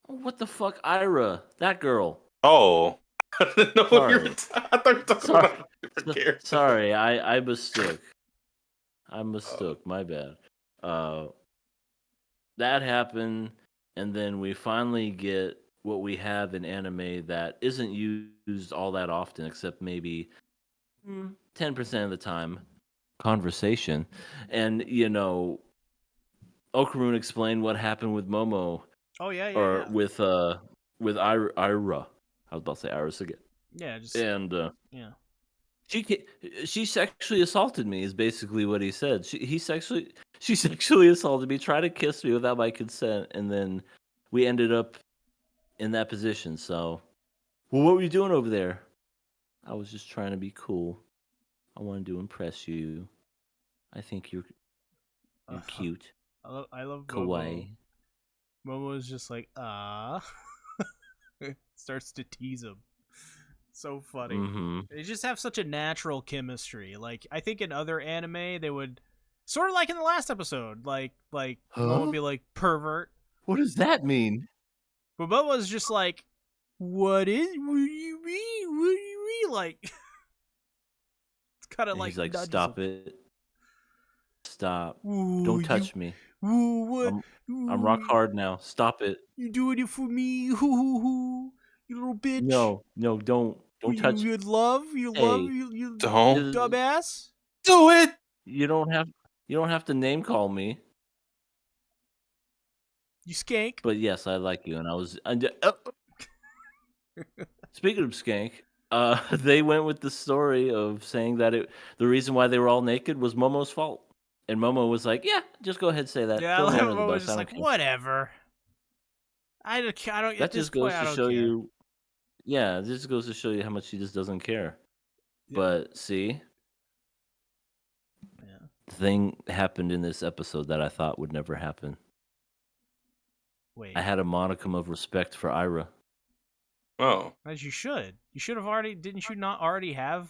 What the fuck, Ira? That girl. Oh. I didn't know what you were I thought you were talking about a different character. Sorry, I mistook. My bad. That happened, and then we finally get what we have in anime that isn't used all that often, except maybe 10% of the time. Conversation. And, Okarun explained what happened with Momo. Oh, yeah. Or with Ira. I was about to say Iris again. Yeah, just And yeah. she sexually assaulted me is basically what he said. She sexually assaulted me, tried to kiss me without my consent, and then we ended up in that position. So, well, what were you doing over there? I was just trying to be cool. I wanted to impress you. I think you're cute. I love Kawaii. Momo is just like, starts to tease him. So funny. Mm-hmm. They just have such a natural chemistry. Like, I think in other anime, they would, sort of like in the last episode, like Momo would be like, pervert. What does that mean? But Momo's just like, what do you mean? Like, it's kind of And like, he's like, nudges stop him. it. Stop. Ooh, Don't touch me. Ooh, what? I'm rock hard now. Stop it. You doing it for me? You little bitch. No, don't touch. You love? You love? You Don't dumbass? do it. You don't have to name call me. You skank. But yes, I like you, and I was. Speaking of skank, they went with the story of saying that the reason why they were all naked was Momo's fault, and Momo was like, "Yeah, just go ahead and say that." Yeah, Throw me under the Momo was bus. just like, whatever. I don't. That At this just goes point, I to don't show care. you. Yeah, this just goes to show you how much she just doesn't care. Yeah. But see, Yeah. the thing happened in this episode that I thought would never happen. Wait. I had a modicum of respect for Ira. Oh, As you should. You should have already. Didn't you not already have?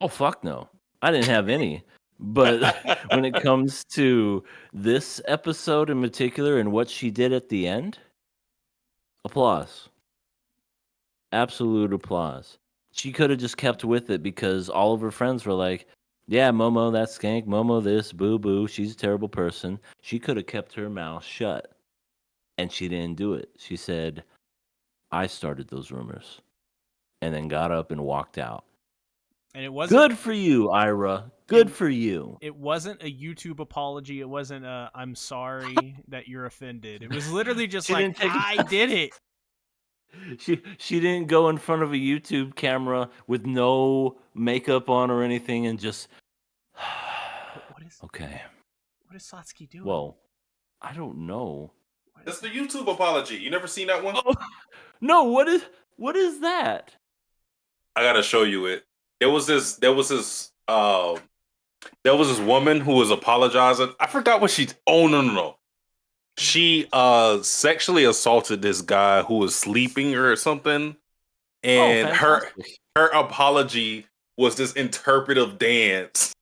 Oh, fuck no. I didn't have any. But when it comes to this episode in particular and what she did at the end, applause. Absolute applause. She could have just kept with it because all of her friends were like, yeah, Momo, that's skank. Momo, this, boo boo. She's a terrible person. She could have kept her mouth shut. And she didn't do it. She said, I started those rumors. And then got up and walked out. And it wasn't good for you, Ira. Good for you. It wasn't a YouTube apology. It wasn't a I'm sorry that you're offended. It was literally just like I did it. She didn't go in front of a YouTube camera with no makeup on or anything and just okay. What is Satsuki doing? Well, I don't know. That's the YouTube apology. You never seen that one? Oh, no, what is that? I gotta show you it. There was this woman who was apologizing. I forgot what she. Oh no. She sexually assaulted this guy who was sleeping or something, and her apology was this interpretive dance.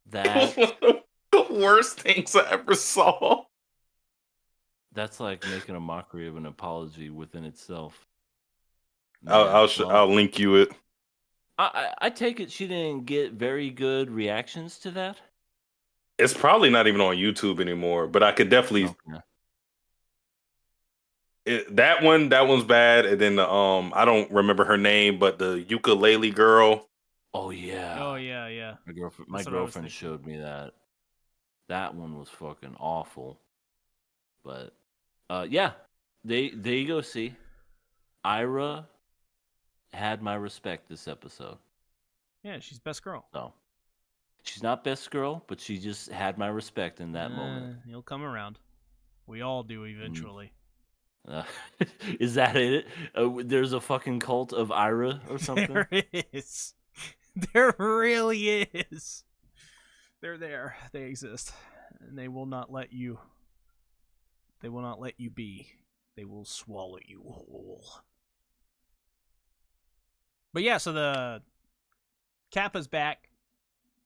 That was one of the worst things I ever saw. That's like making a mockery of an apology within itself. I'll link you it. I take it she didn't get very good reactions to that. It's probably not even on YouTube anymore, but I could definitely. Okay. That one's bad, and then the I don't remember her name, but the ukulele girl. Oh yeah. My girlfriend showed me that. That one was fucking awful. But yeah, there you go. See, Ira had my respect this episode. Yeah, she's best girl. So she's not best girl, but she just had my respect in that moment. You'll come around. We all do eventually. Is that it? There's a fucking cult of Ira or something? There is. There really is. They're there. They exist. And they will not let you. They will not let you be. They will swallow you whole. But yeah, so the Kappa's back,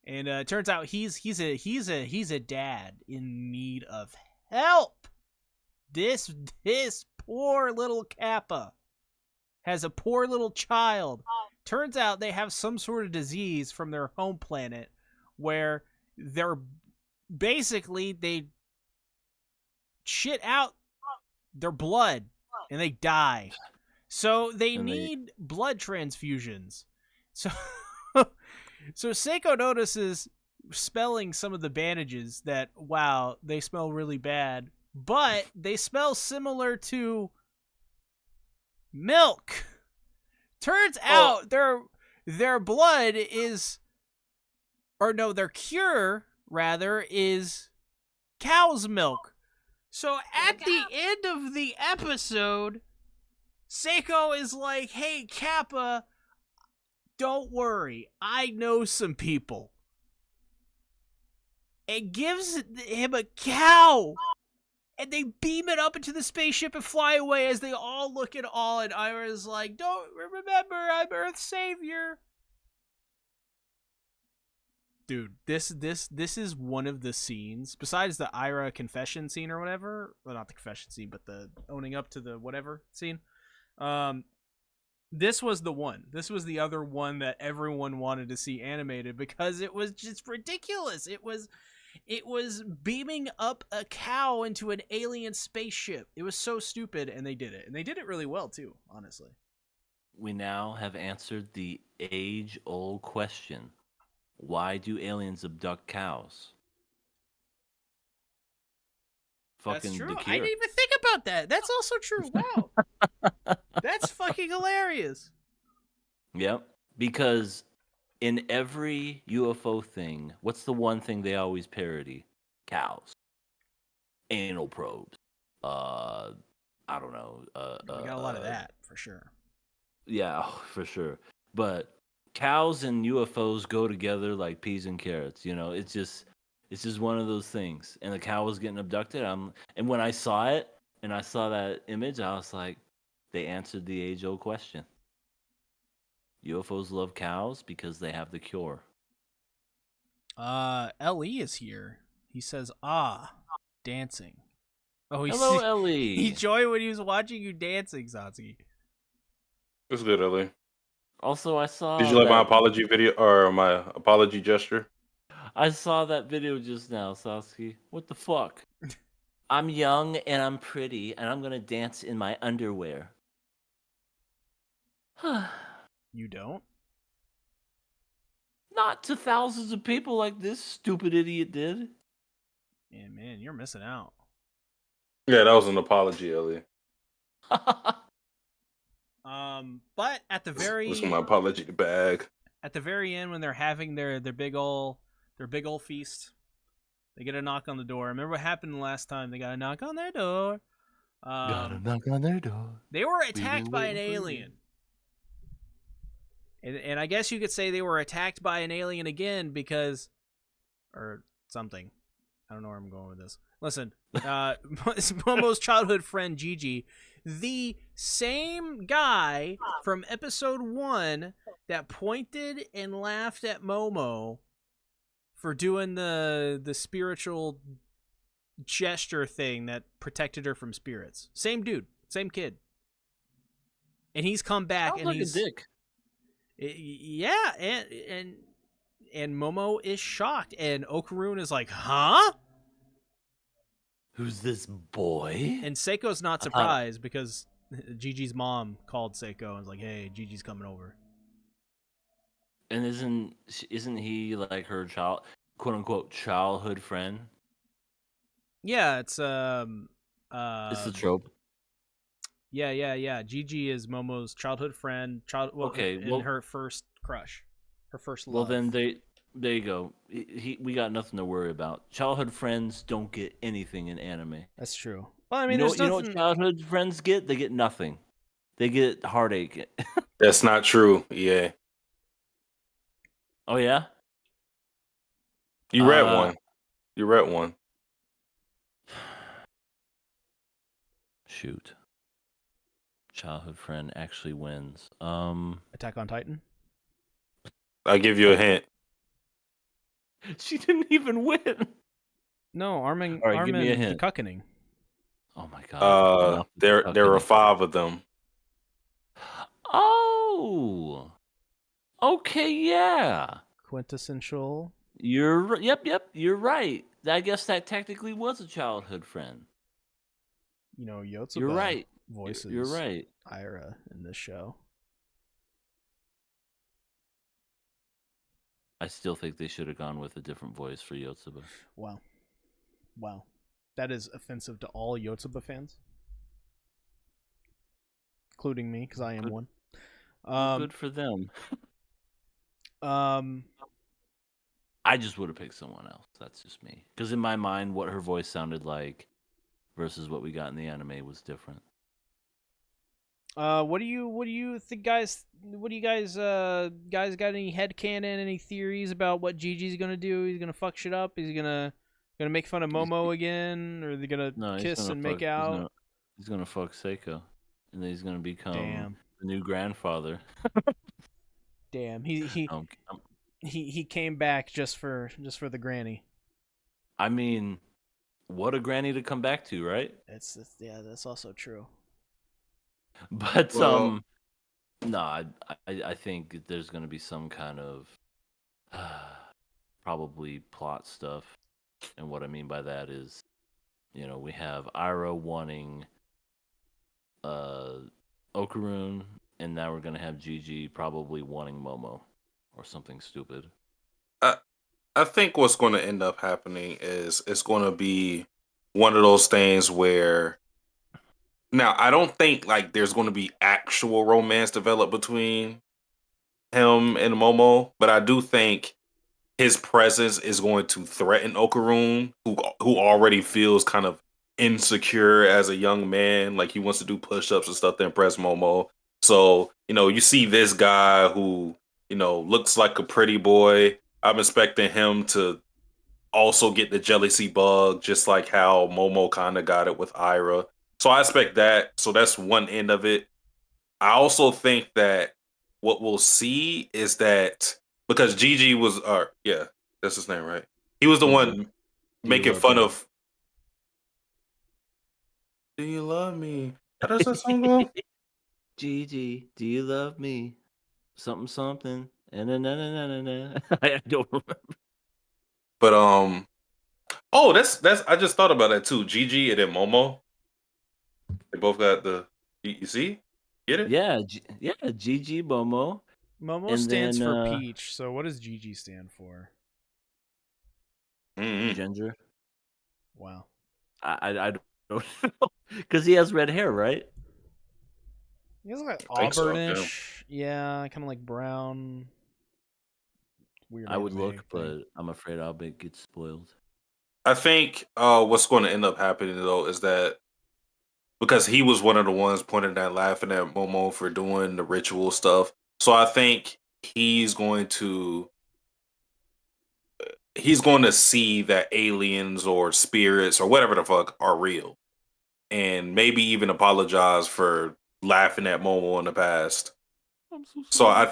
and it turns out he's a dad in need of help. This poor little Kappa has a poor little child. Turns out they have some sort of disease from their home planet where they're basically they shit out their blood and they die. So they need blood transfusions. So Seiko notices smelling some of the bandages that, wow, they smell really bad, but they smell similar to milk. Turns out their blood is, or no, their cure rather is cow's milk. So at the end of the episode, Seiko is like, "Hey, Kappa, don't worry, I know some people." And gives him a cow. And they beam it up into the spaceship and fly away as they all look in awe. And Ira's like, "Don't remember, I'm Earth's savior." Dude, this is one of the scenes, besides the Ira confession scene or whatever. Well, not the confession scene, but the owning up to the whatever scene. This was the one. This was the other one that everyone wanted to see animated because it was just ridiculous. It was beaming up a cow into an alien spaceship. It was so stupid, and they did it. And they did it really well, too, honestly. We now have answered the age-old question. Why do aliens abduct cows? That's true. I didn't even think about that. That's also true. Wow. That's fucking hilarious. Yep. Because in every UFO thing, what's the one thing they always parody? Cows. Anal probes. I don't know. We got a lot of that, for sure. Yeah, for sure. But cows and UFOs go together like peas and carrots. You know, it's just one of those things. And the cow was getting abducted. And when I saw it and I saw that image, I was like, they answered the age-old question. UFOs love cows because they have the cure. LE is here. He says, dancing. Oh, Hello, LE. He enjoyed when he was watching you dancing, Satsuki. It's good, Ellie. Also, I saw. Did you like my apology video or my apology gesture? I saw that video just now, Sasuke. What the fuck? I'm young and I'm pretty, and I'm gonna dance in my underwear. You don't? Not to thousands of people like this stupid idiot did. Yeah, man, you're missing out. Yeah, that was an apology, Ellie. But at the very This is my apology bag. At the very end, when they're having their big ol' feast, they get a knock on the door. Remember what happened last time? They got a knock on their door. Got a knock on their door. They were attacked by an alien. And I guess you could say they were attacked by an alien again because, or something. I don't know where I'm going with this. Listen, Momo's childhood friend Gigi, the same guy from episode 1 that pointed and laughed at Momo for doing the spiritual gesture thing that protected her from spirits. Same dude, same kid. And he's come back. Sounds and like he's a dick. Yeah, and Momo is shocked, and Okarun is like, "Huh? Who's this boy?" And Seiko's not surprised because Gigi's mom called Seiko and was like, "Hey, Gigi's coming over." And isn't he like her quote unquote childhood friend? Yeah, it's It's the trope. Yeah. Gigi is Momo's childhood friend. And her first crush, her first love. Well, then there you go. We got nothing to worry about. Childhood friends don't get anything in anime. That's true. Well, I mean, you know what childhood friends get? They get nothing. They get heartache. That's not true. Yeah. Oh yeah. You read one. You read one. Shoot. Childhood friend actually wins. Attack on Titan. I'll give you a hint. She didn't even win. No, Armin. All right, give me a the hint. Cuckening. Oh my god. There were 5 of them. Oh. Okay, yeah. Quintessential. Yep, you're right. I guess that technically was a childhood friend. You know, Yotsuba You're right. voices You're right. Ira in this show. I still think they should have gone with a different voice for Yotsuba. Wow. That is offensive to all Yotsuba fans. Including me, because I am one. Good for them. Um, I just would have picked someone else. That's just me. Because in my mind, what her voice sounded like versus what we got in the anime was different. what do you think, guys? What do you guys got any headcanon, any theories about what Gigi's gonna do? He's gonna fuck shit up. Is he gonna make fun of Momo again, or are they gonna No, kiss and make out? He's gonna fuck Seiko, and then he's gonna become Damn. the new grandfather. Damn. He came back just for the granny. I mean, what a granny to come back to, right? Yeah, that's also true. But Well- no, I think there's gonna be some kind of probably plot stuff, and what I mean by that is, we have Iroh wanting Okaroon, and now we're gonna have Gigi probably wanting Momo, or something stupid. I think what's going to end up happening is it's going to be one of those things where now I don't think like there's going to be actual romance developed between him and Momo, but I do think his presence is going to threaten Okaroon, who already feels kind of insecure as a young man, like he wants to do push-ups and stuff to impress Momo. So, you see this guy who, looks like a pretty boy. I'm expecting him to also get the jealousy bug, just like how Momo kind of got it with Ira. So I expect that. So that's one end of it. I also think that what we'll see is that because Gigi was, yeah, that's his name, right? He was the one Do you making love fun me? of. Do you love me? How does that song go? Gigi, do you love me? Something, something. Na-na-na-na-na-na. I don't remember. But oh, that's. I just thought about that too. Gigi and then Momo, they both got the. You see, get it? Yeah, Gigi Momo. Momo And stands then, for peach, so what does Gigi stand for? Mm-hmm. Ginger. Wow. I don't know. Because he has red hair, right? He has like I think so, yeah. auburnish, yeah, kind of like brown. Weird. I would anime look, thing. but I'm afraid I'll get spoiled. I think what's going to end up happening though is that because he was one of the ones pointing at laughing at Momo for doing the ritual stuff, so I think he's going to see that aliens or spirits or whatever the fuck are real, and maybe even apologize for laughing at Momo in the past. I'm so So sorry.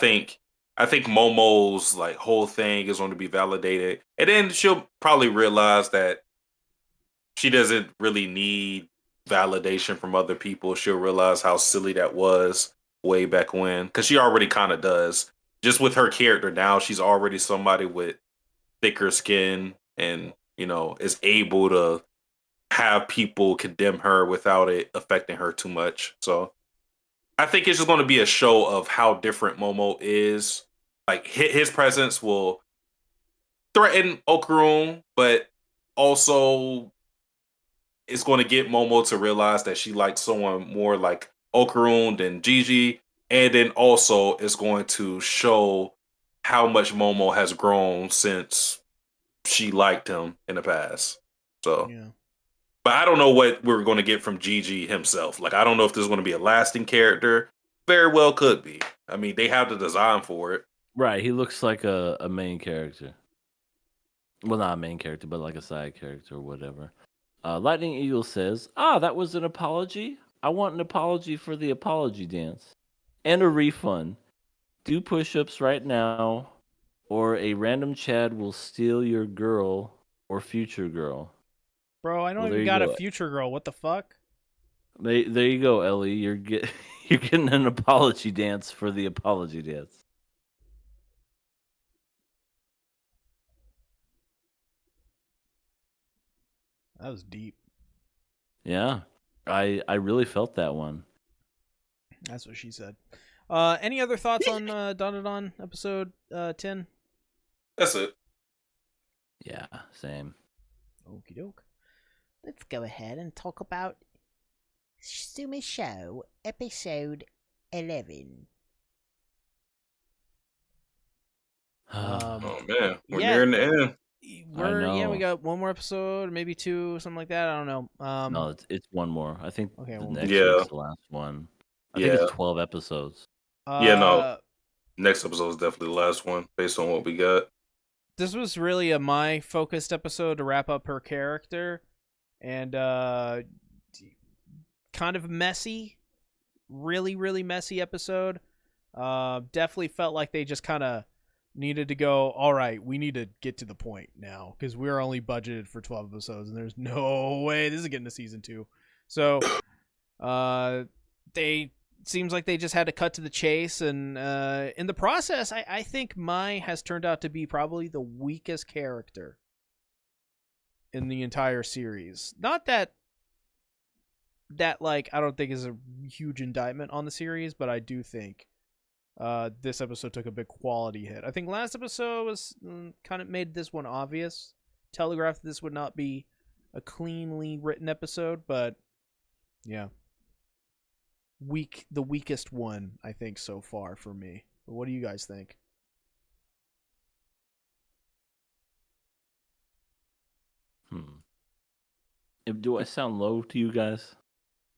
I think Momo's like whole thing is going to be validated, and then she'll probably realize that she doesn't really need validation from other people. She'll realize how silly that was way back when, because she already kind of does. Just with her character now, she's already somebody with thicker skin and is able to have people condemn her without it affecting her too much. So I think it's just going to be a show of how different Momo is. Like his presence will threaten Okaroon, but also it's going to get Momo to realize that she likes someone more like Okaroon than Gigi. And then also it's going to show how much Momo has grown since she liked him in the past. So, Yeah. but I don't know what we're going to get from Gigi himself. Like, I don't know if this is going to be a lasting character. Very well could be. I mean, they have the design for it. Right, he looks like a main character. Well, not a main character, but like a side character or whatever. Lightning Eagle says, that was an apology? I want an apology for the apology dance. And a refund. Do push-ups right now, or a random Chad will steal your girl or future girl. Bro, I don't Well, there even you got a go. future girl. What the fuck? There you go, Ellie. You're getting an apology dance for the apology dance. That was deep. Yeah, I really felt that one. That's what she said. Any other thoughts on Dandadan episode 10? That's it. Yeah, same. Okie doke. Let's go ahead and talk about Sumi Show, episode 11. Oh man, we're yeah, nearing the end. I know. we got one more episode, maybe two, something like that. I don't know. No, it's one more. I think Okay, the one more. next year Yeah, is the last one. I think yeah, it's 12 episodes. yeah. No, Uh, next episode is definitely the last one based on what we got. this was really a my focused episode to wrap up her character, and kind of messy, really messy episode. Definitely felt like they just kind of needed to go, all right, we need to get to the point now because we're only budgeted for 12 episodes and there's no way this is getting to season 2. So they seems like they just had to cut to the chase, and in the process I think Mai has turned out to be probably the weakest character in the entire series. Not that like I don't think is a huge indictment on the series, but I do think this episode took a big quality hit. I think last episode was kind of made this one obvious, telegraphed this would not be a cleanly written episode, but yeah, the weakest one I think so far for me. But what do you guys think? Do I sound low to you guys?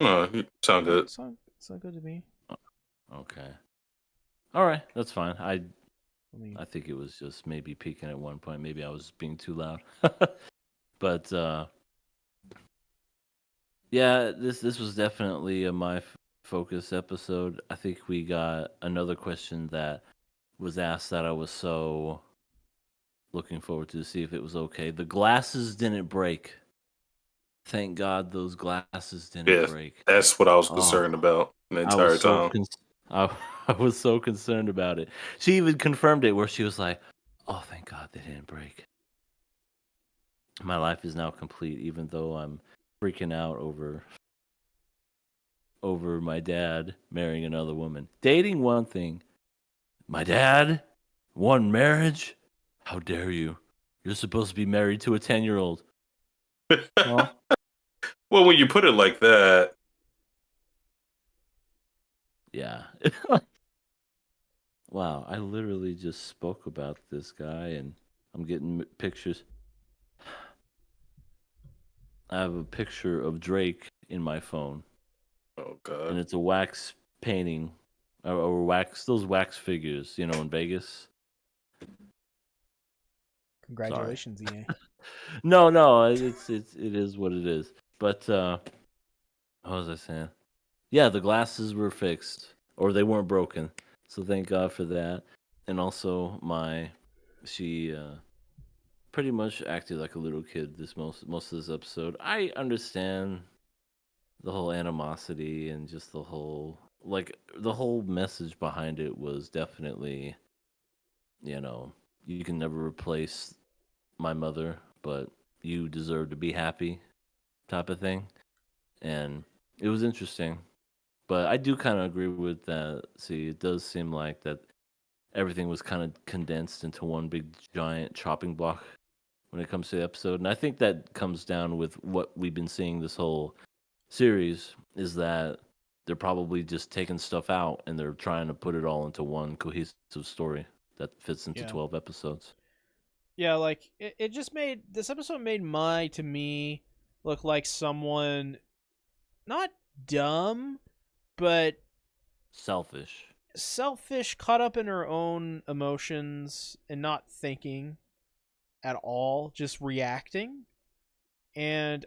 You sound good. Sound good to me. Okay. All right, that's fine. I mean, I think it was just maybe peaking at one point. Maybe I was being too loud. But yeah, this was definitely a my focus episode. I think we got another question that was asked that I was so looking forward to see if it was okay. The glasses didn't break. Thank God those glasses didn't break. That's what I was Oh, concerned about the I entire was so time. I was so concerned about it. She even confirmed it where she was like, "Oh, thank God they didn't break. My life is now complete, even though I'm freaking out over my dad marrying another woman. Dating one thing. My dad? One marriage? How dare you? You're supposed to be married to a 10-year-old." Well, Well, when you put it like that, yeah. Wow, I literally just spoke about this guy and I'm getting pictures. I have a picture of Drake in my phone, oh god, and it's a wax painting, or those wax figures, in Vegas. congratulations, EA. No, it is what it is. But what was I saying? Yeah, the glasses were fixed, or they weren't broken. So thank God for that. And also, she pretty much acted like a little kid this most of this episode. I understand the whole animosity and just the whole message behind it was definitely, you can never replace my mother, but you deserve to be happy type of thing. And it was interesting. But I do kind of agree with that. See, it does seem like that everything was kind of condensed into one big giant chopping block when it comes to the episode. And I think that comes down with what we've been seeing this whole series is that they're probably just taking stuff out and they're trying to put it all into one cohesive story that fits into 12 episodes. Yeah, like it just made this episode made Mai to me look like someone not dumb, but selfish, caught up in her own emotions and not thinking at all, just reacting. And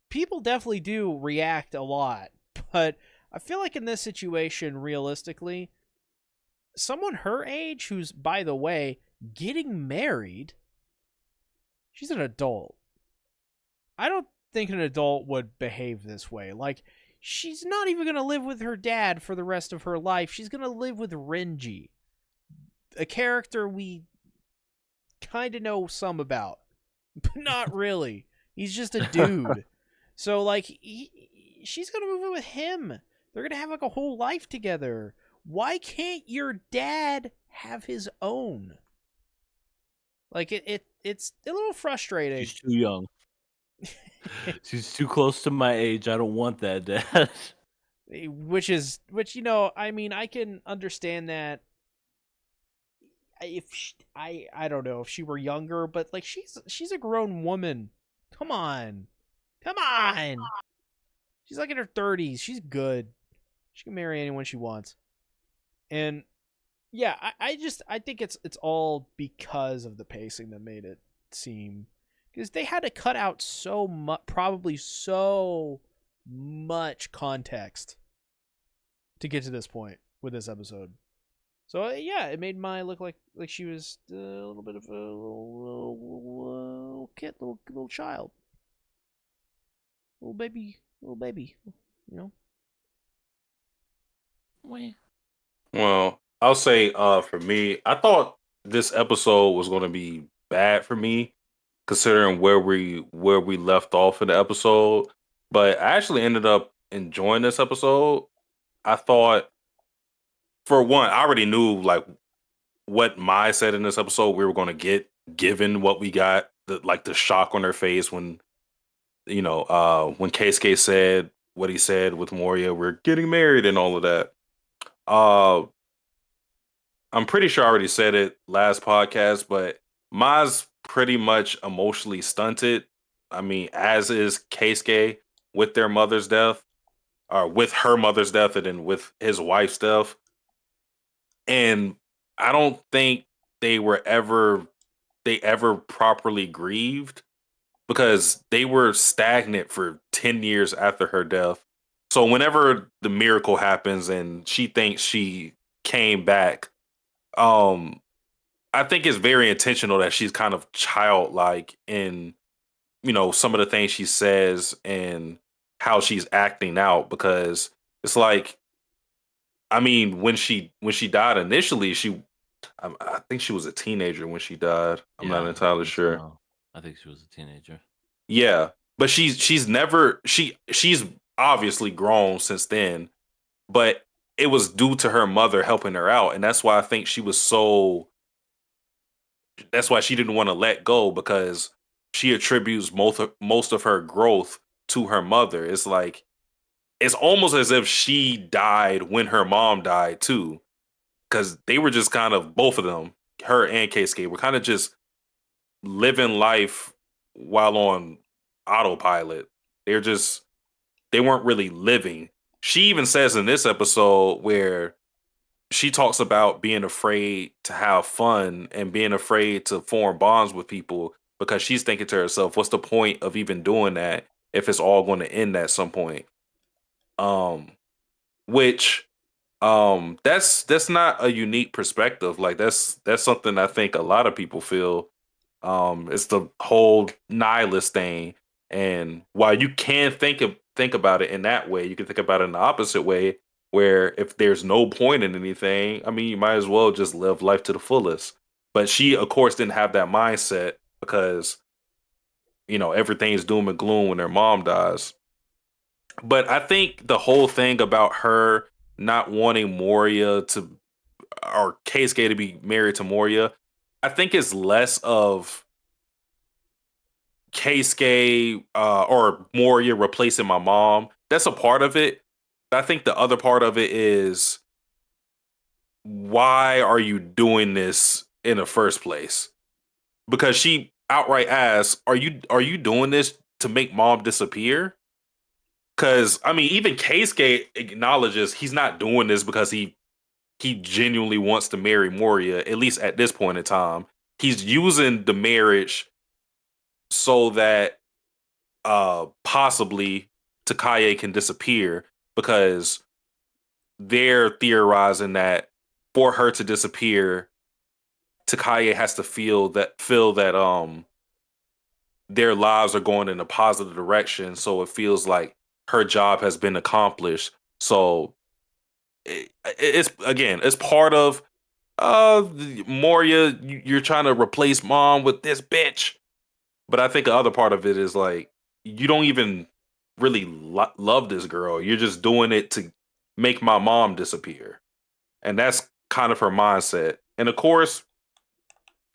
people definitely do react a lot, but I feel like in this situation, realistically, someone her age who's, by the way, getting married, she's an adult. I don't think an adult would behave this way. Like, she's not even going to live with her dad for the rest of her life. She's going to live with Renji, a character we kind of know some about, but not really. He's just a dude. So, like, she's going to move in with him. They're going to have, like, a whole life together. Why can't your dad have his own? Like, it's a little frustrating. She's too young. She's too close to my age. I don't want that, Dad. Which, I mean, I can understand that. I don't know if she were younger, but like she's a grown woman. Come on. She's like in her 30s. She's good. She can marry anyone she wants. And yeah, I think it's all because of the pacing that made it seem, because they had to cut out so much, probably so much context to get to this point with this episode. So yeah, it made Mai look like she was a little bit of a little kid, little child, little baby, you know. Well, I'll say for me, I thought this episode was going to be bad for me considering where we left off in the episode, but I actually ended up enjoying this episode. I thought, for one, I already knew like what Mai said in this episode we were going to get, given what we got, the shock on her face when when Keisuke said what he said with Moria, we're getting married and all of that. I'm pretty sure I already said it last podcast, but Mai's pretty much emotionally stunted. I mean, as is Keisuke with their mother's death, or with her mother's death, and then with his wife's death. And I don't think they ever properly grieved, because they were stagnant for 10 years after her death. So whenever the miracle happens and she thinks she came back, I think it's very intentional that she's kind of childlike in, some of the things she says and how she's acting out, because it's like, I mean, when she died initially, I think she was a teenager when she died. I'm not entirely sure. So. I think she was a teenager. Yeah, but she's obviously grown since then, but it was due to her mother helping her out, and that's why I think that's why she didn't want to let go, because she attributes most of her growth to her mother. It's like, it's almost as if she died when her mom died too, because they were just kind of, both of them, her and Keisuke, were kind of just living life while on autopilot. They weren't really living. She even says in this episode where she talks about being afraid to have fun and being afraid to form bonds with people, because she's thinking to herself, what's the point of even doing that if it's all going to end at some point? Which that's not a unique perspective. Like, that's something I think a lot of people feel. It's the whole nihilist thing. And while you can think about it in that way, you can think about it in the opposite way, where if there's no point in anything, I mean, you might as well just live life to the fullest. But she, of course, didn't have that mindset, because everything's doom and gloom when her mom dies. But I think the whole thing about her not wanting Moria to, or Keisuke to be married to Moria, I think is less of Keisuke or Moria replacing my mom. That's a part of it. I think the other part of it is, why are you doing this in the first place? Because she outright asks, "Are you doing this to make mom disappear?" Because I mean, even Keisuke acknowledges he's not doing this because he genuinely wants to marry Moria. At least at this point in time, he's using the marriage so that possibly Takaye can disappear, because they're theorizing that for her to disappear, Takaye has to feel that their lives are going in a positive direction, so it feels like her job has been accomplished. So it's part of Moria. You're trying to replace mom with this bitch, but I think the other part of it is like, you don't even really love this girl. You're just doing it to make my mom disappear, and that's kind of her mindset. And of course,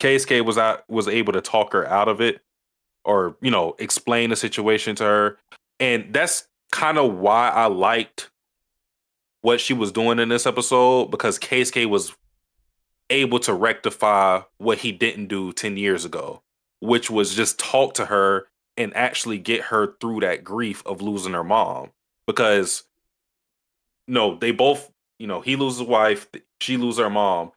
Keisuke was able to talk her out of it, or explain the situation to her, and that's kind of why I liked what she was doing in this episode, because Keisuke was able to rectify what he didn't do 10 years ago, which was just talk to her and actually get her through that grief of losing her mom. Because no, they both, he loses his wife, she loses her mom.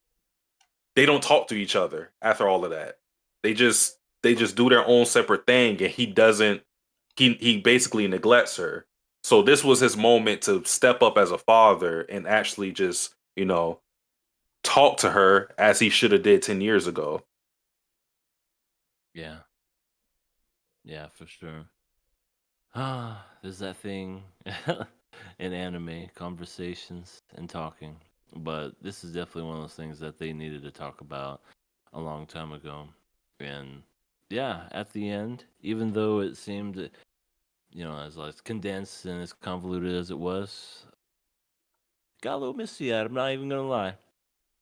They don't talk to each other after all of that. They just do their own separate thing, and he basically neglects her. So this was his moment to step up as a father and actually just, talk to her as he should have did 10 years ago. Yeah. Yeah, for sure. Ah, there's that thing in anime, conversations and talking. But this is definitely one of those things that they needed to talk about a long time ago. And yeah, at the end, even though it seemed, as condensed and as convoluted as it was, got a little misty at it. I'm not even gonna lie.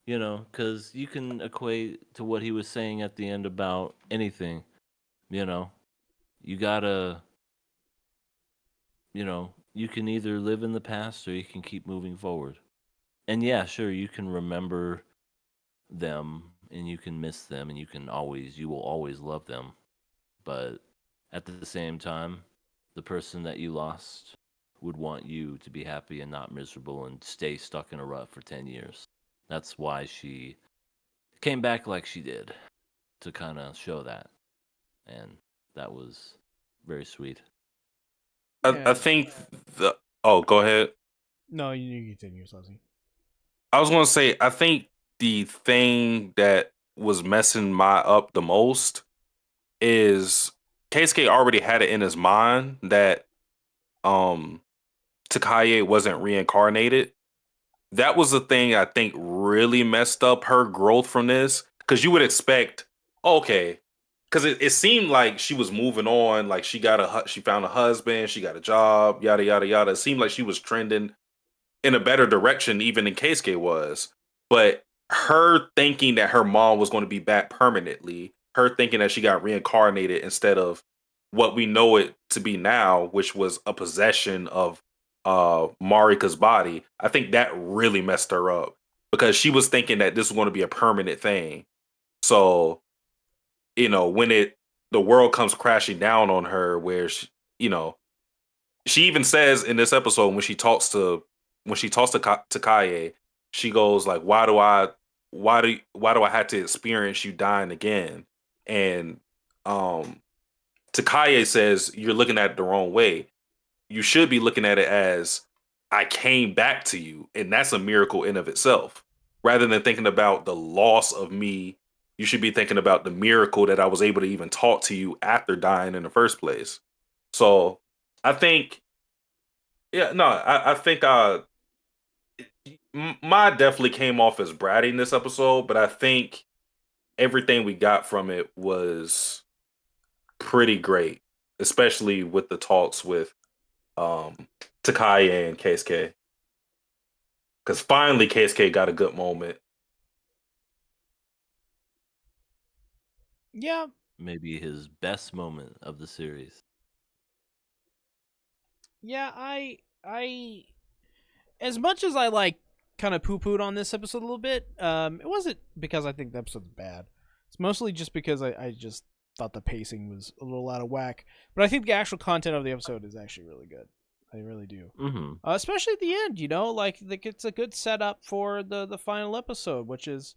Because you can equate to what he was saying at the end about anything. You gotta, you can either live in the past or you can keep moving forward. And yeah, sure, you can remember them and you can miss them and you will always love them. But at the same time, the person that you lost would want you to be happy and not miserable and stay stuck in a rut for 10 years. That's why she came back like she did, to kind of show that. And that was very sweet. I think the. Oh, go ahead. No, you continue, Suzy. I was going to say, I think the thing that was messing my up the most is Keisuke already had it in his mind that Takaye wasn't reincarnated. That was the thing I think really messed up her growth from this. Because you would expect, okay, because it seemed like she was moving on, like she found a husband, she got a job, yada yada yada. It seemed like she was trending in a better direction even than Keisuke was. But her thinking that her mom was going to be back permanently, her thinking that she got reincarnated instead of what we know it to be now, which was a possession of Marika's body, I think that really messed her up because she was thinking that this was going to be a permanent thing. So, when the world comes crashing down on her, where she even says in this episode when she talks to Takaye, she goes like, why do I have to experience you dying again? And Takaye says, you're looking at it the wrong way. You should be looking at it as, I came back to you, and that's a miracle in of itself. Rather than thinking about the loss of me, you should be thinking about the miracle that I was able to even talk to you after dying in the first place. So I think, yeah, no, I think Ma definitely came off as bratty in this episode, but I think everything we got from it was pretty great, especially with the talks with Takaye and Keisuke. Because finally Keisuke got a good moment. Yeah. Maybe his best moment of the series. Yeah, I as much as I kind of poo-pooed on this episode a little bit, it wasn't because I think the episode's bad. It's mostly just because I just thought the pacing was a little out of whack. But I think the actual content of the episode is actually really good. I really do. Mm-hmm. Especially at the end, it's a good setup for the final episode, which is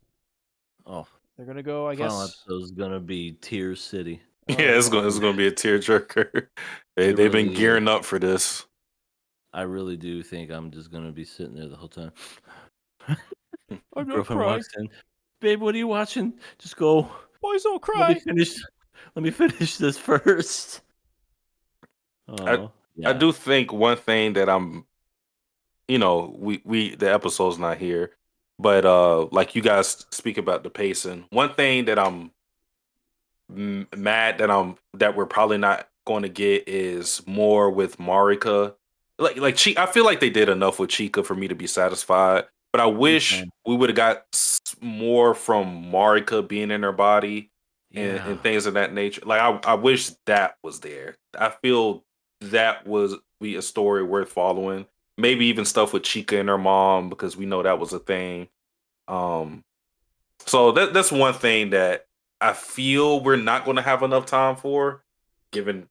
they're gonna go. I final guess episode's gonna be Tear City. Yeah, it's gonna be a tearjerker. They've been gearing up for this. I really do think I'm just gonna be sitting there the whole time. I'm not Girlfriend crying. walks in, babe, what are you watching? Just go. Boys don't cry. Let me finish this first. I do think one thing that I'm, the episode's not here, but like you guys speak about the pacing. One thing that I'm mad that we're probably not going to get is more with Marika. Like I feel like they did enough with Chica for me to be satisfied, but I wish we would have got more from Marika being in her body and things of that nature. Like I wish that was there. I feel that was be a story worth following. Maybe even stuff with Chica and her mom because we know that was a thing. So So that's one thing that I feel we're not going to have enough time for, given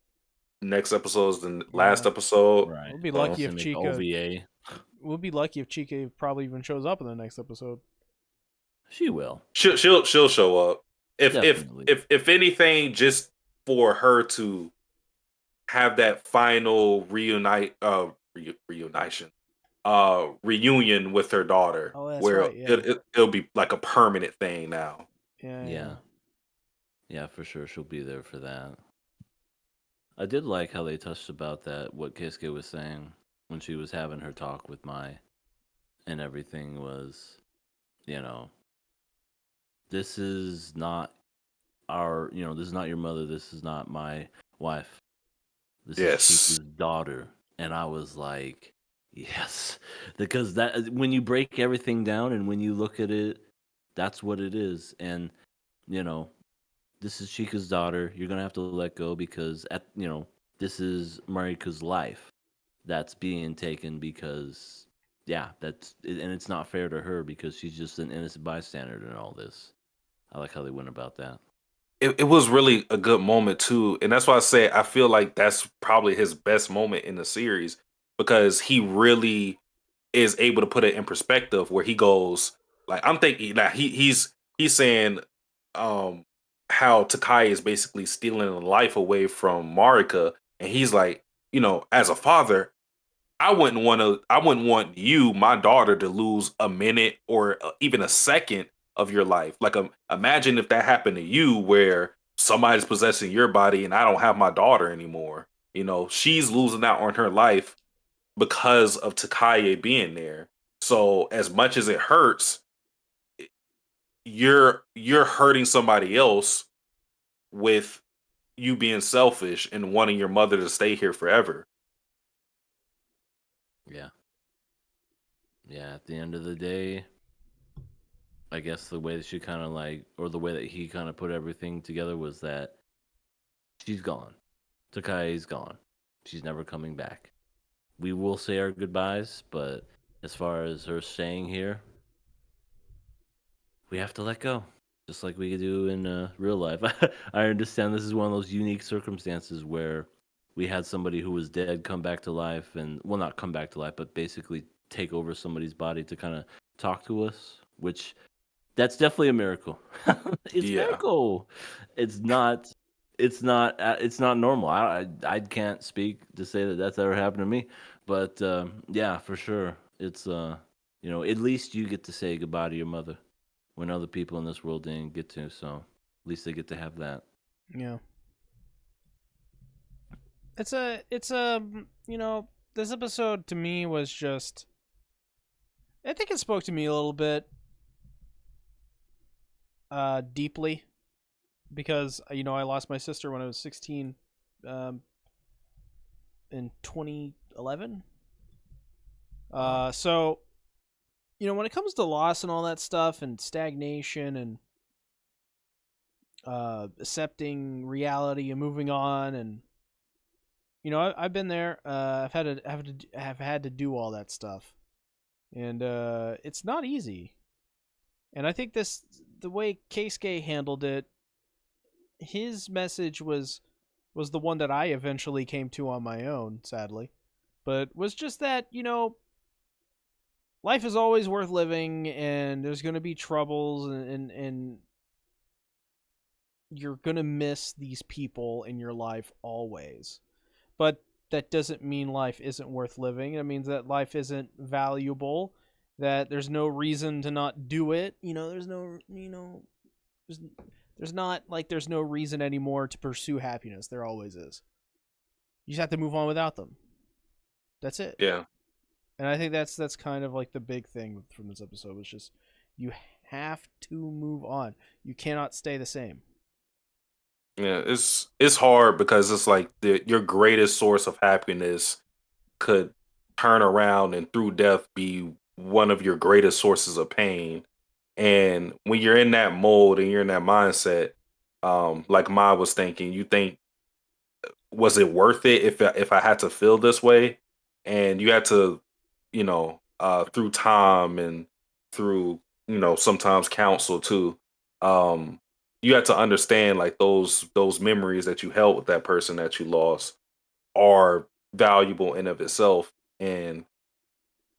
next episode's the last episode. Right. We'll be So- lucky if To make Chica. OVA. We'll be lucky if Chica probably even shows up in the next episode. She will. She'll show up. Definitely. If anything, just for her to have that final reunition reunion with her daughter, Oh, that's where right, yeah. it'll be like a permanent thing now. Yeah. Yeah, for sure. She'll be there for that. I did like how they touched about that, what Keisuke was saying when she was having her talk with Mai, and everything was, this is not this is not your mother, this is not my wife. This is Chica's daughter. And I was like, yes. Because that when you break everything down and when you look at it, that's what it is. And, this is Chica's daughter. You're going to have to let go because, this is Marika's life that's being taken because, and it's not fair to her because she's just an innocent bystander in all this. I like how they went about that. It was really a good moment too, and that's why I say I feel like that's probably his best moment in the series because he really is able to put it in perspective where he goes like I'm thinking that he's saying how Takai is basically stealing a life away from Marika, and he's like, as a father, I wouldn't want you, my daughter, to lose a minute or even a second of your life. Like, imagine if that happened to you, where somebody's possessing your body, and I don't have my daughter anymore. She's losing out on her life because of Takaye being there. So, as much as it hurts, you're hurting somebody else with you being selfish and wanting your mother to stay here forever. Yeah. Yeah, at the end of the day, I guess the way that she kind of or the way that he kind of put everything together was that she's gone. Takai's gone. She's never coming back. We will say our goodbyes, but as far as her staying here, we have to let go. Just like we do in real life. I understand this is one of those unique circumstances where we had somebody who was dead come back to life and, well, not come back to life, but basically take over somebody's body to kind of talk to us, which that's definitely a miracle. It's a miracle. It's not normal. I can't speak to say that that's ever happened to me, but yeah, for sure. It's at least you get to say goodbye to your mother when other people in this world didn't get to, so at least they get to have that. Yeah. It's this episode to me was just, I think it spoke to me a little bit deeply because I lost my sister when I was 16 in 2011. So when it comes to loss and all that stuff and stagnation and accepting reality and moving on, and I've been there. I've had to do all that stuff, and it's not easy. And I think the way Keisuke handled it, his message was the one that I eventually came to on my own, sadly, but was just that life is always worth living, and there's going to be troubles, and you're going to miss these people in your life always. But that doesn't mean life isn't worth living. It means that life isn't valuable, that there's no reason to not do it. There's no, there's no reason anymore to pursue happiness. There always is. You just have to move on without them. That's it. Yeah. And I think that's kind of like the big thing from this episode, was just you have to move on. You cannot stay the same. Yeah, it's hard because it's like your greatest source of happiness could turn around and through death be one of your greatest sources of pain. And when you're in that mold and you're in that mindset, like Ma was thinking, you think, was it worth it if I had to feel this way? And you had to, through time and through, sometimes counsel too, you have to understand like those memories that you held with that person that you lost are valuable in of itself, and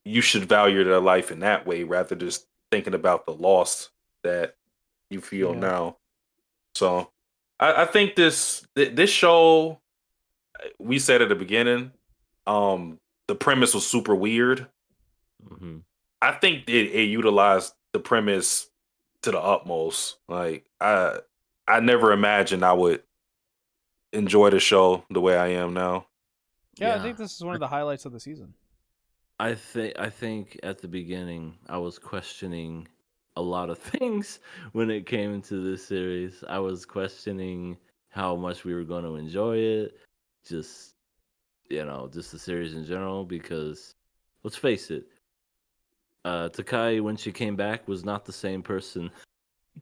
you should value their life in that way rather just thinking about the loss that you feel Yeah. now. So I think this show, we said at the beginning, the premise was super weird. Mm-hmm. I think it utilized the premise to the utmost. Like I never imagined I would enjoy the show the way I am now. Yeah, I think this is one of the highlights of the season. I think at the beginning I was questioning a lot of things when it came into this series. I was questioning how much we were going to enjoy it, just just the series in general. Because let's face it, Takai when she came back was not the same person.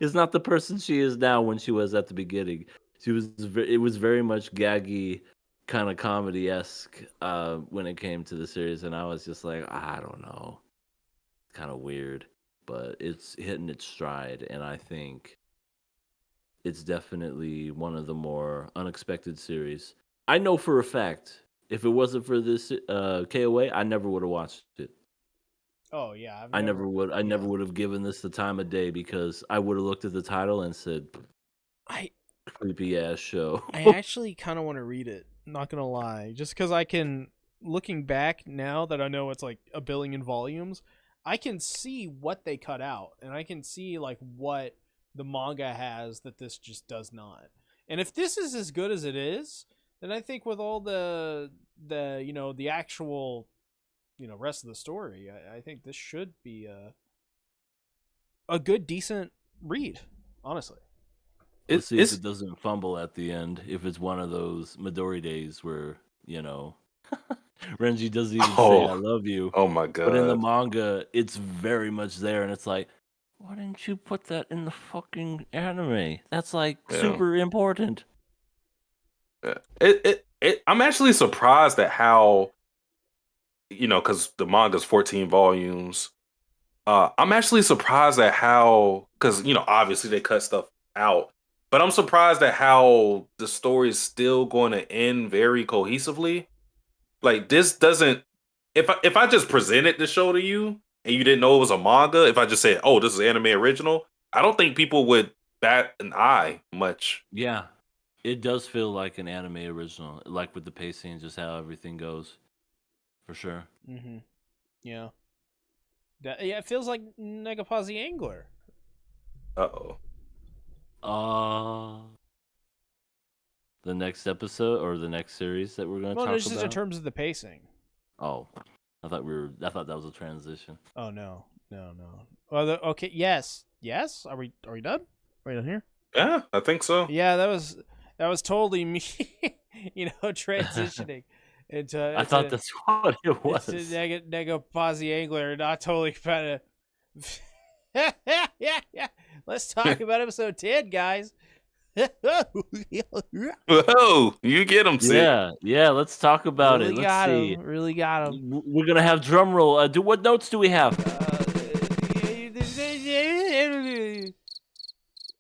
Is not the person she is now when she was at the beginning. It was very much gaggy, kind of comedy esque when it came to the series, and I was just like, I don't know, kind of weird, but it's hitting its stride, and I think it's definitely one of the more unexpected series. I know for a fact, if it wasn't for this KOA, I never would have watched it. Oh yeah, I never would have given this the time of day because I would have looked at the title and said, creepy ass show. I actually kind of want to read it. Not gonna lie, just because I can. Looking back now that I know it's like a billion volumes, I can see what they cut out, and I can see like what the manga has that this just does not. And if this is as good as it is, then I think with all the the actual rest of the story, I think this should be a good decent read, honestly. Let's see if it doesn't fumble at the end. If it's one of those Midori days where, Renji doesn't even say I love you. Oh my god. But in the manga, it's very much there, and it's like, why didn't you put that in the fucking anime? That's like super important. I'm actually surprised at how, because the manga's 14 volumes. I'm actually surprised at how, because obviously they cut stuff out, but I'm surprised at how the story is still going to end very cohesively. Like this doesn't. If I just presented the show to you and you didn't know it was a manga, if I just said, "Oh, this is anime original," I don't think people would bat an eye much. Yeah, it does feel like an anime original, like with the pacing, just how everything goes, for sure. Mm-hmm. Yeah. Yeah, it feels like NegaPosi Angler. Uh-oh. The next episode or the next series that we're going to talk about? Just in terms of the pacing. Oh, I thought that was a transition. Oh no. Well, okay, yes. Are we done? Are we done here? Yeah, I think so. Yeah, that was totally me, transitioning into. I thought that's what it was. It's a NegaPosi Angler, not totally kind of. Yeah. Let's talk about episode 10, guys. Whoa, you get him, Sid. Yeah. Let's talk about it. Let's see. Really got him. We're gonna have drum roll. What notes do we have?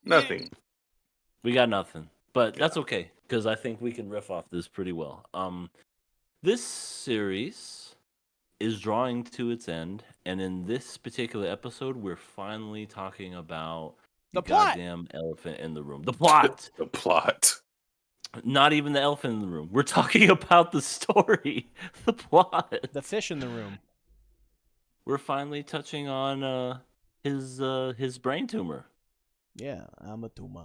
Nothing. We got nothing, but that's okay because I think we can riff off this pretty well. This series is drawing to its end, and in this particular episode, we're finally talking about the goddamn elephant in the room. The plot. The plot. Not even the elephant in the room. We're talking about the story, the plot. The fish in the room. We're finally touching on his brain tumor. Yeah, I'm a tumor.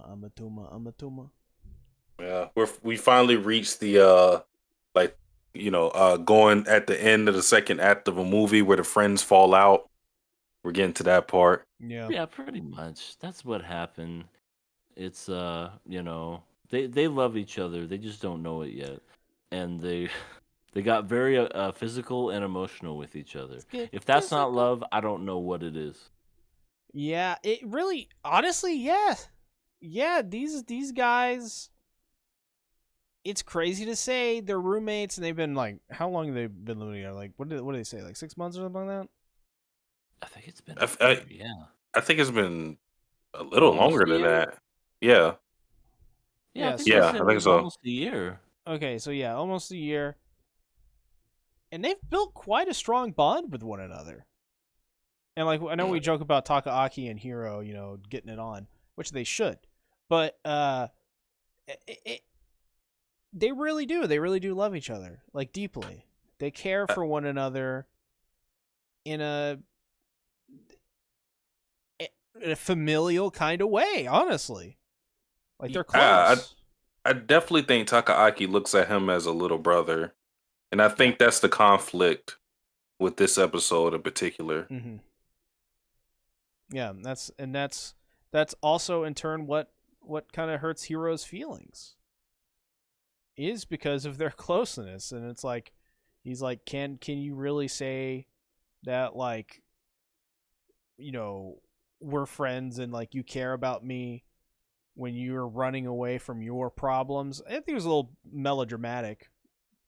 Yeah, we finally reached the going at the end of the second act of a movie where the friends fall out. We're getting to that part. Yeah, pretty much. That's what happened. It's they love each other. They just don't know it yet, and they got very physical and emotional with each other. If that's not love, I don't know what it is. Yeah, it really, honestly, yeah. These guys. It's crazy to say they're roommates, and they've been like, how long have they been living together? Like, what do they say? Like 6 months or something like that? I think it's been. I think it's been A little Almost longer a than year? that. Yeah. Yeah, I think they Yeah, said I it think was so. almost a year. Okay, so yeah, almost a year. And they've built quite a strong bond with one another. And like I know we joke about Takaaki and Hiro, getting it on, which they should. But they really do. They really do love each other, like deeply. They care for one another in a familial kind of way, honestly. Like they're I, close. I definitely think Takaaki looks at him as a little brother. And I Yeah. think that's the conflict with this episode in particular. Mm-hmm. Yeah, that's also in turn what kind of hurts Hiro's feelings is because of their closeness, and it's like he's like, can you really say that, like, we're friends and like you care about me when you're running away from your problems? I think it was a little melodramatic,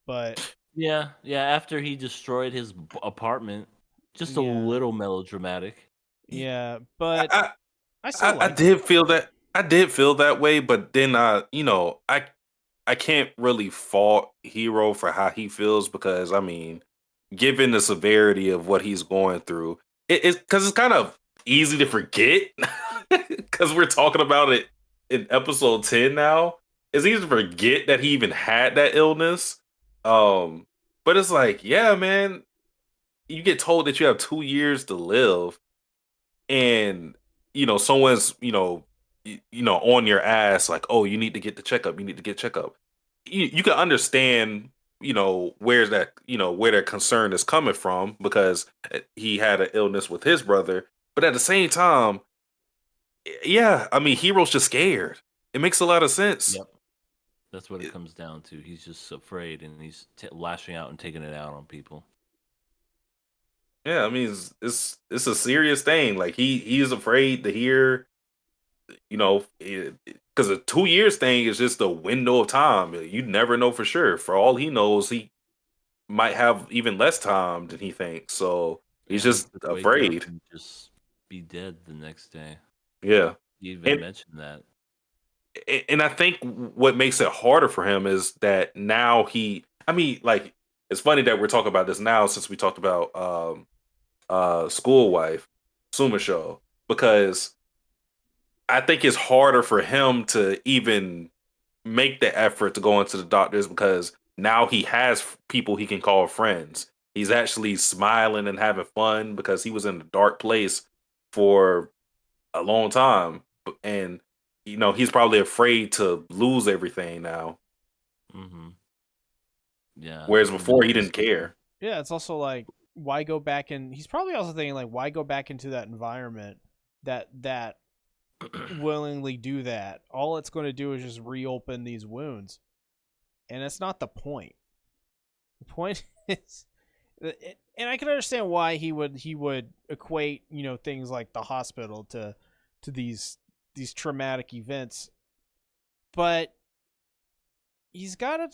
but Yeah, after he destroyed his apartment, just a yeah, little melodramatic. yeah, but I, I still I liked did it. feel that. I did feel that way, but then I can't really fault Hero for how he feels because I mean, given the severity of what he's going through, it's because it's kind of easy to forget because we're talking about it in episode 10 now. It's easy to forget that he even had that illness. But it's like, yeah, man, you get told that you have 2 years to live, and someone's on your ass like, oh, you need to get the checkup, you need to get checkup. You can understand where their concern is coming from because he had an illness with his brother, but at the same time, yeah, I mean, Hero's just scared. It makes a lot of sense. Yep. That's what it comes down to. He's just afraid, and he's lashing out and taking it out on people. Yeah, I mean, it's a serious thing. Like he's afraid to hear, because a 2 years thing is just a window of time. You never know for sure. For all he knows, he might have even less time than he thinks. So he's Yeah, he just could wake up afraid. and just be dead the next day. Yeah, He even and mentioned that. and I think what makes it harder for him is that now I mean, like, it's funny that we're talking about this now since we talked about School Wife, Suma Show, because I think it's harder for him to even make the effort to go into the doctors because now he has people he can call friends. He's actually smiling and having fun because he was in a dark place for a long time. And, he's probably afraid to lose everything now. Mm-hmm. Yeah, Whereas even before he his didn't care. Yeah, it's also like, why go back and he's probably also thinking like, why go back into that environment that willingly do that? All it's going to do is just reopen these wounds, and that's not the point. The point is, and I can understand why he would equate things like the hospital to these traumatic events, but he's gotta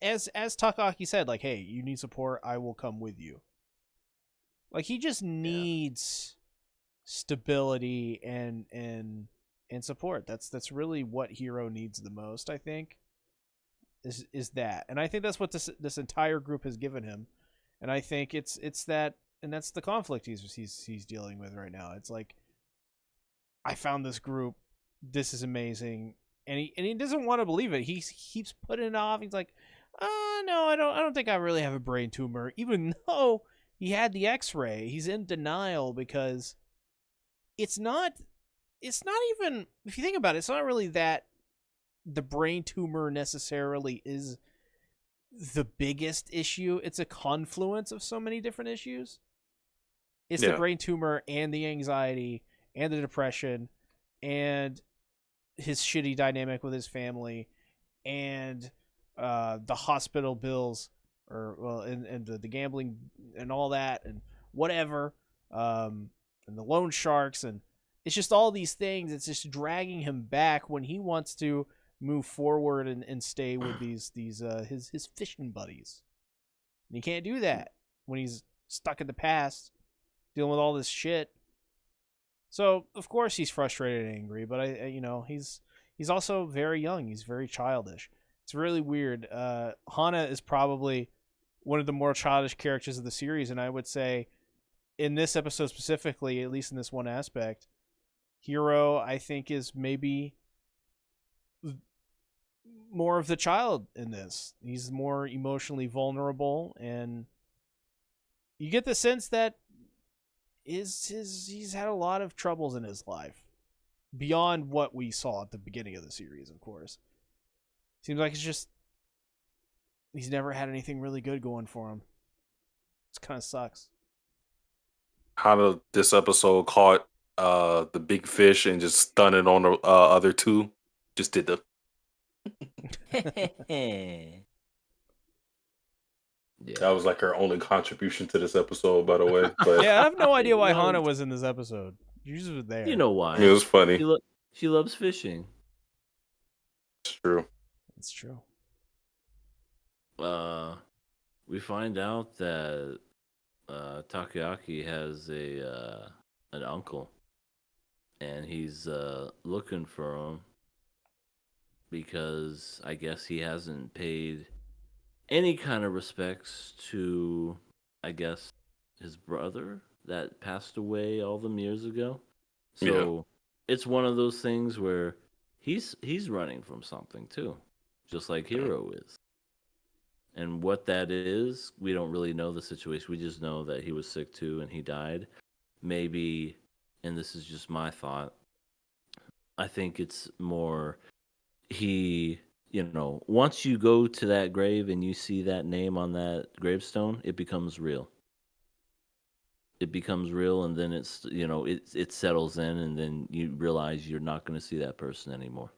as Takaki said, like, hey, you need support, I will come with you. Like, he just needs stability and support. That's really what Hiro needs the most, I think. Is that. And I think that's what this entire group has given him. And I think it's that, and that's the conflict he's dealing with right now. It's like, I found this group, this is amazing. And he doesn't want to believe it. He keeps putting it off. He's like, no, I don't think I really have a brain tumor, even though he had the X-ray. He's in denial because it's not even, if you think about it, it's not really that the brain tumor necessarily is the biggest issue. It's a confluence of so many different issues. It's the brain tumor and the anxiety and the depression and his shitty dynamic with his family and the hospital bills, and the gambling and all that and whatever, and the loan sharks, and it's just all these things. It's just dragging him back when he wants to move forward and stay with these his fishing buddies. And he can't do that when he's stuck in the past dealing with all this shit. So of course he's frustrated and angry, but he's also very young. He's very childish. It's really weird. Hana is probably one of the more childish characters of the series, and I would say in this episode specifically, at least in this one aspect, Hiro I think is maybe more of the child in this. He's more emotionally vulnerable, and you get the sense that he's had a lot of troubles in his life beyond what we saw at the beginning of the series. Of course, seems like he's never had anything really good going for him. It kind of sucks. How this episode caught the big fish and just stunned it on the other two. Just did the. Yeah. That was like her only contribution to this episode, by the way. But Yeah, I have no idea why Hana was in this episode. She just was there. You know why? it was funny. She loves fishing. It's true. It's true. We find out that Takoyaki has an uncle, and he's looking for him because I guess he hasn't paid any kind of respects to, I guess, his brother that passed away all them years ago. So it's one of those things where he's running from something too, just like Hiro is. And what that is, we don't really know the situation. We just know that he was sick too and he died. Maybe, and this is just my thought, I think it's more once you go to that grave and you see that name on that gravestone, it becomes real. It becomes real, and then it settles in, and then you realize you're not going to see that person anymore.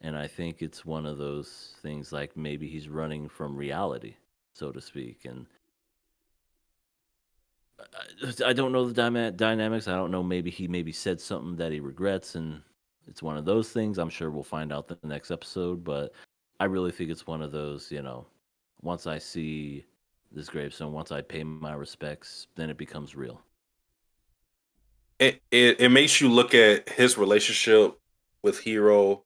And I think it's one of those things like maybe he's running from reality, so to speak. And I don't know the dynamics. I don't know. Maybe he said something that he regrets, and it's one of those things. I'm sure we'll find out the next episode, but I really think it's one of those, once I see this gravestone, once I pay my respects, then it becomes real. It makes you look at his relationship with Hiro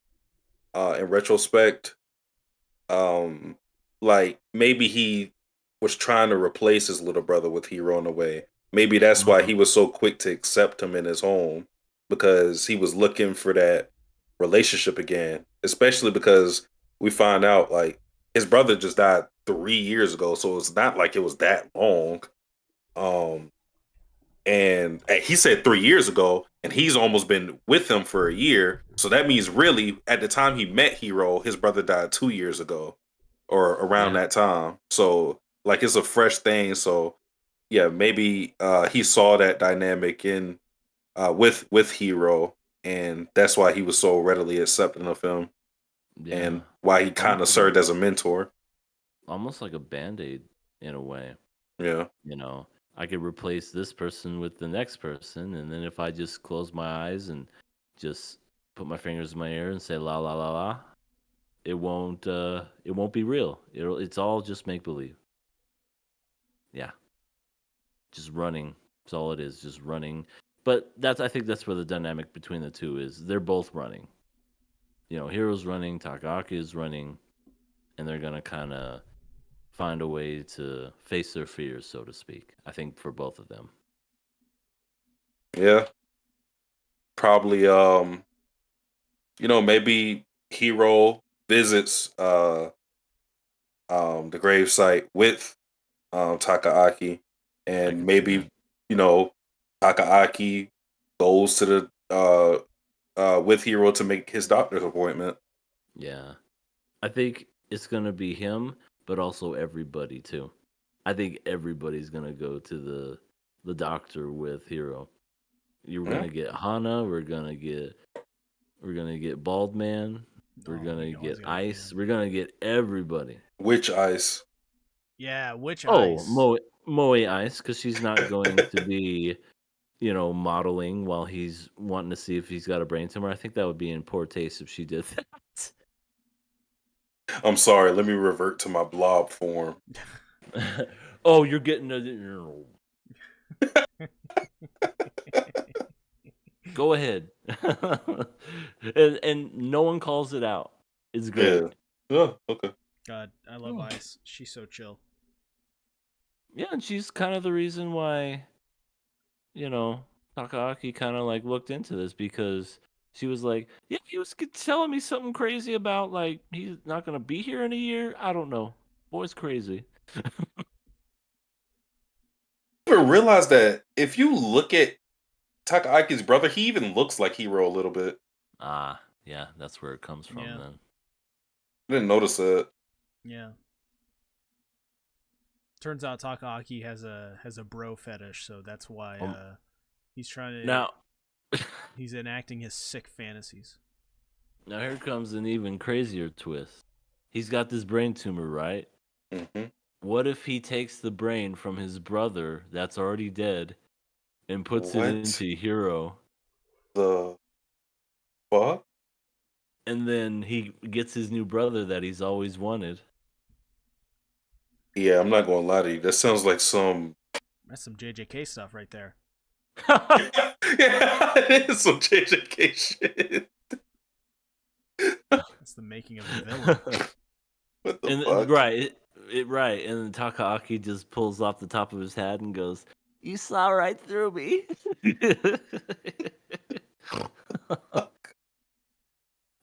in retrospect. Like maybe he was trying to replace his little brother with Hiro in a way. Maybe that's why he was so quick to accept him in his home, because he was looking for that relationship again, especially because we find out like his brother just died 3 years ago, so it's not like it was that long. And he said 3 years ago, and he's almost been with him for a year. So that means really at the time he met Hiro, his brother died 2 years ago or around that time. So like it's a fresh thing. So yeah, maybe he saw that dynamic in with Hiro, and that's why he was so readily accepting of him, and why he kind of served as a mentor. Almost like a Band-Aid in a way. Yeah. I could replace this person with the next person, and then if I just close my eyes and just put my fingers in my ear and say la la la la, it won't be real. It's all just make believe. Yeah. Just running. That's all it is, just running. But I think that's where the dynamic between the two is. They're both running. Hiro's running, Takaki is running, and they're gonna kind of find a way to face their fears, so to speak. I think for both of them. Yeah. Probably maybe Hiro visits the gravesite with Takaaki, and maybe Takaaki goes to the with Hiro to make his doctor's appointment. Yeah. I think it's gonna be him, but also everybody too. I think everybody's gonna go to the doctor with Hiro. You're gonna get Hana. We're gonna get Bald Man. We're gonna get Ice. We're gonna get everybody. Which Ice? Yeah, which Ice? Ice? Moe Ice, because she's not going to be, modeling while he's wanting to see if he's got a brain tumor. I think that would be in poor taste if she did that. I'm sorry. Let me revert to my blob form. Oh, you're getting Go ahead. and no one calls it out. It's great. Yeah. Okay. God, I love Ice. She's so chill. Yeah, and she's kind of the reason why, Takaaki kind of like looked into this because she was like, yeah, he was telling me something crazy about like he's not gonna be here in a year. I don't know. Boy's crazy. I didn't realize that if you look at Takaaki's brother, he even looks like Hero a little bit. Ah, yeah, that's where it comes from then. I didn't notice that. Yeah. Turns out Takaaki has a bro fetish, so that's why he's trying to Now he's enacting his sick fantasies. Now here comes an even crazier twist. He's got this brain tumor, right? Mm-hmm. What if he takes the brain from his brother that's already dead and puts it What into Hero? the fuck? And then he gets his new brother that he's always wanted. Yeah, I'm not gonna lie to you. That sounds like some. That's some JJK stuff right there. Yeah, it is some JJK shit. That's the making of a villain. What the And fuck? right, right. And then Takaaki just pulls off the top of his hat and goes, "You saw right through me."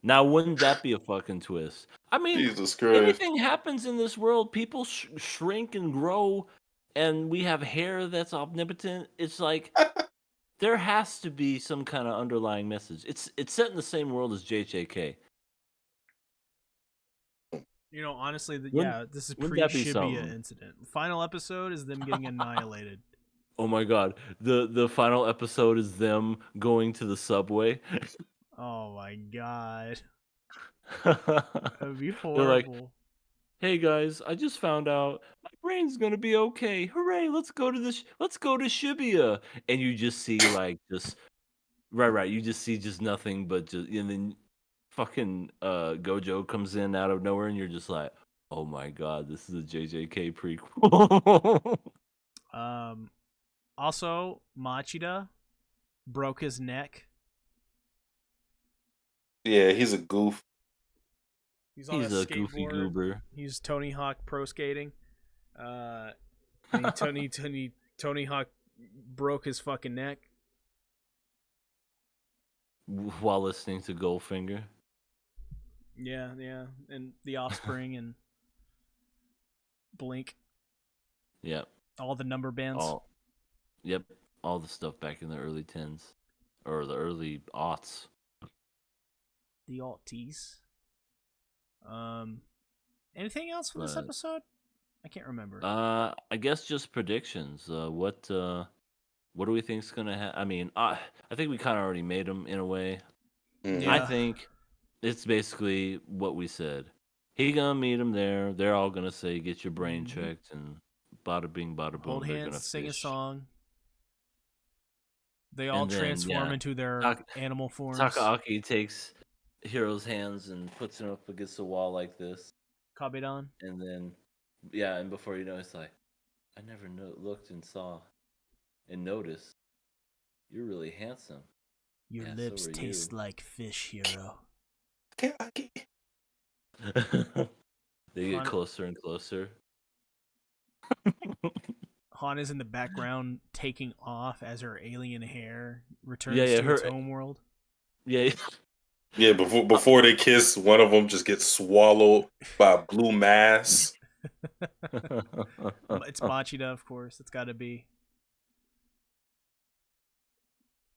Now, wouldn't that be a fucking twist? I mean, Jesus Christ. anything happens in this world, people shrink and grow, and we have hair that's omnipotent. It's like there has to be some kind of underlying message. It's set in the same world as JJK. Honestly, this is wouldn't that be pre-Shibuya something? incident. Final episode is them getting annihilated. Oh my god, the final episode is them going to the subway. Oh my god, that would be horrible. They're like, "Hey guys, I just found out my brain's gonna be okay. Hooray! Let's go to Shibuya." And you just see like just right. You just see just nothing but just and then fucking Gojo comes in out of nowhere, and you're just like, "Oh my god, this is a JJK prequel." Also, Machida broke his neck. Yeah, he's a goof. He's on He's a a goofy skateboard. goober. He's Tony Hawk pro skating. And Tony Hawk broke his fucking neck. While listening to Goldfinger. Yeah, and The Offspring and Blink. Yep. All the number bands. Yep. All the stuff back in the early 10s. Or the early aughts. The aughties. Anything else from this episode? I can't remember. I guess just predictions. What do we think's gonna happen? I mean, I think we kind of already made them in a way. Mm-hmm. I think it's basically what we said. He gonna meet him there. They're all gonna say, "Get your brain checked," and bada bing, bada boom. Hold they're hands, gonna sing fish. a song. They all transform into their animal forms. Takaaki takes Hiro's hands and puts him up against the wall like this. Kabedan. And then, yeah, and before you know, it's like, I never looked and saw and noticed. You're really handsome. Your lips taste like fish, Hiro. They get closer and closer. Hana's in the background taking off as her alien hair returns to its home world. Yeah. Yeah, before they kiss, one of them just gets swallowed by a blue mass. It's Machida, of course. It's got to be.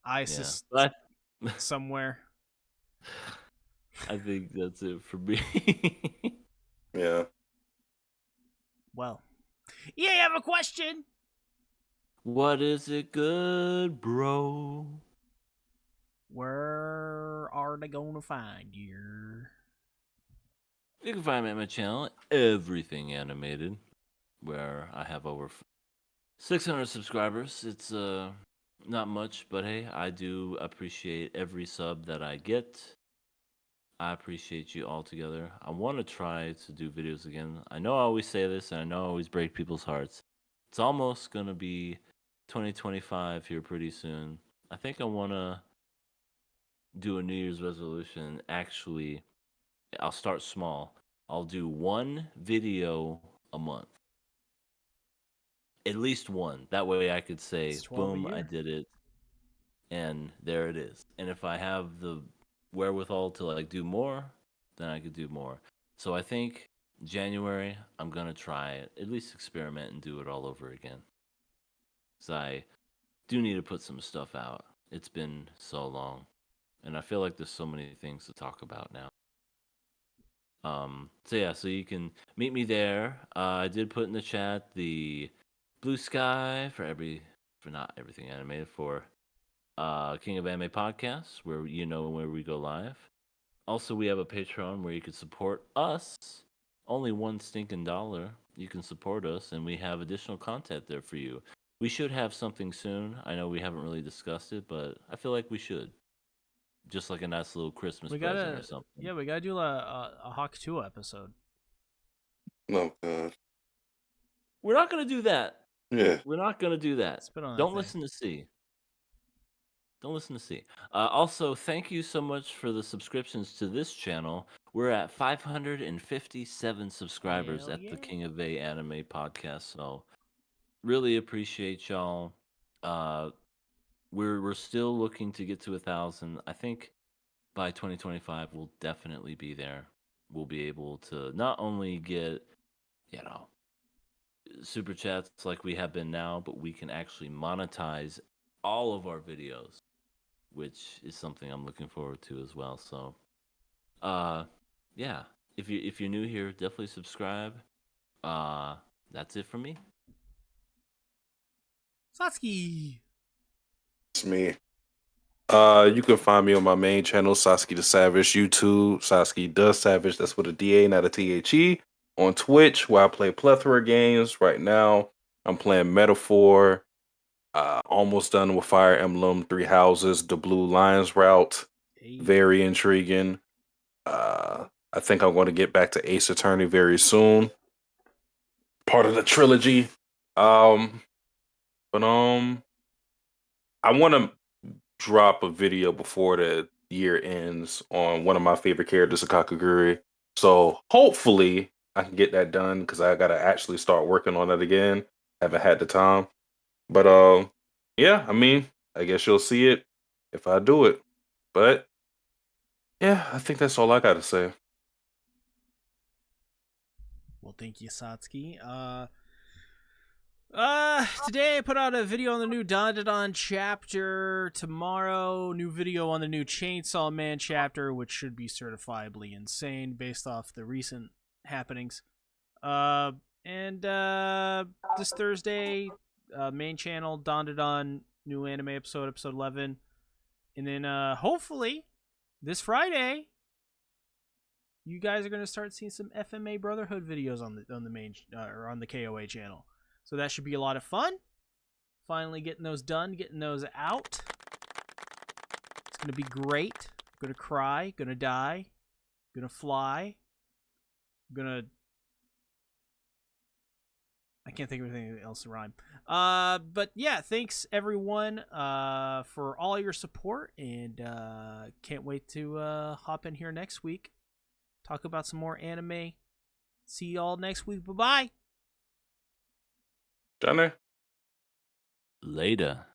Isis somewhere. I think that's it for me. Yeah. Well, I have a question. What is it good, bro? Where are they gonna find you? You can find me at my channel, Everything Animated, where I have over 600 subscribers. It's not much, but hey, I do appreciate every sub that I get. I appreciate you all together. I want to try to do videos again. I know I always say this, and I know I always break people's hearts. It's almost going to be 2025 here pretty soon. I think I want to do a New Year's resolution. Actually, I'll start small. I'll do one video a month. At least one. That way I could say, It's 12 a boom, I year. did it. And there it is. And if I have the wherewithal to like do more, then I could do more. So I think January, I'm going to try it, at least experiment and do it all over again. Because I do need to put some stuff out. It's been so long. And I feel like there's so many things to talk about now. So yeah, so you can meet me there. I did put in the chat the Blue Sky for not everything animated, for King of Anime podcast, where where we go live. Also, we have a Patreon where you can support us. Only $1 stinking. You can support us, and we have additional content there for you. We should have something soon. I know we haven't really discussed it, but I feel like we should. Just like a nice little Christmas present or something. Yeah, we gotta do a Hawk 2 episode. Oh god. We're not gonna do that. Yeah. We're not gonna do that. Spit on that Don't thing. listen to C. Don't listen to C. Also, thank you so much for the subscriptions to this channel. We're at 557 subscribers Hell at yeah. the King of A Anime podcast. So, really appreciate y'all. We're still looking to get to 1,000. I think by 2025 we'll definitely be there. We'll be able to not only get, super chats like we have been now, but we can actually monetize all of our videos, which is something I'm looking forward to as well. So, yeah, if you're new here, definitely subscribe. That's it from me. Satsuki. It's me. You can find me on my main channel, Sasuke the Savage, YouTube, Sasuke the Savage, that's with a DA, not a THE. On Twitch, where I play plethora games. Right now, I'm playing Metaphor. Almost done with Fire Emblem, Three Houses, the Blue Lions route. Hey. Very intriguing. I think I'm going to get back to Ace Attorney very soon. Part of the trilogy. I want to drop a video before the year ends on one of my favorite characters, Kakaguri. So hopefully I can get that done, because I gotta actually start working on it again. Haven't had the time. But yeah, I mean, I guess you'll see it if I do it. But yeah, I think that's all I gotta say. Well, thank you, Satsuki. Today I put out a video on the new Dandadan chapter. Tomorrow, new video on the new Chainsaw Man chapter, which should be certifiably insane based off the recent happenings. And this Thursday, main channel, Dandadan, new anime episode 11. And then hopefully this Friday, you guys are going to start seeing some FMA Brotherhood videos on the main or on the KOA channel. So that should be a lot of fun. Finally getting those done, getting those out. It's going to be great. I'm going to cry, going to die, going to fly. I can't think of anything else to rhyme. But yeah, thanks everyone for all your support, and can't wait to hop in here next week. Talk about some more anime. See y'all next week. Bye-bye. Johnny? Later.